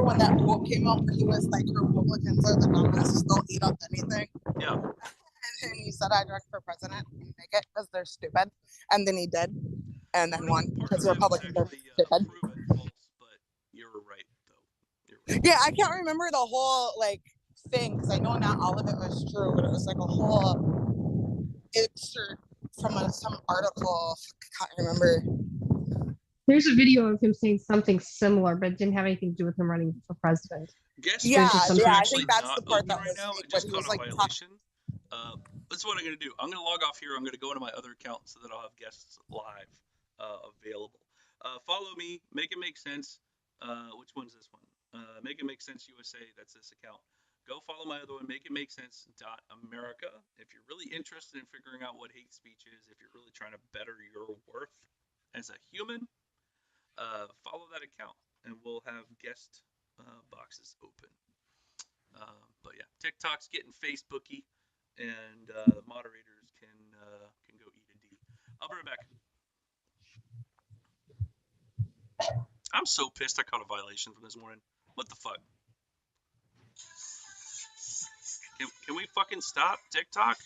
when that quote came out where he was like, Republicans are the dumbest, they'll eat up anything. Yeah. And he said I'd run for president and make it because they're stupid. And then he did. And then won because Republicans are stupid. You're right, Yeah, I can't remember the whole like thing because I know not all of it was true, but it was like a whole excerpt from some article. I can't remember. There's a video of him saying something similar, but it didn't have anything to do with him running for president. Yeah, I think that's the part that was fake, but he was like violation. That's what I'm going to do. I'm going to log off here. I'm going to go into my other account so that I'll have guests live available. Follow me. Make it make sense. Which one's this one? Make it make sense USA. That's this account. Go follow my other one. Make it make sense. America. If you're really interested in figuring out what hate speech is, if you're really trying to better your worth as a human, follow that account, and we'll have guest boxes open. But yeah, TikTok's getting Facebooky, and the moderators can go eat a D. I'll be right back. I'm so pissed I caught a violation from this morning. What the fuck? Can we fucking stop TikTok?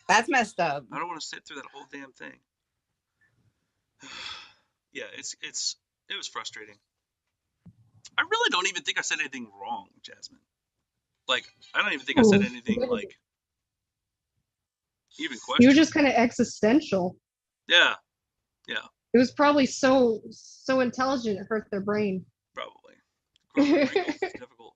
That's messed up. I don't want to sit through that whole damn thing. Yeah, it was frustrating. I really don't even think I said anything wrong, Jasmine. Like, I don't even think I said anything like even questionable. You were just kind of existential. Yeah, yeah. It was probably so intelligent it hurt their brain. Probably. Growing wrinkles is difficult.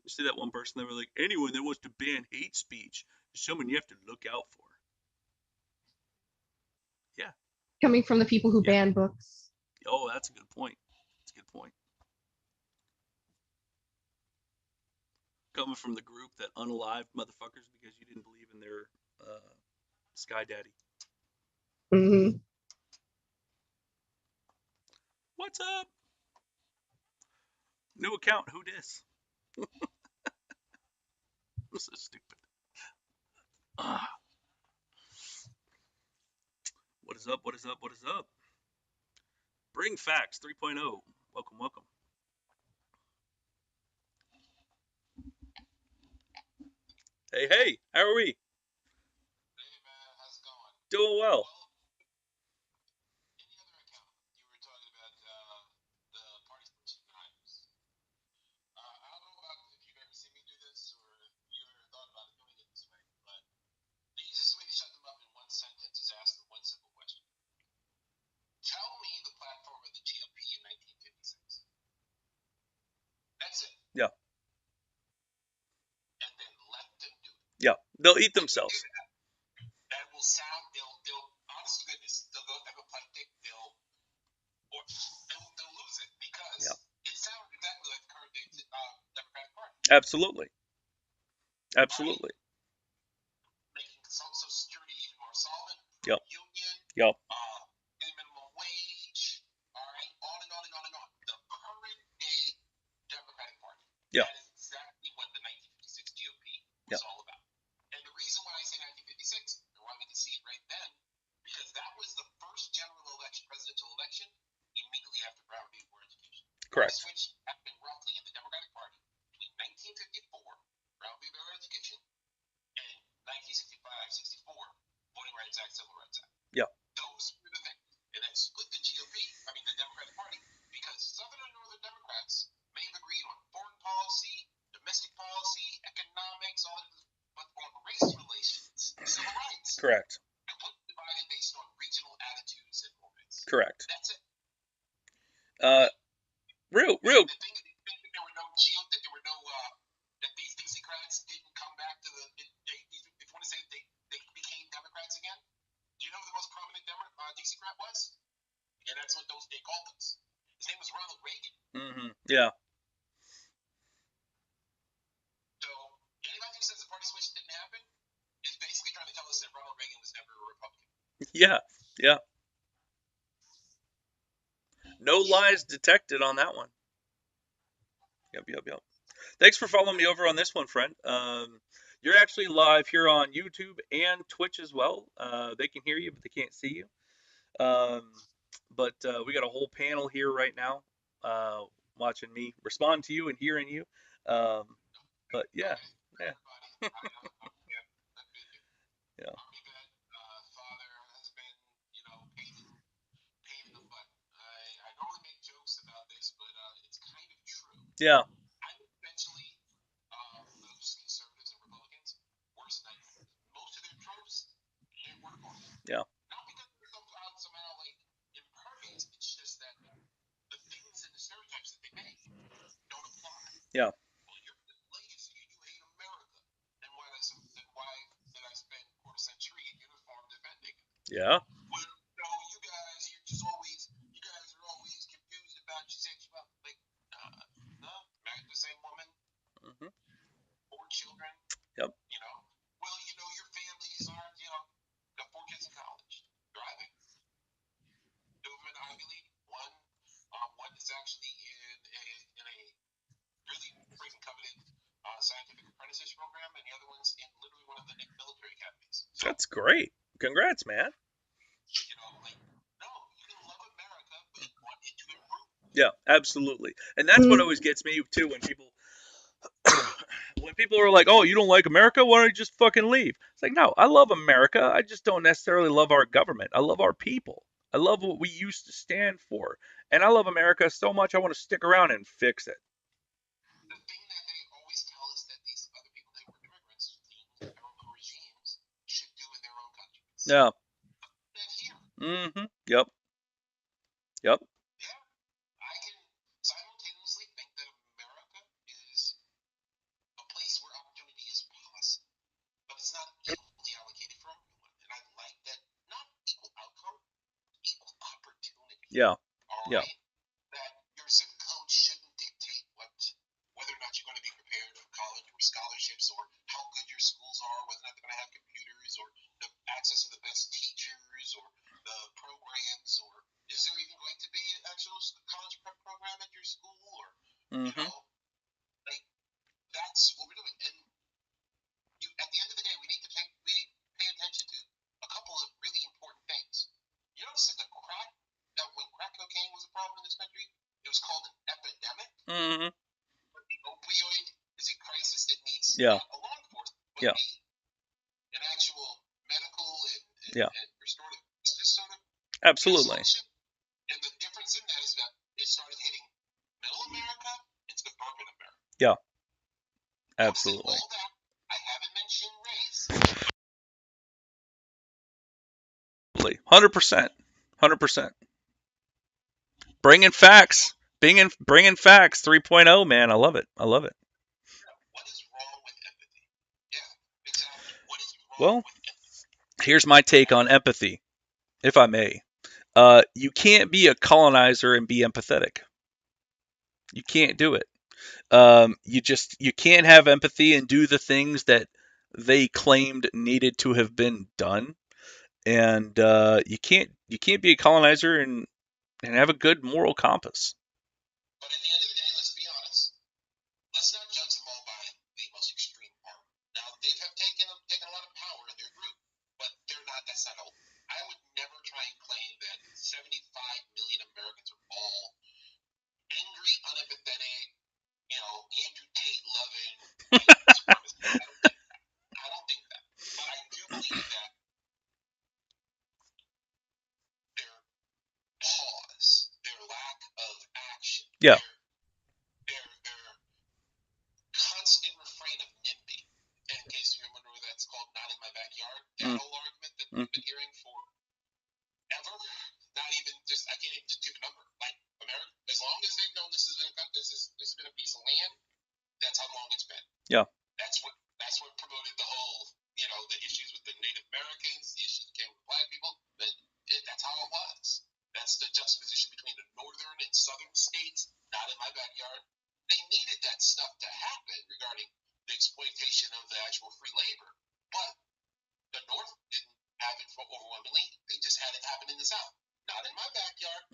You see that one person that were like, anyone that wants to ban hate speech is someone you have to look out for. Yeah. Coming from the people who ban books. Oh, that's a good point. That's a good point. Coming from the group that unalived motherfuckers because you didn't believe in their Sky Daddy. Mm-hmm. What's up? New account. Who dis? This is stupid. What is up? What is up? What is up? Bring Facts 3.0. Welcome, welcome. Hey, hey, how are we? Hey, man, how's it going? Doing well. Yeah. Yeah, they'll eat themselves. That will sound. They'll honest to goodness, they'll go apoplectic. They'll lose it because it sounds exactly like the current Democratic Party. Absolutely. Absolutely. Making Social Security even more solvent. Yep. Union. Yep. Minimum wage. All right. On and on and on and on. The current day Democratic Party. Yeah. That is exactly what the 1956 GOP was all about. And the reason why I say 1956 and why we can see it right then, because that was the first general election, presidential election, immediately after Brown v. Board Education. Correct. The switch happened roughly in the Democratic Party between 1954, Brown v. Board Education, and 1965-64, Voting Rights Act, Civil Rights Act. Yeah. Those were the things. And that split the GOP, the Democratic Party, because Southern and Northern Democrats may have agreed on foreign policy, domestic policy, economics, all of this, but on race relations, civil rights. Correct. Completely divided based on regional attitudes and moments. Correct. That's it. Real. The thing that there were no that these Dixiecrats didn't come back to if you want to say they became Democrats again, do you know who the most prominent Dixiecrat was? And that's what they called us. His name was Ronald Reagan. Mm-hmm. Yeah. So anybody who says the party switch didn't happen is basically trying to tell us that Ronald Reagan was never a Republican. Yeah. Yeah. No lies detected on that one. Yep. Thanks for following me over on this one, friend. You're actually live here on YouTube and Twitch as well. They can hear you, but they can't see you. But we got a whole panel here right now watching me respond to you and hearing you. But yeah. Yeah. Father has been, pain in the butt. I normally make jokes about this, but it's kind of true. Yeah. I would eventually lose conservatives and Republicans worse than most of their tropes can't work on it. Yeah. Not because they're somehow impervious. It's just that the things and the stereotypes that they make don't apply. Yeah. Well, you're religious and you hate America. Then why did I spend a quarter century in uniform defending it? Yeah. Well, no, you guys are always confused about your sexuality. No, married the same woman. Mm-hmm. 4 children. Yep. Well, your families aren't, got 4 kids in college, driving. 2 of them in Ivy League. One is actually in a really freaking coveted scientific apprenticeship program, and the other one's in literally one of the military academies. So, that's great. Congrats, man. No, you can love America, but you want it to improve. Yeah, absolutely. And that's what always gets me too when people when people are like, "Oh, you don't like America? Why don't you just fucking leave?" It's like, no, I love America. I just don't necessarily love our government. I love our people. I love what we used to stand for, and I love America so much I want to stick around and fix it. Yeah. Mm-hmm. Yep. Yep. Yeah. Yeah. Mm-hmm. Mm-hmm. Yeah. Yeah. Yeah. Absolutely. Yeah. Absolutely. 100%. 100%. Bringing facts. Bringing facts 3.0, man. I love it. I love it. Well, here's my take on empathy, if I may. You can't be a colonizer and be empathetic. You can't do it. You can't have empathy and do the things that they claimed needed to have been done, and you can't be a colonizer and have a good moral compass. Yeah. Mm. Mm. Yeah.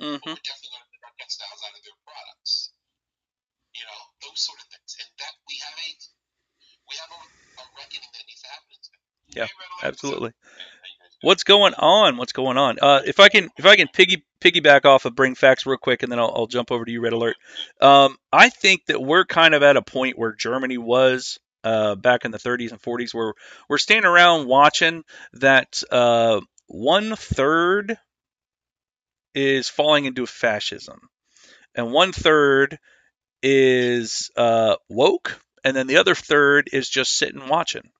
Mm-hmm. Yeah, absolutely. What's going on? What's going on? If I can piggyback off of Bring Facts real quick, and then I'll jump over to you, Red Alert. I think that we're kind of at a point where Germany was back in the 30s and 40s, where we're standing around watching that 1/3 is falling into fascism, and 1/3 is woke, and then the other third is just sitting watching.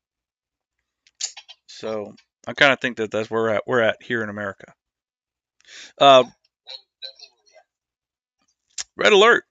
So I kind of think that that's where we're at here in America. Uh, Red Alert.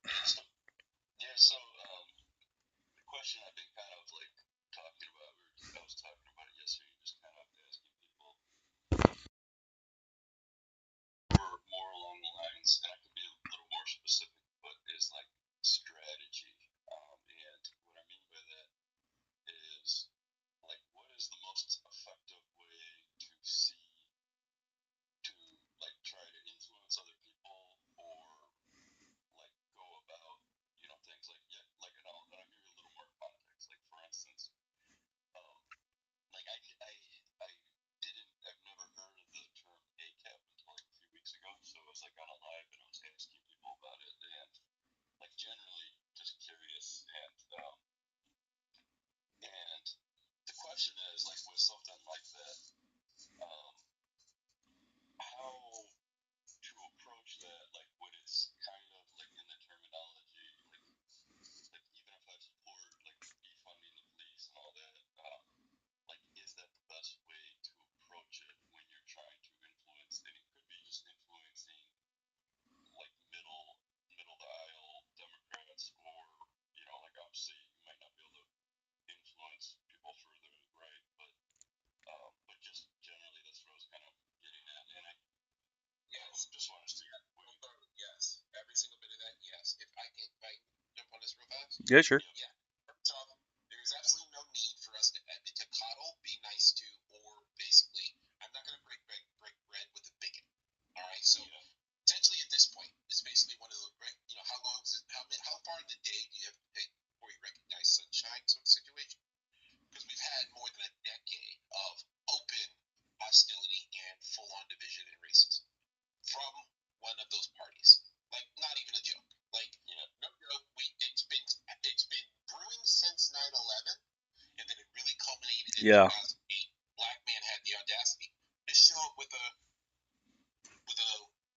Yeah, sure. Yeah. First off, there's absolutely no need for us to coddle, be nice to, or basically, I'm not going to break bread with a bigot. All right. So essentially, at this point, it's basically one of the how long is it, how far in the day do you have to take before you recognize sunshine sort of situation? Because we've had more than a decade of open hostility and full-on division and racism from one of those parties. Like, not even a joke. Like, no joke. It's been brewing since 9/11, and then it really culminated in 2008. Black man had the audacity to show up with a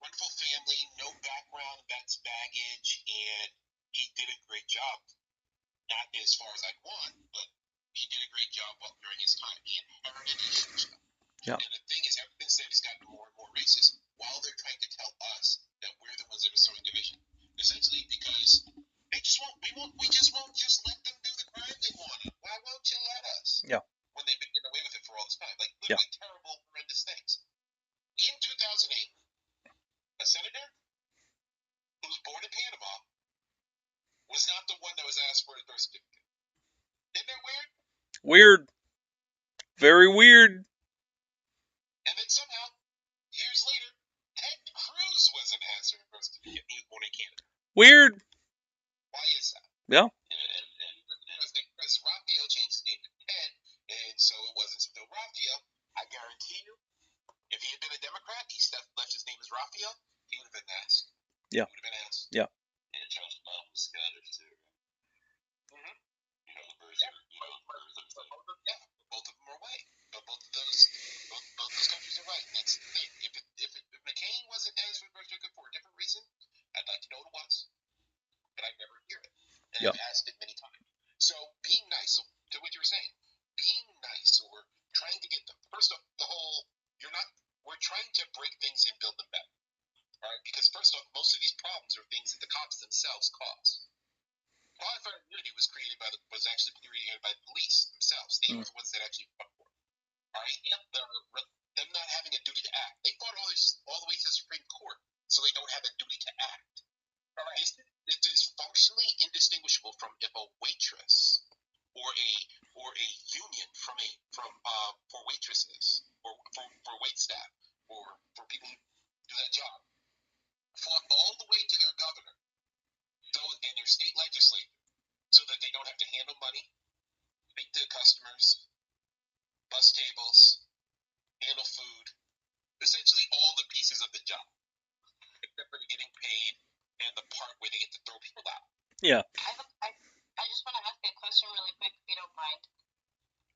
wonderful family, no background, that's baggage, and he did a great job. Not as far as I'd want, but he did a great job during his time. He inherited issues. Yeah. And the thing is, everything said it's gotten more and more racist while they're trying to tell us that we're the ones that are sowing division. Essentially, because we just won't just let them do the crime they want to. Why won't you let us? Yeah. When they've been getting away with it for all this time. Like, literally terrible, horrendous things. In 2008, a senator who was born in Panama was not the one that was asked for his birth certificate. Isn't that weird? Weird. Very weird. And then somehow, years later, Ted Cruz wasn't asked for his birth certificate. He was born in Canada. Weird. Why is that? Yeah. Because Raphael changed his name to Ted, and so it wasn't still Raphael. I guarantee you, if he had been a Democrat, he left his name as Raphael, he would have been asked. Yeah. He would have been asked. Yeah. And Charles' mom was Scottish too. Mm-hmm. Both of them are white. Both those countries are white. And that's the thing. If McCain wasn't asked for birth certificate for a different reason, I'd like to know what it was. But I never hear it. And I've asked it many times. So being nice, so to what you were saying, being nice or trying to get them. First off, we're trying to break things and build them better. All right? Because first off, most of these problems are things that the cops themselves cause. Qualified immunity was actually created by the police themselves. They were the ones that actually fought for it. All right? Them not having a duty to act. They fought all the way to the Supreme Court, so they don't have a duty to act. All right. It is functionally indistinguishable from if a waitress or a union for waitresses or for wait staff or for people who do that job fought all the way to their governor and their state legislature so that they don't have to handle money, speak to customers, bus tables, handle food, essentially all the pieces of the job, except for getting paid and the part where they get to throw people out. Yeah. I just want to ask a question really quick, if you don't mind.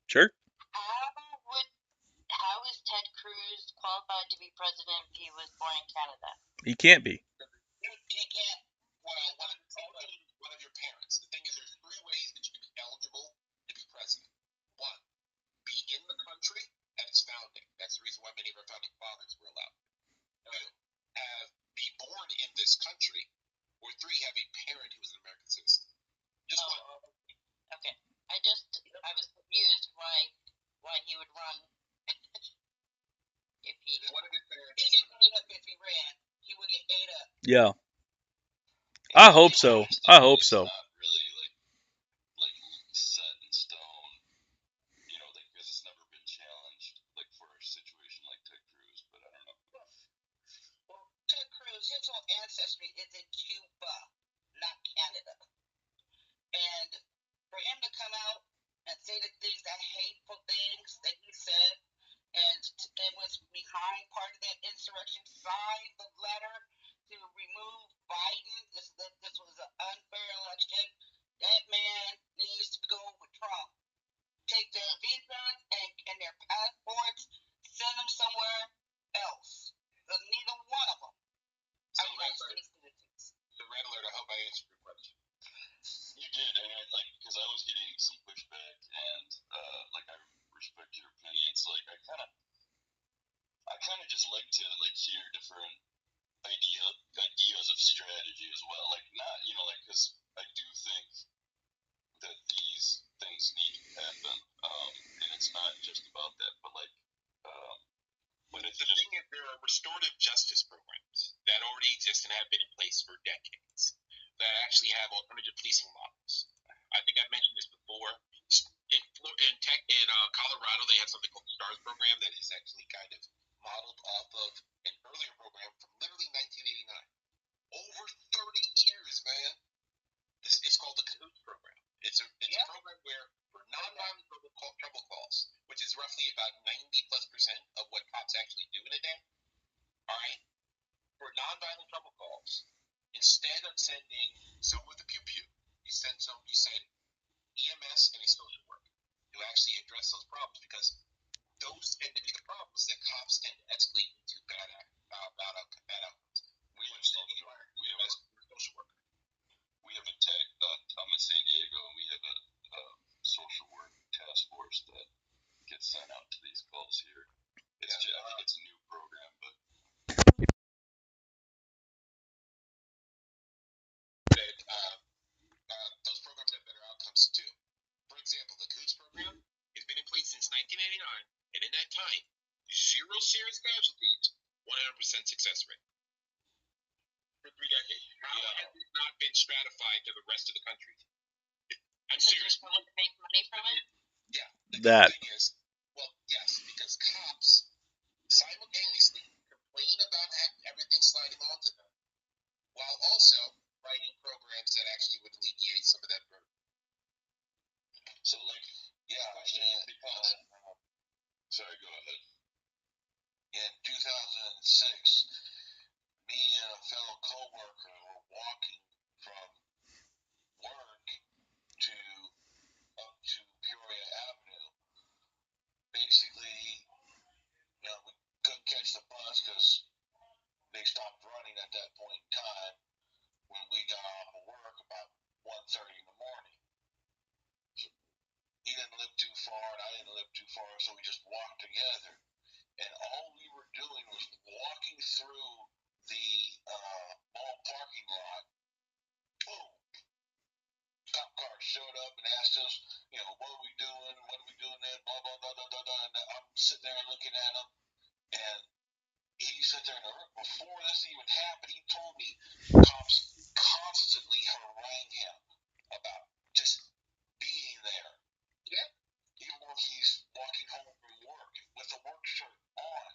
Sure. How is Ted Cruz qualified to be president if he was born in Canada? He can't be. He can't. Well, one of your parents. The thing is, there's 3 ways that you can be eligible to be president. 1, be in the country at its founding. That's the reason why many of our founding fathers were allowed. 2, be born in this country. Or 3, have a parent who was an American citizen. Just one. Okay. I was confused why he would run. If he ran, he would get ate up. Yeah. I hope so. I hope so. Really like set in stone, because it's never been challenged, like for a situation like Ted Cruz. But I don't know. Well, Ted Cruz, his whole ancestry is in Cuba, not Canada. And for him to come out and say the things, that hateful things that he said, and was behind part of that insurrection, signed the letter to remove Biden. This was an unfair election. That man needs to go with Trump. Take their visas and their passports, send them somewhere else. Neither one of them are United States citizens. So, Red Alert, I hope I answered your question. You did, and because I was getting some pushback, and I respect your opinions. I kind of just like to hear different ideas of strategy as well. Because I do think that these things need to happen, and it's not just about that, but the thing is, there are restorative justice programs that already exist and have been in place for decades that actually have alternative policing models. I think I mentioned this before. In Colorado, they have something called the STARS program that is actually kind of modeled off of an earlier program from literally 1989. Over 30 years, man. It's called the Cahoots program. It's a program where for nonviolent trouble calls, which is roughly about 90+% of what cops actually do in a day. All right, for nonviolent trouble calls, instead of sending someone with a pew pew, you send EMS and a social worker to actually address those problems, because those tend to be the problems that cops tend to escalate into bad outcomes. We have a social worker. We have a tech. I'm in San Diego, and we have a social work task force that gets sent out to these calls here. I think it's a new program, but those programs have better outcomes too. For example, the Coots program has been in place since 1989, and in that time, 0 serious casualties, 100% success rate for 3 decades. How has it not been stratified to the rest of the country? I'm serious. Someone to make money from it? Yeah. The thing is, well, yes, because cops simultaneously complain about everything sliding onto them, while also writing programs that actually would alleviate some of that burden. So, like, yeah, because, sorry, go ahead. In 2006, me and a fellow co-worker were walking from work up to Peoria Avenue. Basically, we couldn't catch the bus because they stopped running at that point in time when we got off of work about 1:30 in the morning. So he didn't live too far and I didn't live too far, so we just walked together. And all we were doing was walking through the mall parking lot. Boom! Cop car showed up and asked us, what are we doing? What are we doing there? Blah, blah, blah, blah, blah, blah. And I'm sitting there looking at him, and he sat there, and before this even happened, he told me cops constantly harangue him about just being there. Yeah. Even though he's walking home from work with a work shirt on.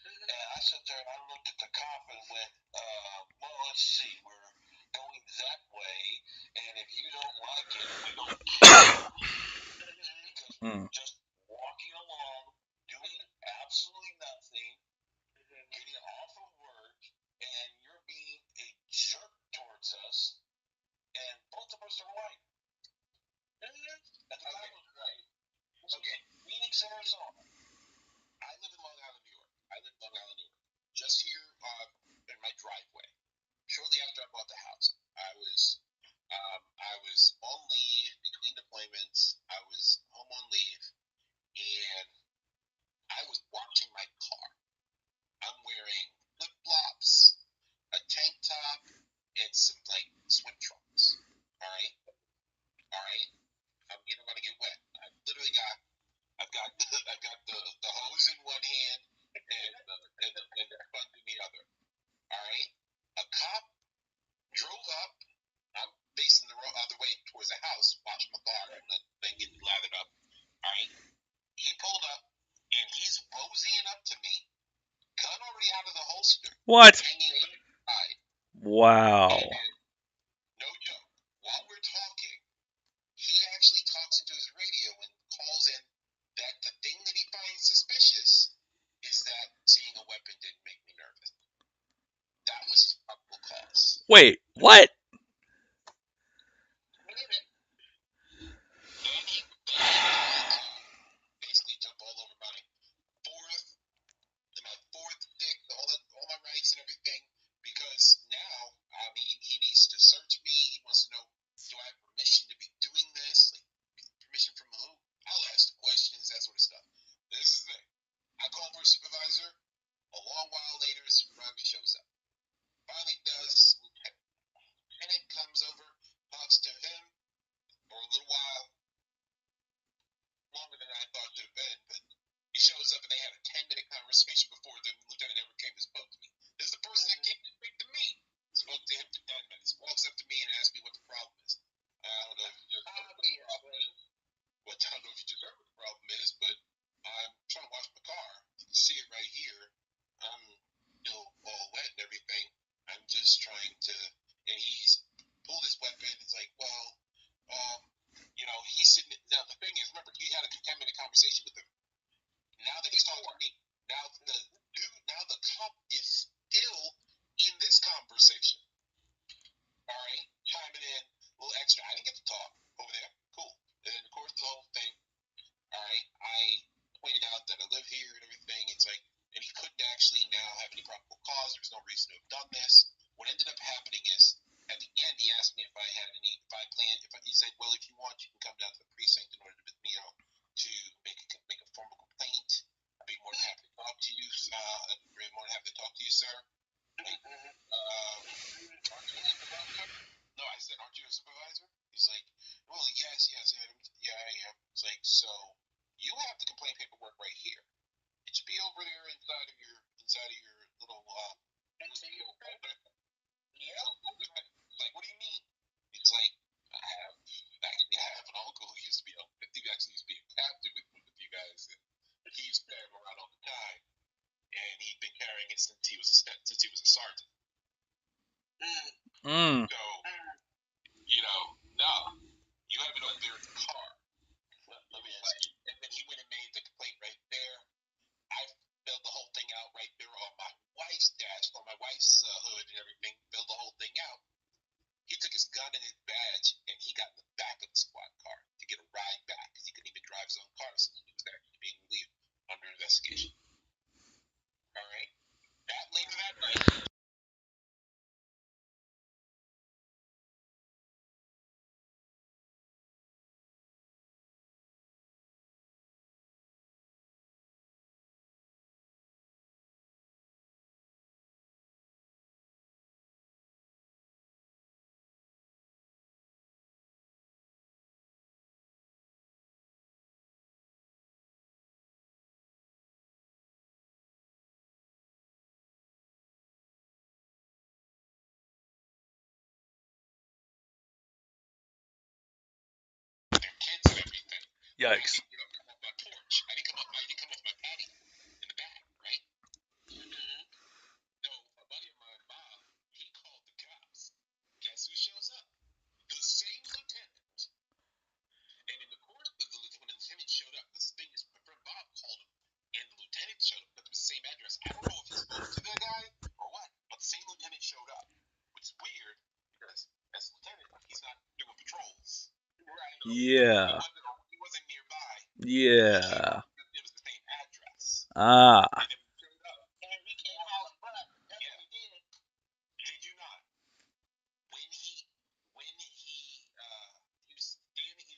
And I sat there and I looked at the cop and went, well, let's see, we're going that way, and if you don't like it, we don't care. Because just walking along, doing absolutely nothing, getting off of work, and you're being a jerk towards us, and both of us are white. And I was right. Okay, Phoenix, Arizona. I live in Long Island, New York. Just here in my driveway. Shortly after I bought the house, I was on leave between deployments. I was home on leave, and I was washing my car. I'm wearing flip flops, a tank top, and some swim trunks. All right. I'm gonna get wet. I've got the hose in one hand and the sponge in the other. All right. A cop drove up. I'm facing the other way towards the house, washing my car and then getting lathered up. All right. He pulled up and he's moseying up to me, gun already out of the holster. What? Hanging on the side. Wow. And no joke. While we're talking, he actually talks into his radio and calls in that the thing that he finds suspicious is that seeing a weapon didn't make me nervous. That was his probable cause. Wait, what? Then he wanted to basically jump all over my fourth, fifth, all my rights and everything, because now, he needs to search me. He wants to know, do I have permission to be doing this? Permission from who? I'll ask the questions, that sort of stuff. This is the thing. I call for a supervisor. A long while later, his supervisor shows up. Finally does. Lieutenant comes over, talks to him for a little while, longer than I thought it should have been, but he shows up and they had a 10-minute conversation before the lieutenant ever came and spoke to me. This is the person that came to speak to me. Spoke to him for 10 minutes. Walks up to me and asks me what the problem is. I don't know if you're don't know if you just heard what the problem is, but I'm trying to wash my car. You can see it right here. I'm, all wet and everything. I'm just trying to, and he's pulled his weapon. It's like, well, he's sitting. Now the thing is, remember, he had a 10-minute conversation with him. Now that he's talking to me, now the cop is still in this conversation. All right, chiming in a little extra. I didn't get to talk over there. Cool. And then, of course, the whole thing. All right, I pointed out that I live here and everything. It's like, and he couldn't actually now have any probable cause. There's no reason to have done this. What ended up happening is, at the end, he asked me if I planned. He said, well, if you want, you can come down to the precinct in order to, to make a formal complaint. I'd be more than happy to talk to you. Sir. No, I said, aren't you a supervisor? He's like, well, yes, yeah, I am. It's like, so you have the complaint paperwork right here. It should be over there inside of your little like, what do you mean? He's like, I have an uncle who used to be a captain with you guys, and he used to carry him around all the time, and he'd been carrying it since he was a sergeant. So, no, you have it over there in the car. Let me ask you. And then he went and made the complaint right there. I filled the whole thing out right there on my wife's dash, on my wife's hood and everything. Filled the whole thing out. He took his gun and his badge, and he got in the back of the squad car to get a ride back because he couldn't even drive his own car, so he was actually being relieved under investigation. All right. That later that night. Yikes. I didn't come off my patio in the back, right? So a buddy of mine, Bob, he called the cops. Guess who shows up? The same lieutenant. And in the course of when the lieutenant showed up, this thing is my friend Bob called him, and the lieutenant showed up at the same address. I don't know if he spoke to that guy or what, but the same lieutenant showed up, which is weird because as a lieutenant, he's not doing patrols. Right. Yeah. He wasn't nearby. Yeah. It was the same address. Ah. And then we showed up. And we came out of butt. That's what we did. Did you not? When he was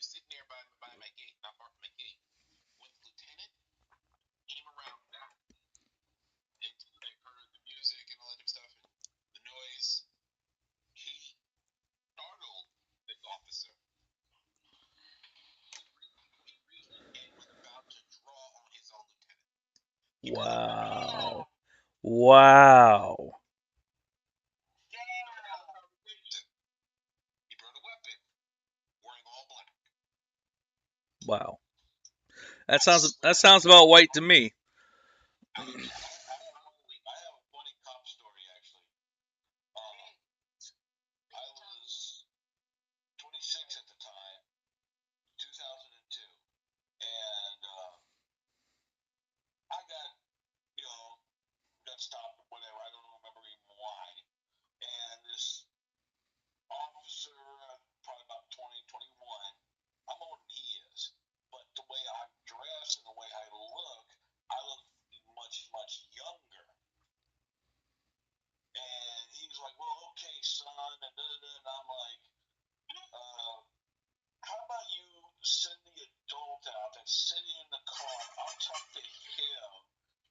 sitting there by my gate, not far from my gate. When the lieutenant came around back and heard the music and all that stuff and the noise, he startled this officer. And was about to draw on his own lieutenant. Wow. Wow. He brought a weapon, wearing all black. Wow. That sounds about white to me. I have a funny cop story actually. I was 26 at the time, 2002, and I got stopped or whatever. I don't remember even why. And this officer, probably about 20, 21, I'm older than he is, but the way I'm dressed and the way I look much, much younger. And he was like, well, okay, son, and I'm like, how about you send the adult out that's sitting in the car? I'll talk to him.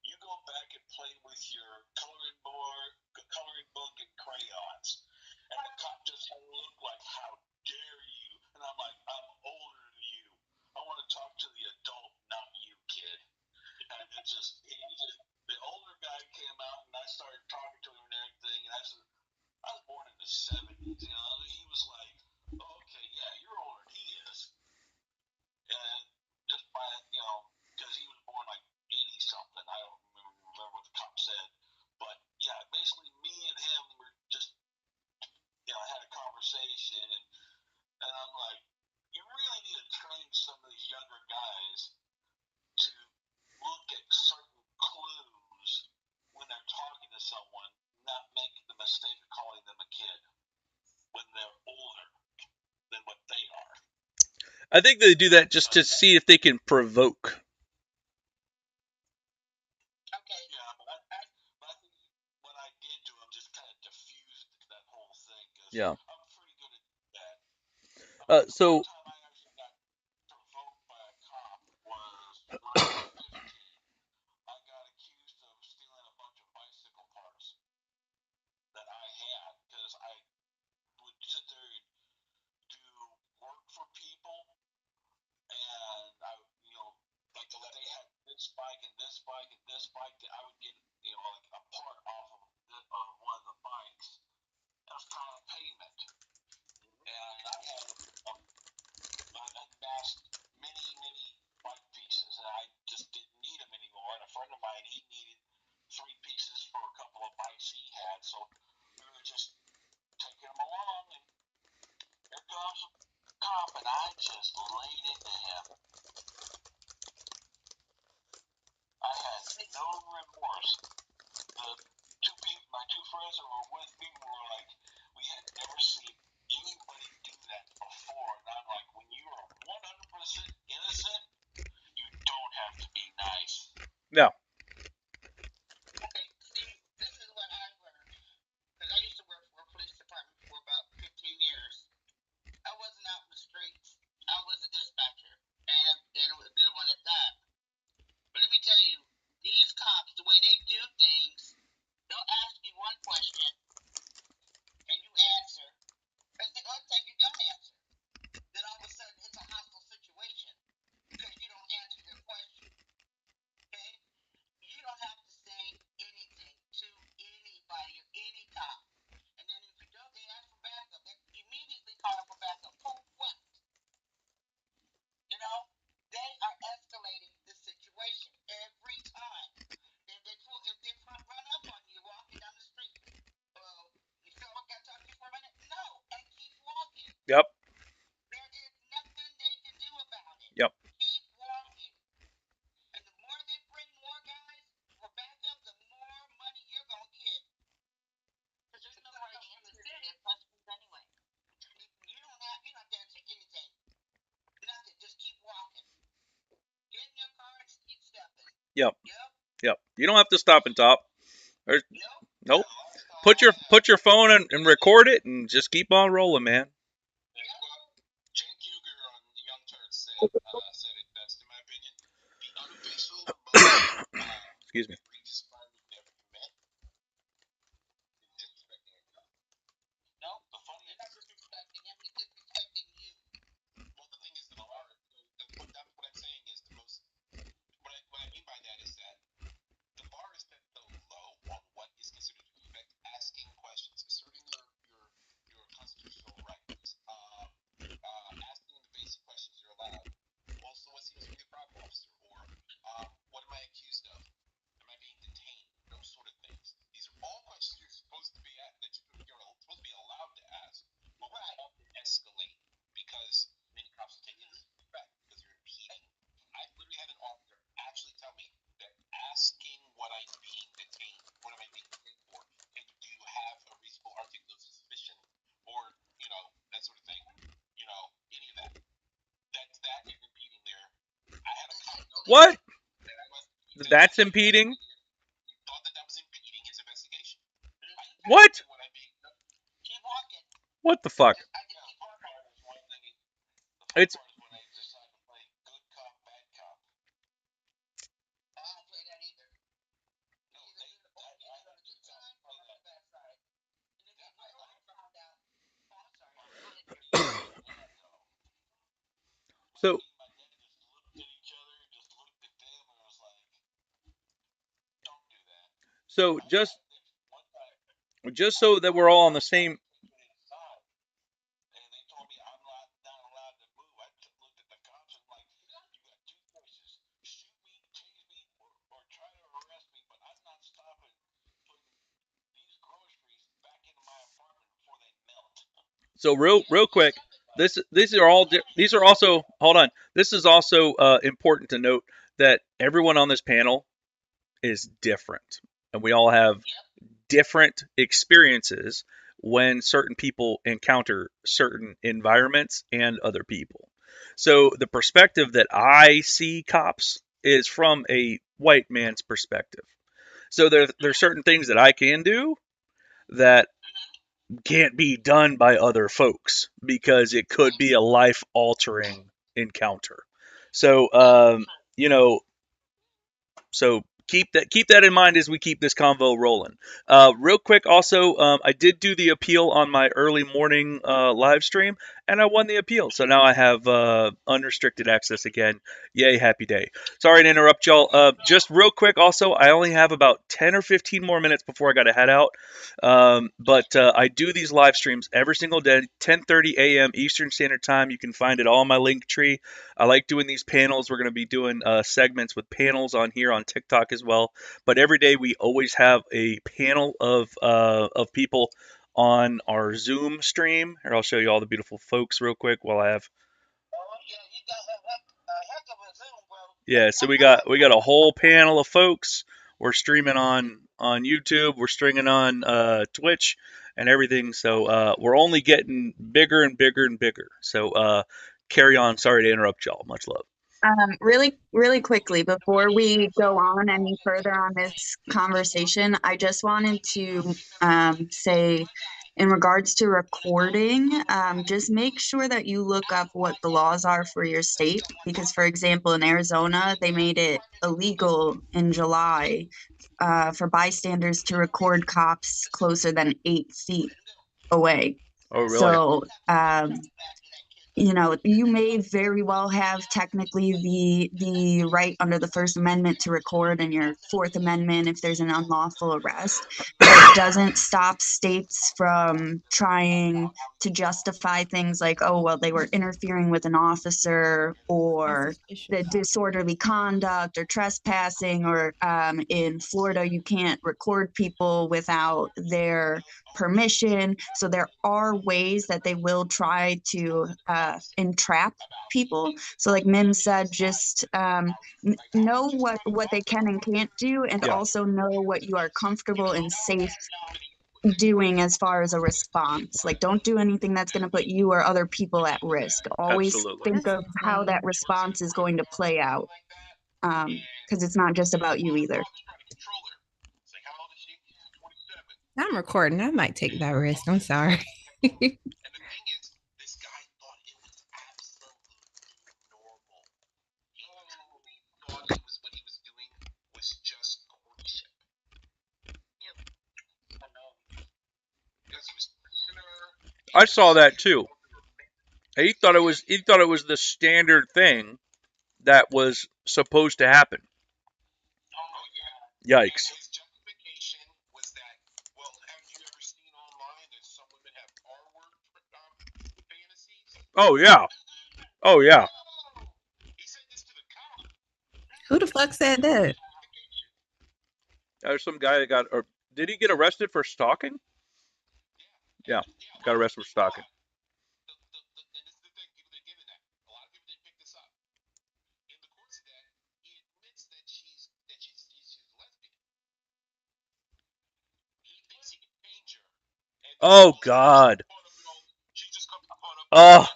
You go back and play with your coloring book and crayons. And the cop just had a look like, how dare you? And I'm like, I'm older than you. I want to talk to the adult, not you, kid. And the older guy came out and I started talking to him and everything. And I said, I was born in the 70s, He was like, oh, okay, yeah, you're older than he is. And I think they do that just to see if they can provoke. Yeah. So. No. Yep. Yep. Yep. Yep. You don't have to stop and top. Nope. Put your phone and record it and just keep on rolling, man. Excuse me. What? That's impeding? What? What the fuck? It's so just so that we're all on the same. So real quick, these are also, hold on. This is also important to note that everyone on this panel is different, and we all have different experiences when certain people encounter certain environments and other people. So the perspective that I see cops is from a white man's perspective. So there's certain things that I can do that can't be done by other folks because it could be a life altering encounter. So you know, so keep that in mind as we keep this convo rolling. Real quick, also, I did do the appeal on my early morning live stream, and I won the appeal. So now I have unrestricted access again. Yay, happy day. Sorry to interrupt y'all. Just real quick, also, I only have about 10 or 15 more minutes before I got to head out. But I do these live streams every single day, 10:30 a.m. Eastern Standard Time. You can find it all on my link tree. I like doing these panels. We're going to be doing segments with panels on here on TikTok as well. But every day we always have a panel of people on our Zoom stream. Here, I'll show you all the beautiful folks real quick while I have. Yeah, so we got a whole panel of folks. We're streaming on YouTube. We're streaming on Twitch and everything. So we're only getting bigger and bigger and bigger. So carry on. Sorry to interrupt y'all. Much love. Really quickly, before we go on any further on this conversation, I just wanted to say, in regards to recording, just make sure that you look up what the laws are for your state. Because, for example, in Arizona, they made it illegal in July for bystanders to record cops closer than 8 feet away. Oh, really? So, you know, you may very well have technically the right under the First Amendment to record, and your Fourth Amendment if there's an unlawful arrest, but it doesn't stop states from trying to justify things like, oh, well, they were interfering with an officer, or the disorderly conduct or trespassing, or in Florida, you can't record people without their permission. So there are ways that they will try to entrap people. So like Mim said, just know what they can and can't do, and Yeah. also know what you are comfortable and safe doing as far as a response. Like, don't do anything that's going to put you or other people at risk. Always Absolutely. think of how that response is going to play out, because it's not just about you either. I'm recording. I might take that risk. I'm sorry. I saw that too. He thought it was the standard thing that was supposed to happen. Yikes. Oh yeah. Oh yeah. Who the fuck said that? There's some guy that got, or did he get arrested for stalking? Yeah, got arrested for stalking. Oh God. Oh.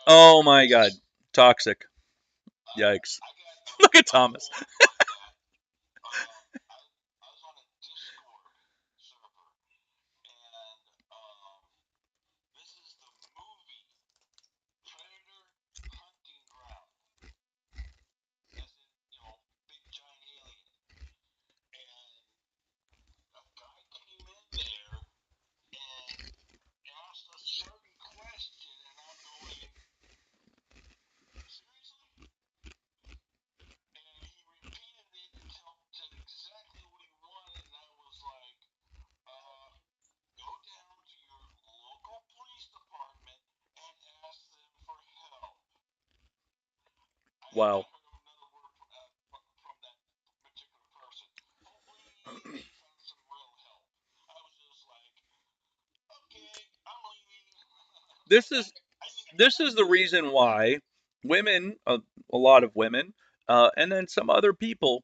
Oh my God. Toxic. Yikes. Look at Thomas. Wow. This is the reason why women, a lot of women, and then some other people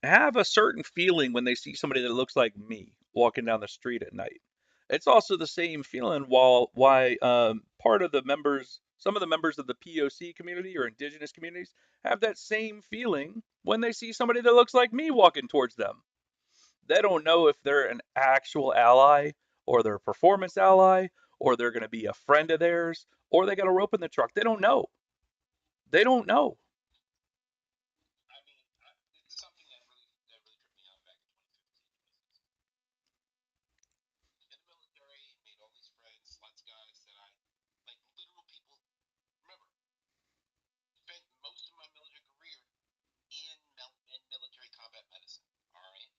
have a certain feeling when they see somebody that looks like me walking down the street at night. It's also the same feeling why part of the members, some of the members of the POC community or indigenous communities have that same feeling when they see somebody that looks like me walking towards them. They don't know if they're an actual ally or they're a performance ally or they're going to be a friend of theirs or they got a rope in the truck. They don't know. They don't know. Military combat medicine. All right.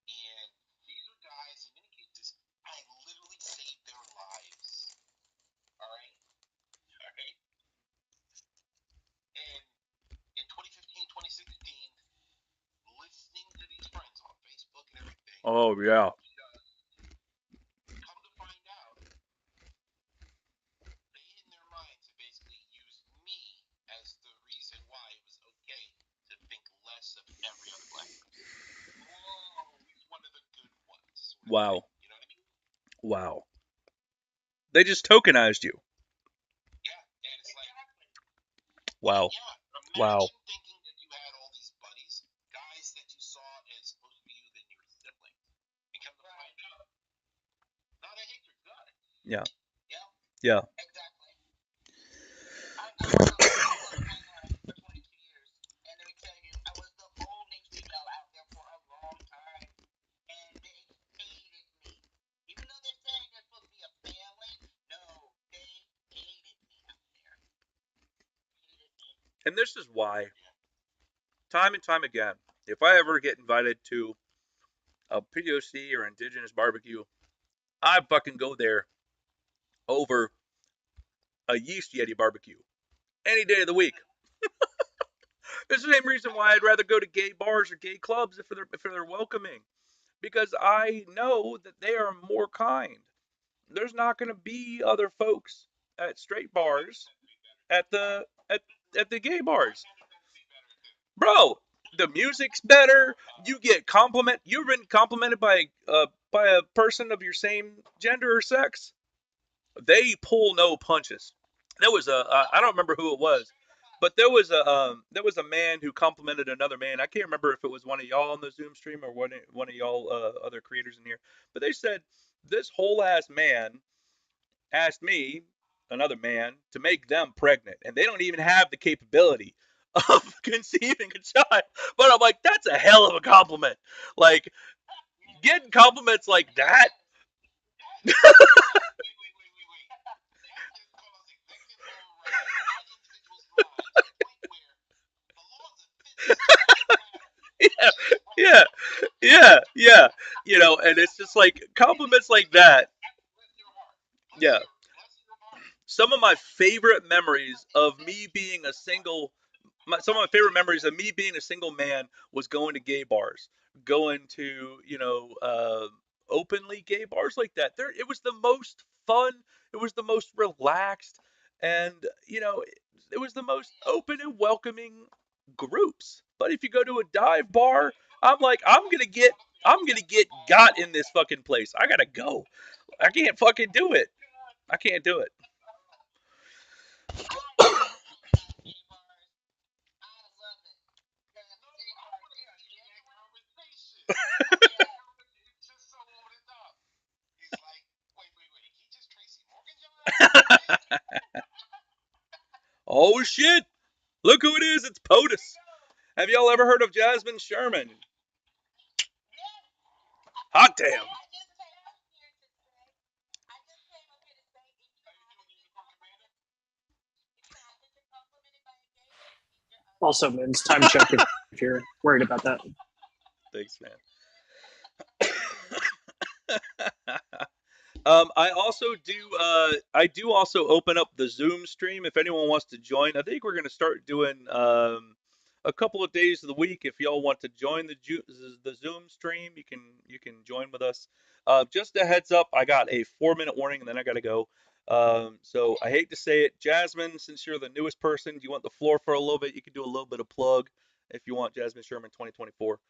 And these are guys, in many cases, I literally saved their lives. All right? All right? And in 2015, 2016, listening to these friends on Facebook and everything, Oh yeah. come to find out, they in their minds have basically used me as the reason why it was okay to think less of every other black person. Oh, he's one of the good ones. Wow. You know what I mean? Wow. They just tokenized you. Yeah, and it's like, Wow. yeah, Wow. imagine thinking that you had all these buddies, guys that you saw as supposed to be you than your siblings, and come to find out, no, they hate your guts. Yeah. Yeah, Yeah. exactly. I worked on the pipeline for 22 years, and let me tell you, I was the only female out there for a long time, and they hated me. Even though they're saying they're supposed to be a family, no, they hated me out there. Hated me. And this is why, time and time again, if I ever get invited to a POC or indigenous barbecue, I fucking go there over a yeast Yeti barbecue any day of the week. It's the same reason why I'd rather go to gay bars or gay clubs if they're welcoming, because I know that they are more kind. There's not going to be other folks at straight bars at the gay bars. Bro, the music's better. You get compliment. You've been complimented by a person of your same gender or sex. They pull no punches. There was I don't remember who it was, but there was a man who complimented another man. I can't remember if it was one of y'all on the Zoom stream or one of y'all other creators in here. But they said this whole ass man asked me, another man, to make them pregnant, and they don't even have the capability of conceiving a child. But I'm like, that's a hell of a compliment. Like, getting compliments like that. Yeah, yeah, yeah, yeah. You know, and it's just like compliments like that. Yeah. Some of my favorite memories of me being a single some of my favorite memories of me being a single man was going to gay bars, going to openly gay bars like that. It was the most fun. It was the most relaxed, and it was the most open and welcoming groups. But if you go to a dive bar, I'm like, I'm gonna get got in this fucking place. I gotta go. I can't fucking do it. I can't do it. Oh shit! Look who it is. It's POTUS. Have y'all ever heard of Jasmine Sherman? Hot damn. Also, MIMS, time check if you're worried about that. Thanks, man. I also do. I do also open up the Zoom stream if anyone wants to join. I think we're going to start doing a couple of days of the week. If y'all want to join the Zoom stream, you can join with us. Just a heads up, I got a 4-minute warning, and then I got to go. So I hate to say it, Jasmine. Since you're the newest person, do you want the floor for a little bit? You can do a little bit of plug if you want. Jasmine Sherman 2024.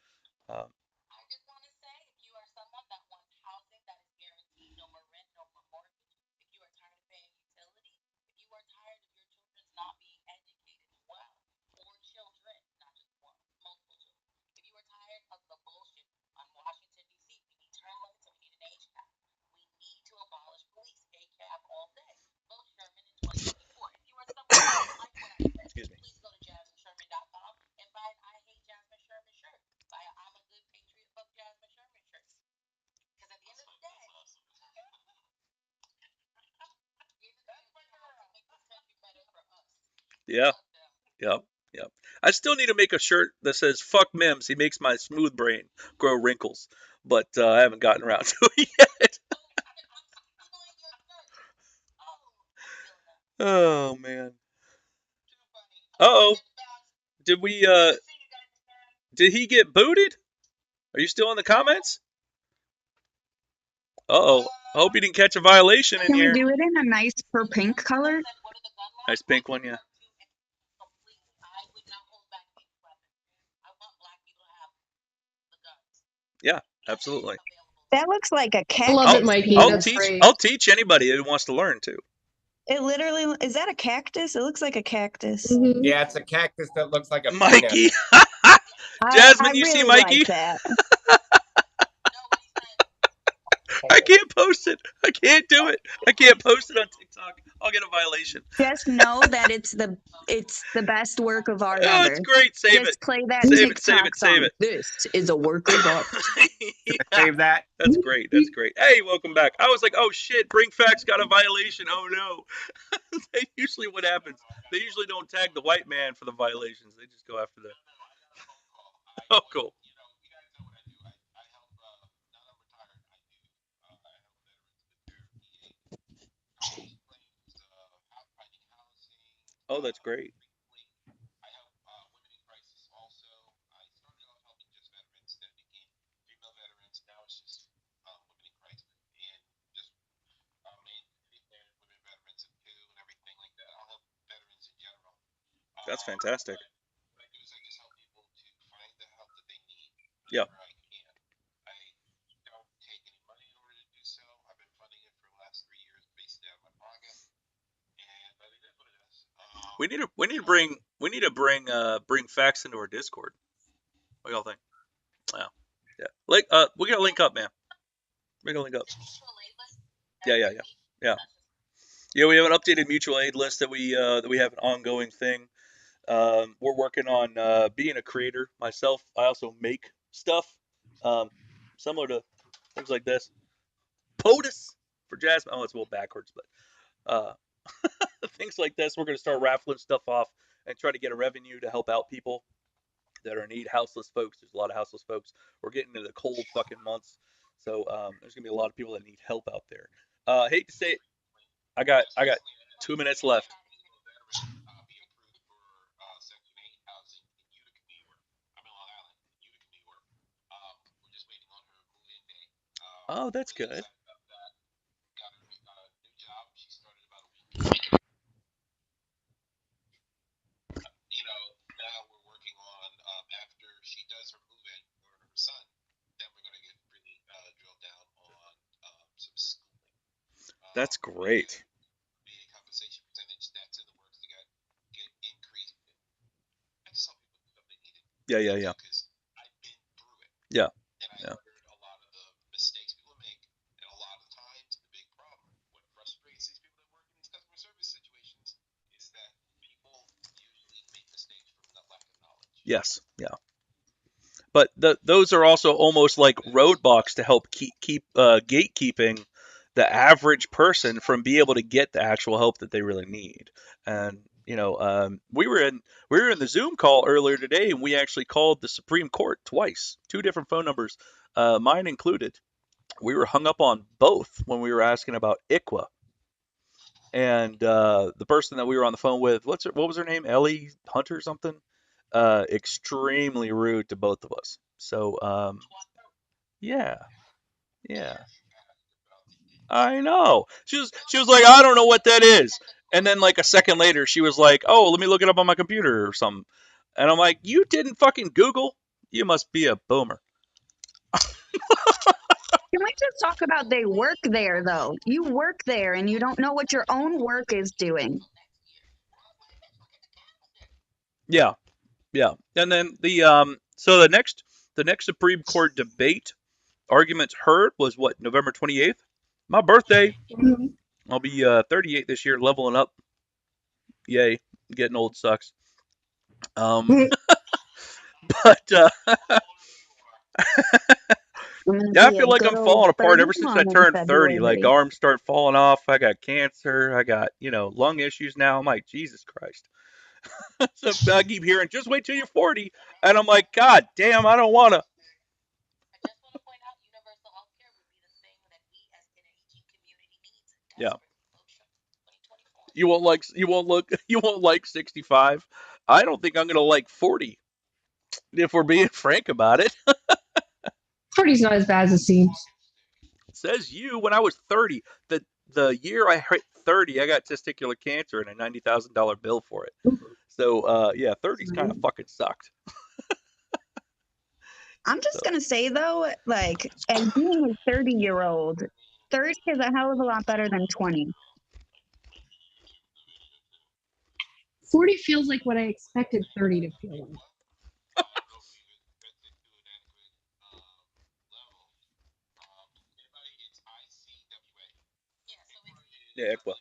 Yep. Yep. I still need to make a shirt that says "Fuck Mims. He makes my smooth brain grow wrinkles," but I haven't gotten around to it yet. Oh man. Uh-oh. Did we did he get booted? Are you still in the comments? Uh-oh. I hope you didn't catch a violation in Can we here. do it in a nice pink color? Nice pink one, yeah. Yeah, absolutely. That looks like a I love it, cactus. Mikey. I'll That's teach great. I'll teach anybody who wants to learn to. It literally is that a cactus? It looks like a cactus. Mhm. Yeah, it's a cactus that looks like a Mikey. penis. Jasmine, I you see really Mikey? like that. I can't post it. I can't do it. I can't post it on TikTok. I'll get a violation. Just know that it's the best work of art Oh, ever. it's great. Save Just it. play that Save it, TikTok save it, save song. it. This is a work of art. Yeah, Save that. that's great. That's great. Hey, welcome back. I was like, oh shit, Bring Facts got a violation. Oh no. They usually what happens. They usually don't tag the white man for the violations. They just go after the. Oh, cool. Oh, that's great. That's fantastic. Yeah. We need to bring Facts into our Discord. What do y'all think? Yeah. Yeah. Like we gotta link up, man. We gotta link up. Yeah, yeah, yeah. Yeah. Yeah, we have an updated mutual aid list that we have an ongoing thing. We're working on being a creator myself. I also make stuff um, similar to things like this. POTUS for Jasmine. Oh, it's a little backwards, but things like this. We're going to start raffling stuff off and try to get a revenue to help out people that are in need. Houseless folks. There's a lot of houseless folks. We're getting into the cold fucking months, so there's going to be a lot of people that need help out there. Hate to say it. I got 2 minutes left. Oh, that's good. That's great. Yeah, yeah, yeah. Yeah, yeah. Yes, yeah. But those are also almost like roadblocks to help keep gatekeeping the average person from being able to get the actual help that they really need. And we were in the Zoom call earlier today, and we actually called the Supreme Court twice, two different phone numbers, mine included. We were hung up on both when we were asking about ICWA. And the person that we were on the phone with, what was her name? Ellie Hunter or something? Extremely rude to both of us. So yeah, yeah. I know. She was like, I don't know what that is. And then like a second later, she was like, oh, let me look it up on my computer or something. And I'm like, you didn't fucking Google? You must be a boomer. Can we just talk about they work there though? You work there and you don't know what your own work is doing. Yeah, yeah. And then so the next Supreme Court debate arguments heard was what, November 28th? My birthday. I'll be 38 this year, leveling up. Yay, getting old sucks. But yeah, I Be feel a like good I'm old falling apart ever since I 31 in turned 30. Like February. arms start falling off. I got cancer. I got lung issues now. I'm like, Jesus Christ. So I keep hearing, just wait till you're 40, and I'm like, God damn, I don't wanna. Yeah. You won't like 65. I don't think I'm gonna like 40. If we're being frank about it. 40's not as bad as it seems. Says you. When I was 30, the year I hit 30, I got testicular cancer and a $90,000 bill for it. So yeah, 30's kind of fucking sucked. I'm just gonna say though, like, as being a 30-year-old, 30 is a hell of a lot better than 20. 40 feels like what I expected 30 to feel like. Yeah, well.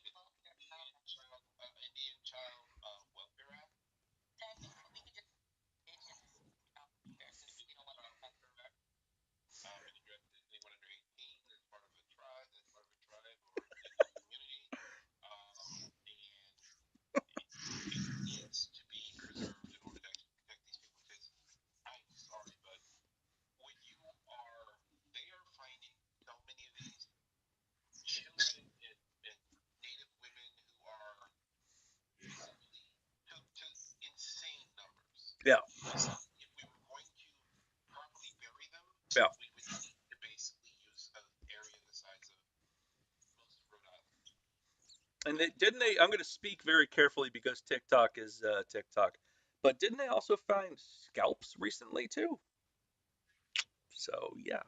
Yeah. Yeah. And didn't they? I'm going to speak very carefully because TikTok is TikTok. But didn't they also find scalps recently too? So yeah.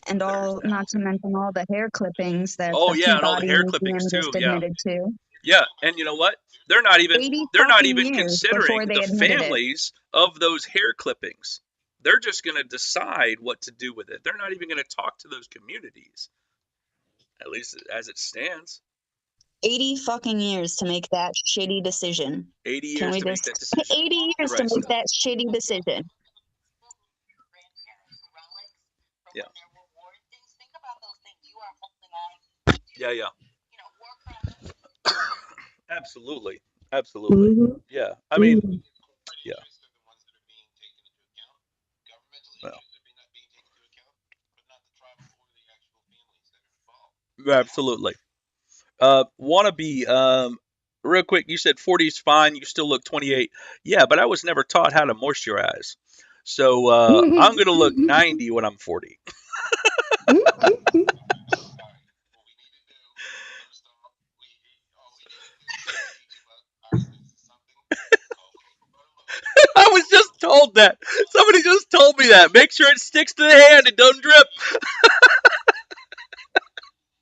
And all, not to mention all the hair clippings that Oh the yeah, and all the Peabody hair clippings Museum too. just Yeah. admitted to. Yeah, and you know what? 80 They're not fucking even years before considering they the admitted it. families of those hair clippings. They're just going to decide what to do with it. They're not even going to talk to those communities. At least as it stands. 80 fucking years to make that shitty decision. 80 years Can we to make just that decision. 80 years You're to right, make Steph. that shitty decision. Yeah. Yeah, yeah. Absolutely. Absolutely. Mm-hmm. Yeah. I mean, yeah. Well. Absolutely. Wannabe, real quick, you said 40 is fine. You still look 28. Yeah, but I was never taught how to moisturize. So I'm going to look 90 when I'm 40. I was just told that. Somebody just told me that. Make sure it sticks to the hand and don't drip.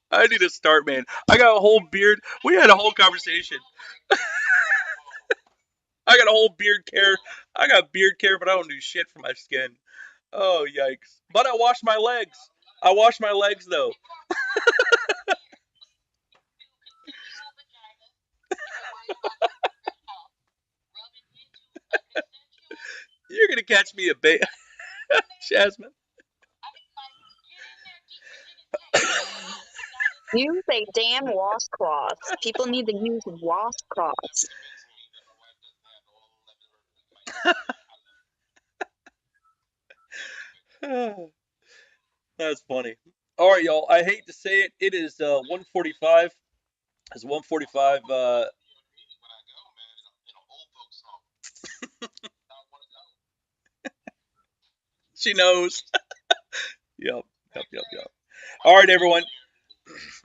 I need to start, man. I got a whole beard. We had a whole conversation. I got a whole beard care. I got beard care, but I don't do shit for my skin. Oh, yikes. But I wash my legs. I wash my legs, though. You're going to catch me a bait. Jasmine. Use a damn washcloth. People need to use washcloths. That's funny. All right, y'all. I hate to say it. It is 1:45. It's 1:45. She knows. Yep. Yep. Yep. Yep. All right, everyone.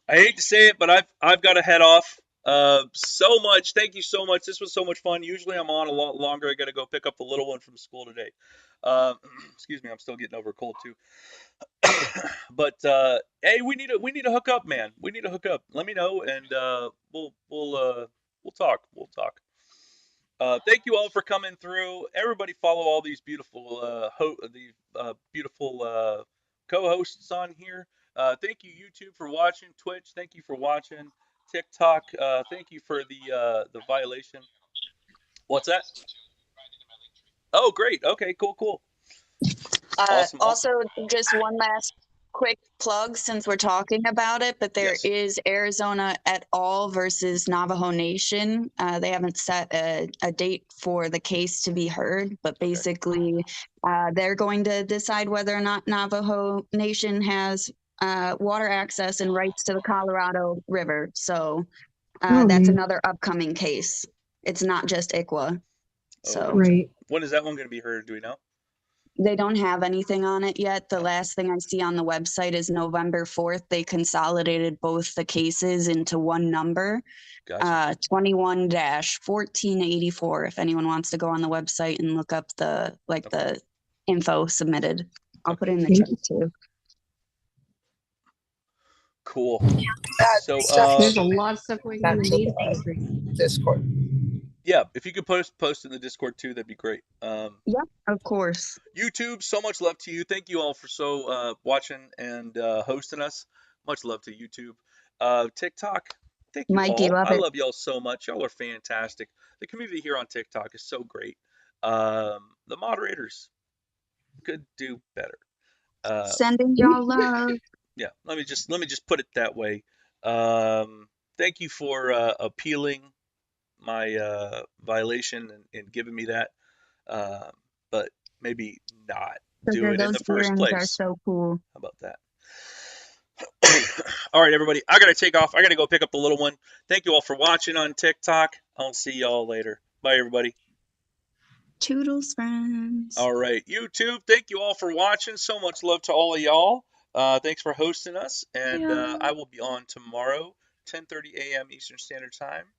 I hate to say it, but I've got to head off. So much. Thank you so much. This was so much fun. Usually I'm on a lot longer. I got to go pick up the little one from school today. Excuse me. I'm still getting over a cold too. But hey, we need to hook up, man. We need to hook up. Let me know, and we'll talk. We'll talk. Thank you all for coming through. Everybody follow all these beautiful beautiful co-hosts on here. Thank you YouTube for watching. Twitch, thank you for watching. TikTok, thank you for the violation. What's that? Oh, great. Okay, cool, cool. Awesome. Also, just one last quick plug since we're talking about it, but there is Arizona et al. Versus Navajo Nation. They haven't set a date for the case to be heard, but basically they're going to decide whether or not Navajo Nation has water access and rights to the Colorado River. So that's another upcoming case. It's not just ICWA. So When is that one going to be heard? Do we know? they don't have anything on it yet. The last thing I see on the website is November 4th. They consolidated both the cases into one number, 21-1484. If anyone wants to go on the website and look up the the info submitted, I'll put it in the chat too. Cool. So there's a lot of stuff going on in the Discord. Yeah, if you could post in the Discord too, that'd be great. Yeah, of course. YouTube, so much love to you. Thank you all for watching and hosting us. Much love to YouTube. TikTok, thank you Mikey, all. love I it. love y'all so much. Y'all are fantastic. The community here on TikTok is so great. The moderators could do better. Sending y'all love. Yeah, let me just put it that way. Thank you for appealing my violation and giving me that, but maybe not do it in Those the first earrings are place. so cool. How about that? All right, everybody, I gotta take off. I gotta go pick up the little one. Thank you all for watching on TikTok. I'll see y'all later. Bye, everybody. Toodles, friends. All right, YouTube, thank you all for watching. So much love to all of y'all. Thanks for hosting us, and I will be on tomorrow, 10:30 a.m. Eastern Standard Time.